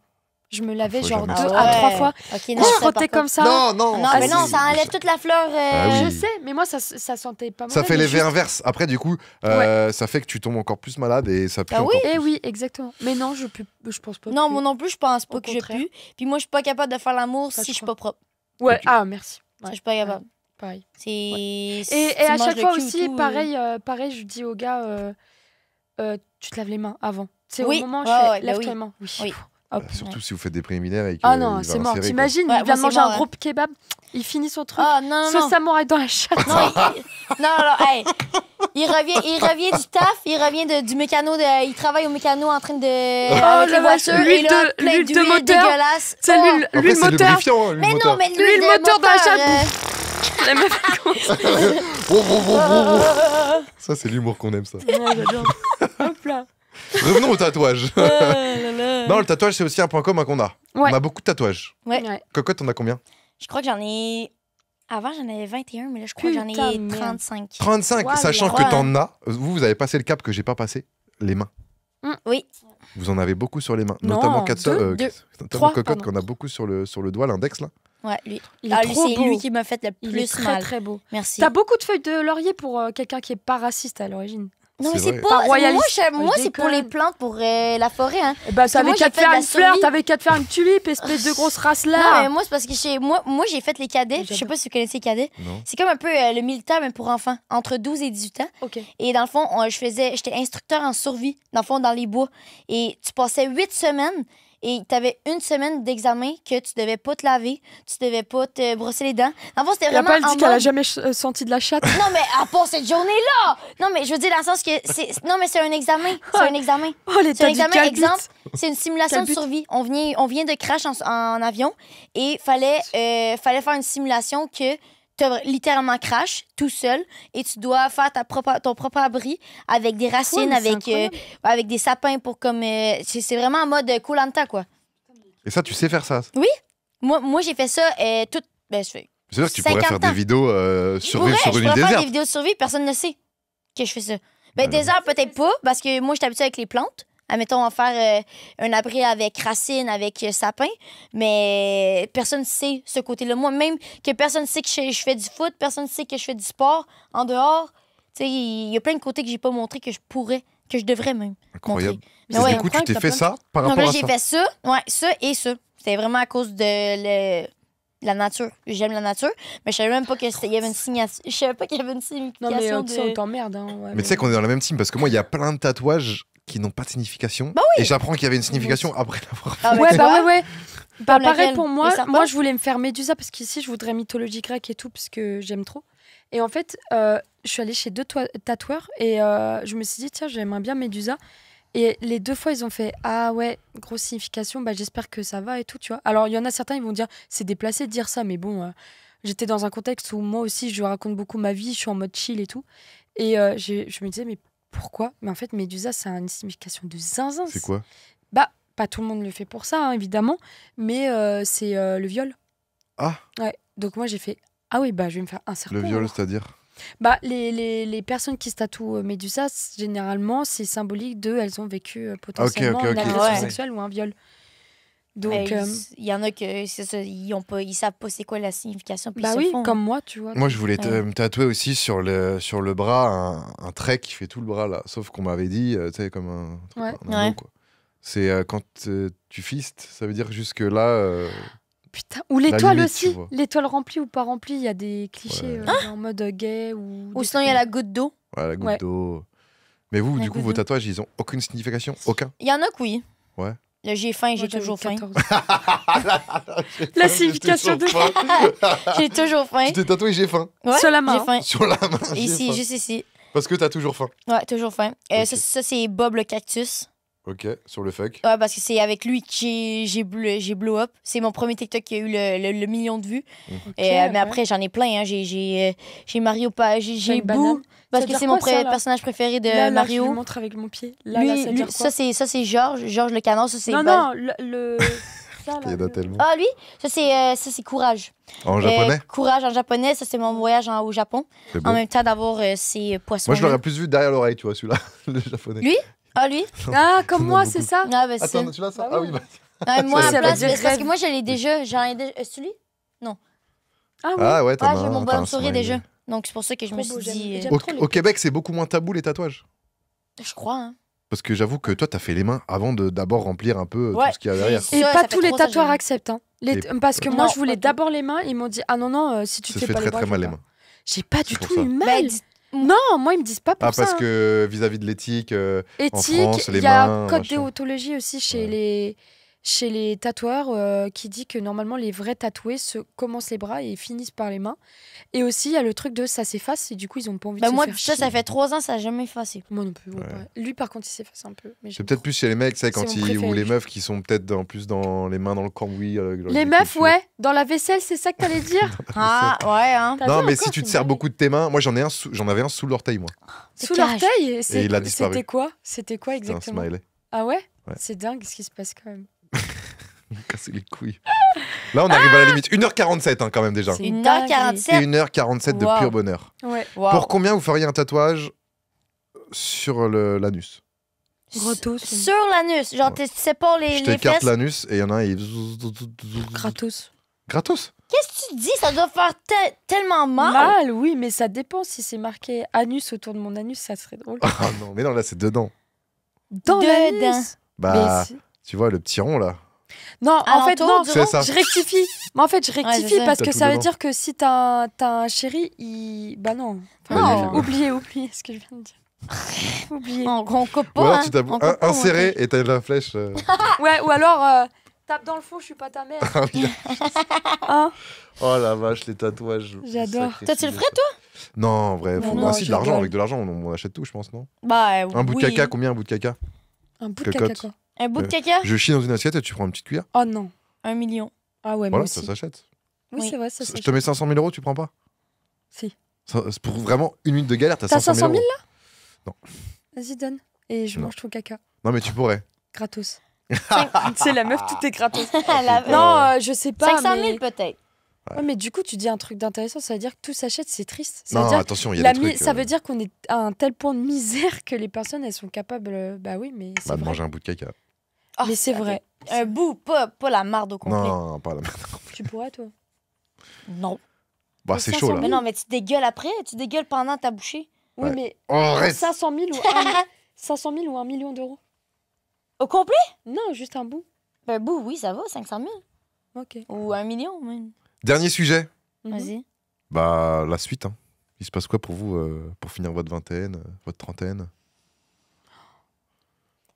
S3: Je me lavais
S1: Faut
S3: genre
S1: jamais
S3: 2
S1: ça.
S3: à 3 fois.
S2: Ok,
S3: Je
S2: non, ça, par
S3: frottais
S2: contre.
S3: comme ça.
S1: Non, non.
S2: Non, mais non,
S1: si.
S2: ça enlève toute la fleur.
S1: Ah oui.
S3: Je sais, mais moi, ça sentait pas mauvais.
S1: Ça fait
S3: mais
S1: l'effet
S3: juste-
S1: inverse. Après, du coup, ça fait que tu tombes encore plus malade et ça pue
S2: Ah
S1: encore
S2: oui
S1: plus.
S3: Eh oui, exactement. Mais non, je pense pas.
S2: Non,
S3: plus.
S2: moi non plus, je pense pas
S3: Au
S2: que je
S3: contraire.
S2: pue. Puis moi, je suis pas capable de faire l'amour
S3: Ça,
S2: si
S3: je
S2: je suis
S3: crois.
S2: pas propre.
S3: Ouais,
S1: Ok.
S3: ah, merci.
S2: Ça,
S3: Ouais,
S2: je suis pas capable.
S3: pareil.
S2: C'est.
S3: Et
S2: tu
S3: à
S2: manges
S3: chaque
S2: le
S3: fois
S2: cul
S3: aussi,
S2: ou tout,
S3: pareil, je dis aux gars, tu te laves les mains avant. C'est
S2: Oui,
S3: au moment où
S2: ouais,
S3: je fais,
S2: ouais, bah
S3: lève
S2: oui.
S3: les mains. Oui.
S2: Oui.
S3: Hop.
S1: Surtout si vous faites des préliminaires et que
S3: Ah non,
S1: il va
S3: c'est mort.
S1: insérer, quoi.
S3: T'imagines,
S2: Ouais,
S3: il vient
S2: moi,
S3: de
S2: c'est
S3: manger un
S2: mort,
S3: gros kebab, il finit son truc,
S2: Ah, non, non,
S3: ce
S2: non.
S3: samouraï dans la chatte.
S2: Non, hey. Il revient du taf, il revient du mécano, il travaille au mécano en train de. avec
S3: la
S2: les
S3: vache,
S2: voitures,
S3: l'huile
S2: et là,
S3: de-
S2: plein
S3: l'huile de
S2: d'huile
S3: moteur.
S2: dégueulasse.
S3: C'est
S2: Oh.
S3: l'huile
S1: Après, c'est
S3: moteur.
S1: lubrifiant, hein, l'huile
S2: Mais
S1: moteur.
S2: non, mais
S3: L'huile
S2: de
S3: moteur dans la chatte.
S2: euh,
S3: La meuf,
S1: Ça, c'est l'humour qu'on aime, ça.
S3: ouais, j'adore. Hop là.
S1: Revenons au tatouage.
S2: là, là.
S1: Non, le tatouage, c'est aussi un point commun qu'on a.
S3: Ouais.
S1: On a beaucoup de tatouages.
S2: Ouais.
S3: Ouais.
S1: Cocotte, t'en as combien
S2: Je crois que j'en ai. Avant, j'en avais 21, mais là, je crois que j'en
S3: Putain,
S2: ai
S3: merde.
S2: 35.
S1: 35,
S3: Voilà.
S1: sachant que
S2: Ouais.
S1: t'en as. Vous avez passé le cap que j'ai pas passé. Les mains.
S2: Oui.
S1: Vous en avez beaucoup sur les mains.
S3: Non,
S1: Notamment
S3: deux.
S1: notamment
S3: Trois,
S1: Cocotte,
S3: pardon.
S1: qu'on a beaucoup sur le doigt, l'index, là.
S2: Ouais, lui.
S3: Il est
S2: Ah, lui,
S3: trop
S2: c'est
S3: beau.
S2: lui qui m'a fait le
S3: Il est
S2: plus
S3: très
S2: mal.
S3: très beau.
S2: Merci.
S3: T'as beaucoup de feuilles de laurier pour quelqu'un qui est pas raciste à l'origine.
S2: Non, mais
S1: C'est
S2: c'est
S1: vrai.
S2: pas.
S3: Pas
S2: Moi,
S3: royaliste.
S2: moi
S3: Je
S2: c'est pour les
S3: déconne.
S2: plantes, pour la forêt, hein.
S3: Eh ben, t'avais
S2: moi,
S3: qu'à
S2: j'ai
S3: te
S2: fait
S3: faire
S2: de la
S3: une fleur,
S2: survie.
S3: t'avais qu'à te faire une tulipe, espèce de grosse race
S2: Non,
S3: là.
S2: mais moi, c'est parce que moi j'ai fait les cadets. Je sais pas si vous connaissez les cadets.
S1: Non.
S2: C'est comme un peu le militaire, mais pour enfants, entre 12 et 18 ans.
S3: Ok.
S2: Et dans le fond, j'étais instructeur en survie, dans le fond, dans les bois. Et tu passais 8 semaines et tu avais une semaine d'examen que tu devais pas te laver, tu devais pas te brosser les dents. Dans le fond, c'était
S3: Elle a
S2: vraiment
S3: pas elle
S2: en
S3: dit qu'elle a
S2: mode...
S3: jamais senti de la chatte.
S2: Non, mais à part cette journée-là! Non, mais je veux dire dans le sens que c'est... Non, mais c'est un examen. C'est un examen.
S3: Oh, les
S2: C'est un
S3: tas du
S2: examen,
S3: calbut.
S2: exemple, c'est une simulation
S3: Quel
S2: de
S3: but?
S2: survie. On vient de crash en avion et fallait faire une simulation que tu littéralement crash tout seul et tu dois faire ton propre abri avec des racines,
S3: mais c'est
S2: avec,
S3: incroyable.
S2: avec des sapins pour comme... c'est vraiment en mode Koh-Lanta, quoi.
S1: Et ça, tu sais faire ça.
S2: Moi j'ai fait ça toute... Ben, je fais...
S1: C'est-à-dire que tu pourrais
S2: 50
S1: faire des
S2: ans.
S1: vidéos
S2: Pour
S1: survivre
S2: vrai,
S1: sur
S2: je
S1: une île
S2: pourrais faire des
S1: déserte.
S2: vidéos de survie, personne ne sait que je fais ça. Ben, des heures, peut-être pas, parce que moi, je suis habituée avec les plantes. admettons, on va faire un abri avec racines, avec sapin, mais personne ne sait ce côté-là. Moi, même que personne ne sait que je fais du foot, personne ne sait que je fais du sport en dehors. Tu sais, il y a plein de côtés que j'ai pas montré que je pourrais, que je devrais même
S1: Incroyable.
S2: montrer.
S1: Et
S2: Mais ouais,
S1: du coup, tu t'es fait ça par
S2: donc
S1: rapport
S2: là,
S1: à
S2: j'ai
S1: ça.
S2: fait ça, ça et ça. C'était vraiment à cause de la nature. J'aime la nature, mais je savais même pas qu'il y avait une signification. Je savais pas qu'il y avait une signification
S3: Non, mais tu sais, on
S2: de...
S3: t'emmerde. Hein, ouais,
S1: Mais tu sais qu'on est dans la même team parce que moi, il y a plein de tatouages qui n'ont pas de signification.
S2: Bah oui.
S1: Et j'apprends qu'il y avait une signification après l'avoir fait.
S2: Ah, ben,
S3: Ouais,
S2: tu
S3: bah
S2: vois?
S3: ouais. Bah,
S2: Comme
S3: pareil
S2: laquelle?
S3: pour
S2: Les
S3: moi.
S2: serpents?
S3: Moi, je voulais me faire Médusa parce qu'ici, je voudrais mythologie grecque et tout parce que j'aime trop. Et en fait, je suis allée chez 2 tatoueurs et je me suis dit, tiens, j'aimerais bien Médusa. Et les 2 fois, ils ont fait ah ouais, grosse signification, bah j'espère que ça va et tout, tu vois. Alors, il y en a certains, ils vont dire c'est déplacé de dire ça, mais bon, j'étais dans un contexte où moi aussi, je raconte beaucoup ma vie, je suis en mode chill et tout. Et je me disais, mais pourquoi? Mais en fait, Médusa, ça a une signification de zinzin.
S1: C'est quoi?
S3: Bah, pas tout le monde le fait pour ça, hein, évidemment, mais c'est le viol.
S1: Ah,
S3: Ouais. Donc moi, j'ai fait ah oui, bah je vais me faire un serpent.
S1: le viol,
S3: alors.
S1: c'est-à-dire?
S3: Bah, les personnes qui se tatouent Médusa, généralement, c'est symbolique de elles ont vécu potentiellement
S1: ok,
S3: une
S1: ok.
S3: agression
S2: Ouais.
S3: sexuelle ou un viol. Donc,
S2: Il y en a que c'est ça, ils savent pas c'est quoi la signification. Puis
S3: bah
S2: ils se
S3: oui,
S2: font,
S3: comme moi, tu vois.
S1: Moi, je voulais
S2: Ouais.
S1: me tatouer aussi sur le bras un trait qui fait tout le bras, là. Sauf qu'on m'avait dit, tu sais, comme un truc,
S3: Ouais.
S1: un anneau,
S2: Ouais.
S1: quoi. C'est quand tu fistes, ça veut dire jusque-là...
S3: Putain, ou l'étoile
S1: limite, tu
S3: aussi.
S1: vois.
S3: L'étoile remplie ou pas remplie, il y a des clichés
S1: Ouais.
S3: en mode gay ou.
S2: Ou
S3: des
S2: sinon, il y a la goutte d'eau.
S1: Ouais, la goutte
S3: Ouais.
S1: d'eau. Mais vous,
S2: La
S1: du coup,
S2: goutte
S1: vos
S2: d'eau.
S1: tatouages, ils ont aucune signification? Aucun?
S2: Il y en a que oui.
S1: Ouais.
S2: Là, j'ai faim,
S3: Moi,
S2: j'ai
S3: j'avais
S2: toujours faim.
S3: 14. La signification de.
S2: J'ai toujours faim.
S1: Tu t'es tatoué, j'ai faim.
S2: Ouais,
S3: Sur la main,
S2: j'ai faim.
S1: Sur la main, j'ai
S2: Ici,
S1: faim.
S2: juste ici.
S1: Parce que t'as toujours faim.
S2: Ouais, toujours faim.
S1: Ok.
S2: Ça, c'est Bob le cactus.
S1: Ok, sur le fuck.
S2: Ouais, parce que c'est avec lui que j'ai blow up. C'est mon premier TikTok qui a eu le million de vues.
S3: Ok,
S2: Mais
S3: ouais.
S2: après, j'en ai plein. Hein. J'ai Mario, j'ai
S3: une banane.
S2: Boo. Parce
S3: Ça
S2: que
S3: veut
S2: c'est
S3: dire
S2: mon
S3: quoi, ça, là
S2: personnage préféré de
S3: Là, je
S2: Mario.
S3: lui montre avec mon pied. Là, ça veut dire quoi
S2: Ça, c'est Georges. Georges le canard. Ça, c'est
S3: Non,
S2: Buzz.
S3: non, le. Ça, là,
S1: Il y en a
S3: le-
S1: tellement.
S2: Ah, lui, ça, c'est Courage.
S1: En japonais,
S2: Courage en japonais. Ça, c'est mon voyage au Japon.
S1: c'est
S2: En
S1: beau.
S2: même temps d'avoir ces poissons.
S1: Moi, je l'aurais plus vu derrière l'oreille, tu vois, celui-là, le japonais.
S2: Lui? Ah, lui?
S3: Ah, comme
S1: On a
S3: moi,
S1: beaucoup.
S3: c'est ça.
S2: Ah, ben, c'est...
S1: Attends, tu l'as ça?
S3: Bah
S1: Ah
S3: oui.
S1: oui, bah.
S2: Ouais, moi,
S3: Ça
S2: à
S3: veut
S2: place,
S3: dire
S2: c'est parce que
S3: rêve.
S2: moi, je l'ai déjà. J'en ai déjà... Est-ce lui?
S3: Ah oui.
S1: Ah ouais, t'en
S2: Ah,
S1: as
S2: j'ai
S1: un,
S2: mon
S1: t'as un
S2: bonhomme souris
S1: smiley.
S2: déjà. Donc, c'est pour ça que je me
S3: Trop
S2: suis
S3: beau,
S2: dit...
S3: j'aime.
S1: Au Québec, c'est beaucoup moins tabou, les tatouages.
S2: Je crois, hein.
S1: Parce que j'avoue que toi, t'as fait les mains avant de d'abord remplir un peu
S2: Ouais.
S1: tout ce qu'il y a derrière.
S2: Et
S3: Et
S2: ça
S3: pas
S2: fait
S3: tous les
S2: 3 ans,
S3: tatoueurs
S2: j'ai-
S3: acceptent. Hein.
S1: Et-
S3: Parce que moi,
S2: Non,
S3: je voulais
S2: pas tout.
S3: d'abord les mains. Ils m'ont dit ah non, si tu
S1: Ça
S3: te fais
S1: fait
S3: pas
S1: très
S3: les bras,
S1: très
S3: je
S1: mal
S3: veux
S1: les
S3: pas.
S1: mains.
S3: J'ai pas du
S1: C'est pour
S3: tout
S1: ça.
S3: eu mal.
S2: Ben,
S3: Non, moi, ils me disent pas pour
S1: Ah, parce
S3: ça.
S1: que vis-à-vis de l'éthique,
S3: Éthique,
S1: France, les
S3: il y a
S1: mains,
S3: un code
S1: machin.
S3: déontologie aussi
S1: Ouais.
S3: chez les tatoueurs qui dit que normalement les vrais tatoués commencent les bras et finissent par les mains. Et aussi, il y a le truc de ça s'efface et du coup, ils ont pas envie
S2: Ben,
S3: de
S2: moi,
S3: se faire
S2: ça
S3: chier.
S2: fait 3 ans, ça n'a jamais effacé.
S3: Moi non plus.
S1: Ouais.
S3: Lui, par contre, il s'efface un peu. Mais
S1: c'est
S3: j'aime
S1: peut-être
S3: trop.
S1: plus chez les mecs, tu sais, quand
S3: C'est mon préféré,
S1: ou les
S3: je
S1: meufs qui sont peut-être en plus dans les mains dans le cambouis.
S3: Les meufs, ouais, dans la vaisselle, c'est ça que t'allais dire
S2: Ah, ouais, hein.
S3: T'as
S1: Non,
S3: vu
S1: mais
S3: encore,
S1: si tu
S3: c'est
S1: te sers
S3: une
S1: beaucoup de tes mains, moi j'en avais un sous l'orteil, moi.
S3: Sous
S2: cache.
S3: l'orteil
S1: Et il a disparu.
S3: C'était quoi C'était quoi
S1: C'était un
S3: exactement
S1: smiley.
S3: Ah ouais,
S1: Ouais.
S3: C'est dingue ce qui se passe quand même.
S1: Il me cassait les couilles. Là, on arrive à la limite. 1h47 hein, quand même déjà.
S3: C'est
S2: 1h47.
S1: 1h47 de
S2: Wow.
S1: pur bonheur.
S3: Ouais.
S2: Wow.
S1: Pour combien vous feriez un tatouage sur l'anus?
S3: Gratos.
S2: Sur l'anus. Genre, tu sépares
S1: Je
S2: les
S1: t'écarte
S2: fesses.
S1: l'anus et il y en a un, il...
S3: Gratos.
S1: Gratos.
S2: Qu'est-ce que tu dis? Ça doit faire tellement mal.
S3: Mal, oui, mais ça dépend. Si c'est marqué anus autour de mon anus, ça serait drôle.
S1: Ah non, mais non, là c'est dedans.
S3: Dans
S2: Dedans.
S3: l'anus.
S1: Bah,
S3: Mais c'est-
S1: tu vois, le petit rond là.
S3: Non, en fait,
S2: Alentour
S3: non.
S2: du
S1: C'est ça.
S3: Je rectifie. Mais en fait, je rectifie
S2: ça.
S3: parce
S1: T'as
S3: que
S1: tout
S3: ça veut
S1: dedans.
S3: dire que si t'as un chéri, il. Bah non.
S2: Non.
S3: Oubliez ce que je viens de dire. Oubliez.
S2: On coupe
S1: Ou
S2: pas.
S1: alors
S2: hein.
S1: tu tapes
S2: On coupe pas,
S1: inséré et t'as la flèche.
S3: Ouais, ou alors, tape dans le fond, je suis pas ta mère.
S1: Ah oui.
S3: Hein
S1: Oh la vache, les tatouages.
S3: J'adore.
S2: Toi, tu le ferais, toi?
S1: Non, en vrai.
S3: Non,
S1: Faut...
S3: non,
S1: Ah, si, de
S3: je
S1: l'argent.
S3: rigole.
S1: Avec de l'argent, on achète tout, je pense, non?
S2: Bah,
S1: Un bout de
S2: oui.
S1: caca, combien un bout de caca?
S3: Un bout de
S1: Quelle
S3: caca,
S1: cote
S3: quoi.
S2: Un bout de caca?
S1: Je chie dans une assiette et tu prends une petite cuillère.
S3: Oh non.
S2: 1 million.
S3: Ah ouais, moi
S1: Voilà,
S3: aussi.
S1: ça s'achète.
S3: Oui,
S2: Oui.
S3: c'est vrai, ça
S1: Je
S3: s'achète.
S1: te mets 500 000 €, tu prends pas?
S3: Si.
S1: C'est pour vraiment une minute de galère, t'as
S3: T'as
S1: 500 000
S3: 500 000
S1: €.
S3: là Vas-y, donne. Et je
S1: Non.
S3: mange ton caca.
S1: Non, mais tu pourrais.
S3: Gratos. C'est la meuf, tout est gratos.
S2: La-
S3: Non, je sais pas.
S2: 500 000
S3: mais...
S2: peut-être.
S3: Ouais, mais du coup, tu dis un truc d'intéressant, ça veut dire que tout s'achète, c'est triste. Ça veut
S1: Non,
S3: dire
S1: attention, il y a des trucs.
S3: ça veut dire qu'on est à un tel point de misère que les personnes, elles sont capables. Bah oui, mais c'est
S1: de
S3: vrai.
S1: manger un bout de caca.
S2: Ah,
S3: Mais c'est vrai.
S2: Un bout, pas la marde au complet.
S1: Non, pas la merde.
S3: Tu pourrais, toi.
S2: Non.
S1: Bah,
S3: Pour
S1: c'est
S3: 500
S1: chaud
S3: 000.
S1: là.
S2: Mais non, mais tu dégueules après. Tu dégueules pendant ta bouchée.
S3: Oui,
S1: Ouais.
S3: mais
S1: Oh, arrête
S3: 500 000 500 000 ou 1 million d'euros.
S2: Au complet?
S3: Non, juste un bout.
S2: Un bout, oui, ça va, 500 000.
S3: Ok.
S2: Ou 1 million, même.
S1: Dernier sujet.
S3: Mhm.
S2: Vas-y.
S1: Bah, la suite. Hein. Il se passe quoi pour vous pour finir votre vingtaine, votre trentaine?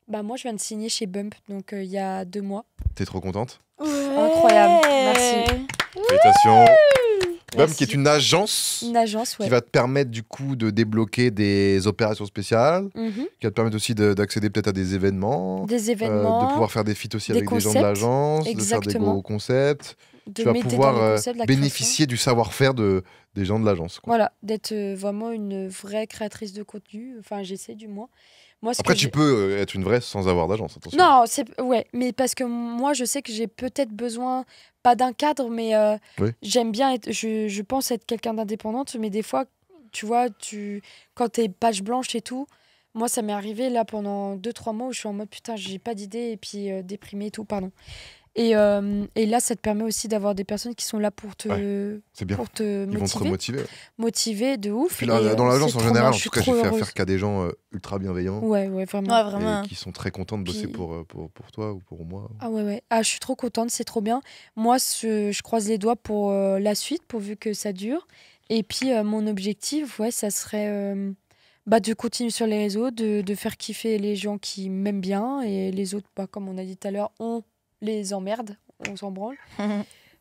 S3: Bah moi, je viens de signer chez Bump, donc il y a 2 mois.
S1: T'es trop contente?
S3: Incroyable, merci.
S1: Félicitations. Bum,
S3: Merci.
S1: qui est une agence
S3: Une agence, ouais.
S1: qui va te permettre du coup de débloquer des opérations spéciales,
S3: Mhm.
S1: qui va te permettre aussi d'accéder peut-être à des événements,
S3: Des événements,
S1: de pouvoir faire des feats aussi
S3: des
S1: avec des gens de
S3: concepts,
S1: l'agence, de faire des
S3: exactement.
S1: gros concepts.
S3: de
S1: Tu vas
S3: m'aider dans
S1: pouvoir
S3: les concepts, la création.
S1: bénéficier du savoir-faire des gens de l'agence. quoi.
S3: Voilà, d'être vraiment une vraie créatrice de contenu. Enfin, j'essaie du moins. Moi, ce
S1: Après,
S3: que
S1: tu
S3: j'ai-
S1: peux être une vraie sans avoir d'agence, attention.
S3: Non, ouais, mais parce que moi, je sais que j'ai peut-être besoin, pas d'un cadre, mais
S1: Oui.
S3: j'aime bien être, je pense être quelqu'un d'indépendante, mais des fois, tu vois, quand t'es page blanche et tout, moi, ça m'est arrivé là pendant 2-3 mois où je suis en mode putain, j'ai pas d'idée et puis déprimée et tout, pardon. Et là, ça te permet aussi d'avoir des personnes qui sont là pour te,
S1: C'est bien.
S3: pour te
S1: Ils vont te
S3: motiver,
S1: remotiver.
S3: de ouf.
S1: Puis
S3: Et,
S1: dans l'agence,
S3: c'est
S1: en
S3: trop
S1: général,
S3: bien,
S1: en
S3: je
S1: tout
S3: suis
S1: cas, j'ai
S3: trop
S1: fait
S3: heureuse.
S1: affaire qu'à des gens ultra bienveillants
S3: Ouais, vraiment.
S2: Ouais, vraiment.
S1: et qui sont très contents de bosser
S3: Puis-
S1: pour toi ou pour moi.
S3: Ah ouais. Ah, je suis trop contente, c'est trop bien. Moi, je croise les doigts pour la suite, pourvu que ça dure. Et puis, mon objectif, ouais, ça serait de continuer sur les réseaux, de faire kiffer les gens qui m'aiment bien. Et les autres, comme on a dit tout à l'heure, on les emmerde, on s'en branle.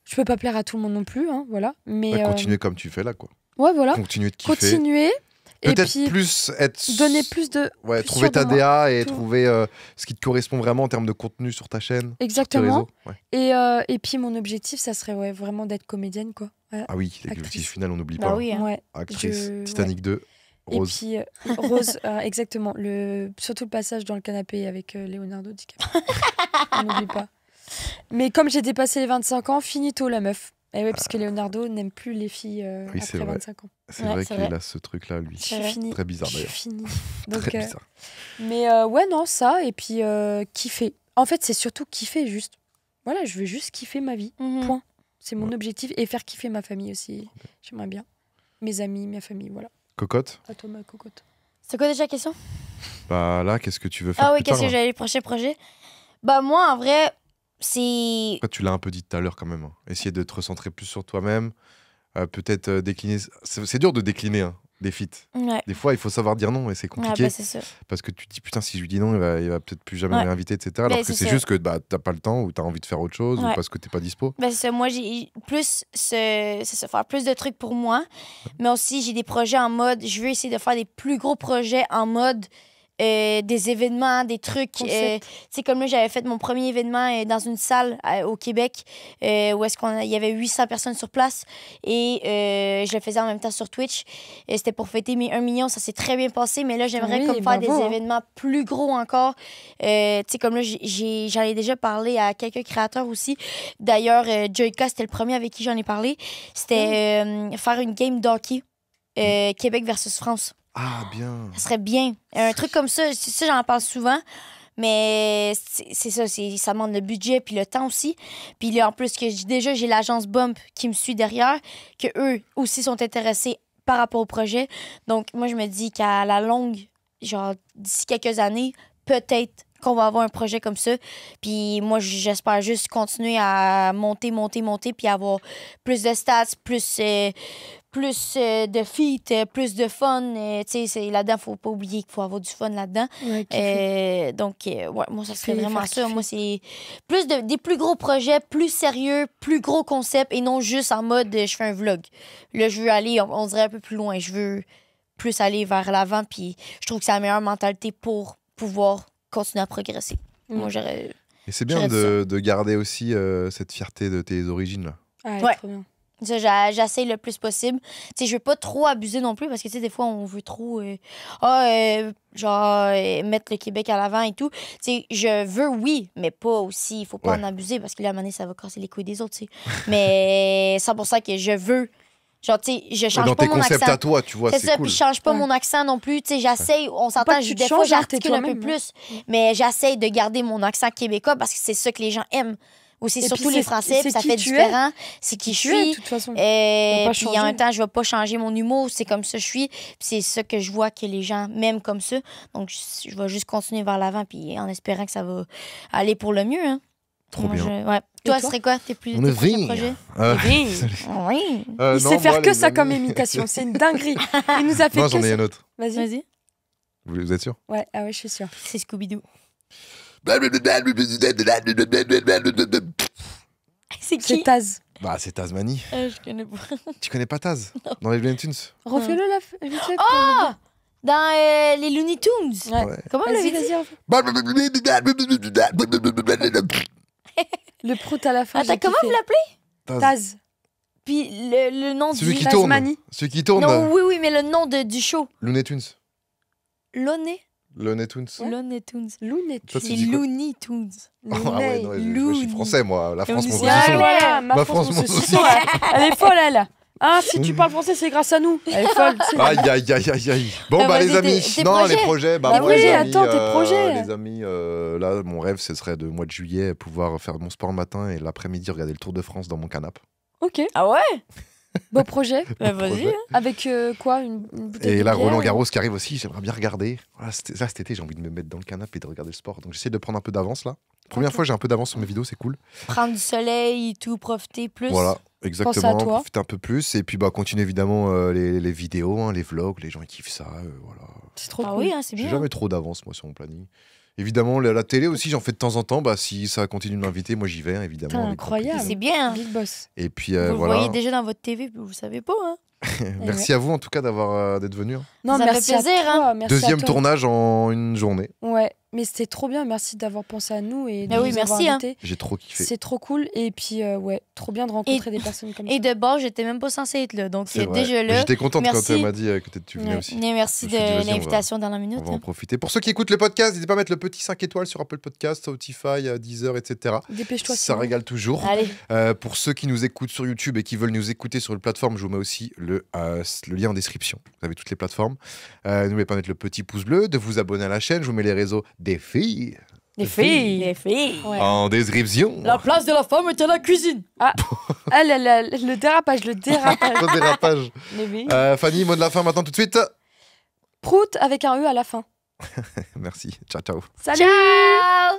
S3: Je peux pas plaire à tout le monde non plus, hein, voilà. Mais
S1: Ouais, continuer comme tu fais là, quoi.
S3: ouais, voilà.
S1: Continuer de kiffer.
S3: Continuer. Et
S1: Peut-être
S3: puis,
S1: plus être.
S3: donner plus de...
S1: Ouais,
S3: plus
S1: trouver
S3: sûr
S1: ta
S3: de moi.
S1: DA et
S3: Tout.
S1: trouver ce qui te correspond vraiment en termes de contenu sur ta chaîne. Sur tes
S3: Exactement.
S1: réseaux. Ouais.
S3: Et puis, mon objectif, ça serait vraiment d'être comédienne, quoi. Voilà.
S1: Ah oui, l'objectif
S3: Actrice.
S1: final, on n'oublie
S2: Bah
S1: pas.
S2: oui. Hein.
S3: Ouais.
S1: Actrice,
S3: Je-
S1: Titanic 2,
S3: Et
S1: Rose.
S3: puis, Rose, exactement. Surtout le passage dans le canapé avec Leonardo DiCaprio. On n'oublie pas. Mais comme j'ai dépassé les 25 ans, finito la meuf. Et ouais, parce que Leonardo n'aime plus les filles
S1: Oui, c'est
S3: après
S1: vrai.
S3: 25 ans.
S1: C'est
S2: Ouais,
S1: vrai
S2: c'est
S1: qu'il
S2: vrai.
S1: a ce truc-là, lui.
S3: Je
S2: C'est
S3: suis
S2: vrai.
S3: finie.
S1: Très bizarre
S3: Je suis
S1: d'ailleurs.
S3: finie. Donc,
S1: Très bizarre.
S3: mais ouais, non, ça. Et puis, kiffer. En fait, c'est surtout kiffer, juste. Voilà, je veux juste kiffer ma vie.
S2: Mhm.
S3: Point. C'est mon
S1: Ouais.
S3: objectif. Et faire kiffer ma famille aussi. J'aimerais bien. Mes amis, ma famille, voilà.
S1: Cocotte,
S3: À toi, ma cocotte.
S2: C'est quoi déjà la question?
S1: bah là, qu'est-ce que tu veux faire
S2: Ah oui,
S1: plus
S2: qu'est-ce
S1: tard,
S2: que
S1: là
S2: j'allais le prochain projet? Bah, moi, en vrai, c'est.
S1: Après, tu l'as un peu dit tout à l'heure quand même. Hein. Essayer de te recentrer plus sur toi-même. Peut-être décliner. C'est dur de décliner hein, des feats.
S2: Ouais.
S1: Des fois, il faut savoir dire non et c'est
S2: Ah,
S1: compliqué
S2: bah, c'est ça.
S1: parce que tu te dis putain, si je lui dis non, il va peut-être plus jamais
S2: Ouais.
S1: me réinviter, etc. Alors
S2: Ben,
S1: que
S2: c'est
S1: c'est
S2: ça.
S1: juste que t'as pas le temps ou t'as envie de faire autre chose ou
S2: Ouais.
S1: parce que t'es pas dispo.
S2: Ben, c'est ça. Moi, j'ai plus c'est ça, faire plus de trucs pour moi. Mais aussi, j'ai des projets en mode. Je veux essayer de faire des plus gros projets en mode. Des événements, des trucs. Tu
S3: Concept.
S2: sais, comme là, j'avais fait mon premier événement dans une salle au Québec où est-ce il y avait 800 personnes sur place et je le faisais en même temps sur Twitch. Et c'était pour fêter mes 1 million. Ça s'est très bien passé, mais là, j'aimerais
S3: Oui,
S2: comme faire
S3: bravo,
S2: des
S3: hein.
S2: événements plus gros encore. Tu sais, comme là, j'en ai déjà parlé à quelques créateurs aussi. D'ailleurs, Joyka, c'était le premier avec qui j'en ai parlé. C'était faire une game d'hockey Québec versus France.
S1: Ah bien.
S2: Ça serait bien. Un truc comme ça, j'en parle souvent. Mais c'est ça, ça demande le budget puis le temps aussi. Puis là, en plus, déjà, j'ai l'agence Bump qui me suit derrière, que eux aussi sont intéressés par rapport au projet. Donc, moi, je me dis qu'à la longue, genre, d'ici quelques années, peut-être qu'on va avoir un projet comme ça. Puis moi, j'espère juste continuer à monter, puis avoir plus de stats, plus de feats, plus de fun. Tu sais, là-dedans, faut pas oublier qu'il faut avoir du fun là-dedans.
S3: Ouais, kiffer.
S2: Donc, ouais, moi, ça serait
S3: Kiffer,
S2: vraiment
S3: faire
S2: ça.
S3: kiffer.
S2: Moi, c'est des plus gros projets, plus sérieux, plus gros concepts et non juste en mode je fais un vlog. Là, je veux aller, on dirait un peu plus loin. Je veux plus aller vers l'avant. Puis je trouve que c'est la meilleure mentalité pour pouvoir continuer à progresser.
S3: Mm.
S2: Moi, j'aurais.
S1: Et c'est bien
S2: J'aurais
S1: de garder aussi cette fierté de tes origines là.
S3: Ah,
S2: Ouais.
S3: trop bien.
S2: Ça, j'essaye le plus possible. Tu sais, je veux pas trop abuser non plus parce que, tu sais, des fois, on veut trop, mettre le Québec à l'avant et tout. Tu sais, je veux, oui, mais pas aussi. Il faut pas
S1: Ouais.
S2: en abuser parce que là, à un moment donné, ça va casser les couilles des autres, tu sais. Mais c'est pour ça que je veux. Genre, tu sais, je change
S1: Dans
S2: pas
S1: tes
S2: mon
S1: concepts
S2: accent.
S1: à toi, tu vois,
S2: C'est
S1: c'est
S2: ça,
S1: cool.
S2: puis je change pas
S3: Ouais.
S2: mon accent non plus. Tu sais, j'essaye, on
S3: pas
S2: s'entend,
S3: que tu te
S2: des fois,
S3: changes, t'es
S2: j'articule un peu
S3: toi-même,
S2: plus. Mais j'essaye de garder mon accent québécois parce que c'est ça que les gens aiment. Aussi,
S3: Et
S2: surtout
S3: puis
S2: les
S3: c'est-
S2: Français,
S3: c'est
S2: puis ça
S3: qui
S2: fait
S3: tu es.
S2: différent. C'est qui je
S3: Tu es,
S2: suis.
S3: de toute façon.
S2: Puis
S3: pas
S2: en
S3: changer.
S2: même temps, je vais pas changer mon humour. C'est comme ça que je suis. Puis c'est ça que je vois que les gens m'aiment comme ça. Donc, je vais juste continuer vers l'avant puis en espérant que ça va aller pour le mieux. Hein.
S1: Trop
S2: Moi,
S1: bien.
S2: ouais. Toi, ce
S3: toi?
S2: serait quoi tes prochains
S1: Vie.
S2: projets?
S3: Oui.
S2: Oui.
S3: Il sait faire que ça comme imitation. C'est une dinguerie. Il nous a fait
S1: Non,
S3: que
S1: j'en ai
S3: ça.
S1: un autre.
S3: Vas-y.
S2: Vas-y.
S1: Vous êtes sûr?
S3: Ouais, ah ouais, je suis sûre.
S2: C'est Scooby-Doo. C'est
S3: C'est
S2: qui?
S3: Taz.
S1: Bah, c'est Tasmanie.
S2: Je connais pas.
S1: Tu connais pas Taz? Dans les Looney Tunes?
S3: Refais-le là, vite fait.
S2: Ah! Dans les Looney Tunes.
S3: Ouais.
S1: Ouais.
S2: Comment
S3: Vas-y,
S2: le dit?
S3: vas-y, refais. Le prout à la fin.
S2: Attends,
S3: j'ai
S2: comment
S3: kiffé.
S2: vous l'appelez?
S3: Taz.
S2: Puis le nom
S1: Celui
S2: du...
S1: qui tourne.
S3: Tasmanie.
S1: Celui qui tourne.
S2: Non, oui, mais le nom du show.
S1: Looney Tunes.
S2: Looney?
S1: Looney Tunes.
S2: Looney Tunes.
S3: Looney
S1: Toi,
S2: C'est
S1: tu dis quoi?
S2: Looney Tunes.
S1: Ah ouais, non, je suis
S2: Looney.
S1: français, moi. La France, mon
S2: Ouais,
S1: saucisson.
S3: Voilà, ma France, mon saucisson, elle est folle, elle. Ah, si tu parles français, c'est grâce à nous. Elle est folle. c'est-
S1: Aïe, aïe, aïe, aïe, aïe. Bon,
S2: Ah,
S1: bah,
S2: vas-y,
S1: les amis.
S2: tes
S1: Non,
S2: projets.
S1: les projets. Bah,
S3: Bah
S1: moi,
S3: oui,
S1: les amis,
S3: attends, tes projets.
S1: Les amis, là, mon rêve, ce serait de mois de juillet pouvoir faire mon sport le matin et l'après-midi regarder le Tour de France dans mon canapé.
S3: Ok,
S2: Ah ouais?
S3: beau projet.
S2: Bah, vas-y.
S1: Projet.
S2: hein.
S3: Avec quoi une bouteille
S1: Et
S3: de
S1: là,
S3: bière,
S1: Roland Garros qui arrive aussi, j'aimerais bien regarder. Voilà, cet été, j'ai envie de me mettre dans le canapé et de regarder le sport. Donc j'essaie de prendre un peu d'avance là. Première
S3: Ok.
S1: fois, j'ai un peu d'avance sur mes vidéos, c'est cool.
S2: Prendre du soleil et tout, profiter plus.
S1: Voilà, exactement.
S3: toi.
S1: Profiter un peu plus. Et puis, bah, continuer évidemment les vidéos, hein, les vlogs. Les gens ils kiffent ça. Voilà.
S3: C'est trop
S2: Ah
S3: cool.
S2: oui, hein, c'est
S1: J'ai
S2: bien.
S1: jamais trop d'avance, moi, sur mon planning. Évidemment, la télé aussi, j'en fais de temps en temps. Bah, si ça continue de m'inviter, moi, j'y vais, hein, évidemment.
S3: Putain,
S1: avec grand
S3: incroyable.
S1: plaisir.
S2: C'est bien.
S3: Big boss.
S1: Et puis,
S2: Vous le
S1: voilà.
S2: voyez déjà dans votre TV, vous savez pas. Hein?
S1: Merci à vous, en tout cas, d'être venu.
S3: Non,
S2: Ça fait
S3: merci
S2: plaisir,
S3: à toi. Merci
S1: Deuxième
S3: à toi.
S1: tournage en une journée.
S3: Ouais, mais c'était trop bien. Merci d'avoir pensé à nous et de
S2: Ah oui,
S3: nous avoir
S2: merci, hein.
S3: invités.
S1: J'ai trop kiffé.
S3: C'est trop cool. Et puis, ouais, trop bien de rencontrer des personnes comme ça.
S2: Et de base, j'étais même pas censée être là. Donc,
S1: C'est vrai.
S2: déjà
S1: Mais
S2: là.
S1: j'étais contente
S2: Merci.
S1: quand elle m'a dit que tu venais
S3: Ouais.
S1: aussi.
S2: Merci
S1: Je me suis dit, vas-y,
S2: de l'invitation dans la minute.
S1: On va en
S2: hein.
S1: profiter. Pour ceux qui écoutent le podcast, n'hésitez pas à mettre le petit 5 étoiles sur Apple Podcast, Spotify, Deezer, etc.
S3: Dépêche-toi.
S1: Ça
S3: sinon.
S1: régale toujours.
S2: Allez,
S1: Pour ceux qui nous écoutent sur YouTube et qui veulent nous écouter sur une plateforme, je vous mets aussi le lien en description. Vous avez toutes les plateformes. N'oubliez pas de mettre le petit pouce bleu, de vous abonner à la chaîne. Je vous mets les réseaux des filles
S2: les filles. Les filles.
S3: Ouais.
S1: en description.
S2: La place de la femme est à la cuisine.
S3: Le dérapage, le dérapage.
S1: Pas de dérapage.
S3: Mais oui.
S1: Fanny, mot de la fin maintenant tout de suite.
S3: Prout avec un E à la fin.
S1: Merci. Ciao, ciao.
S3: Salut.
S2: Ciao!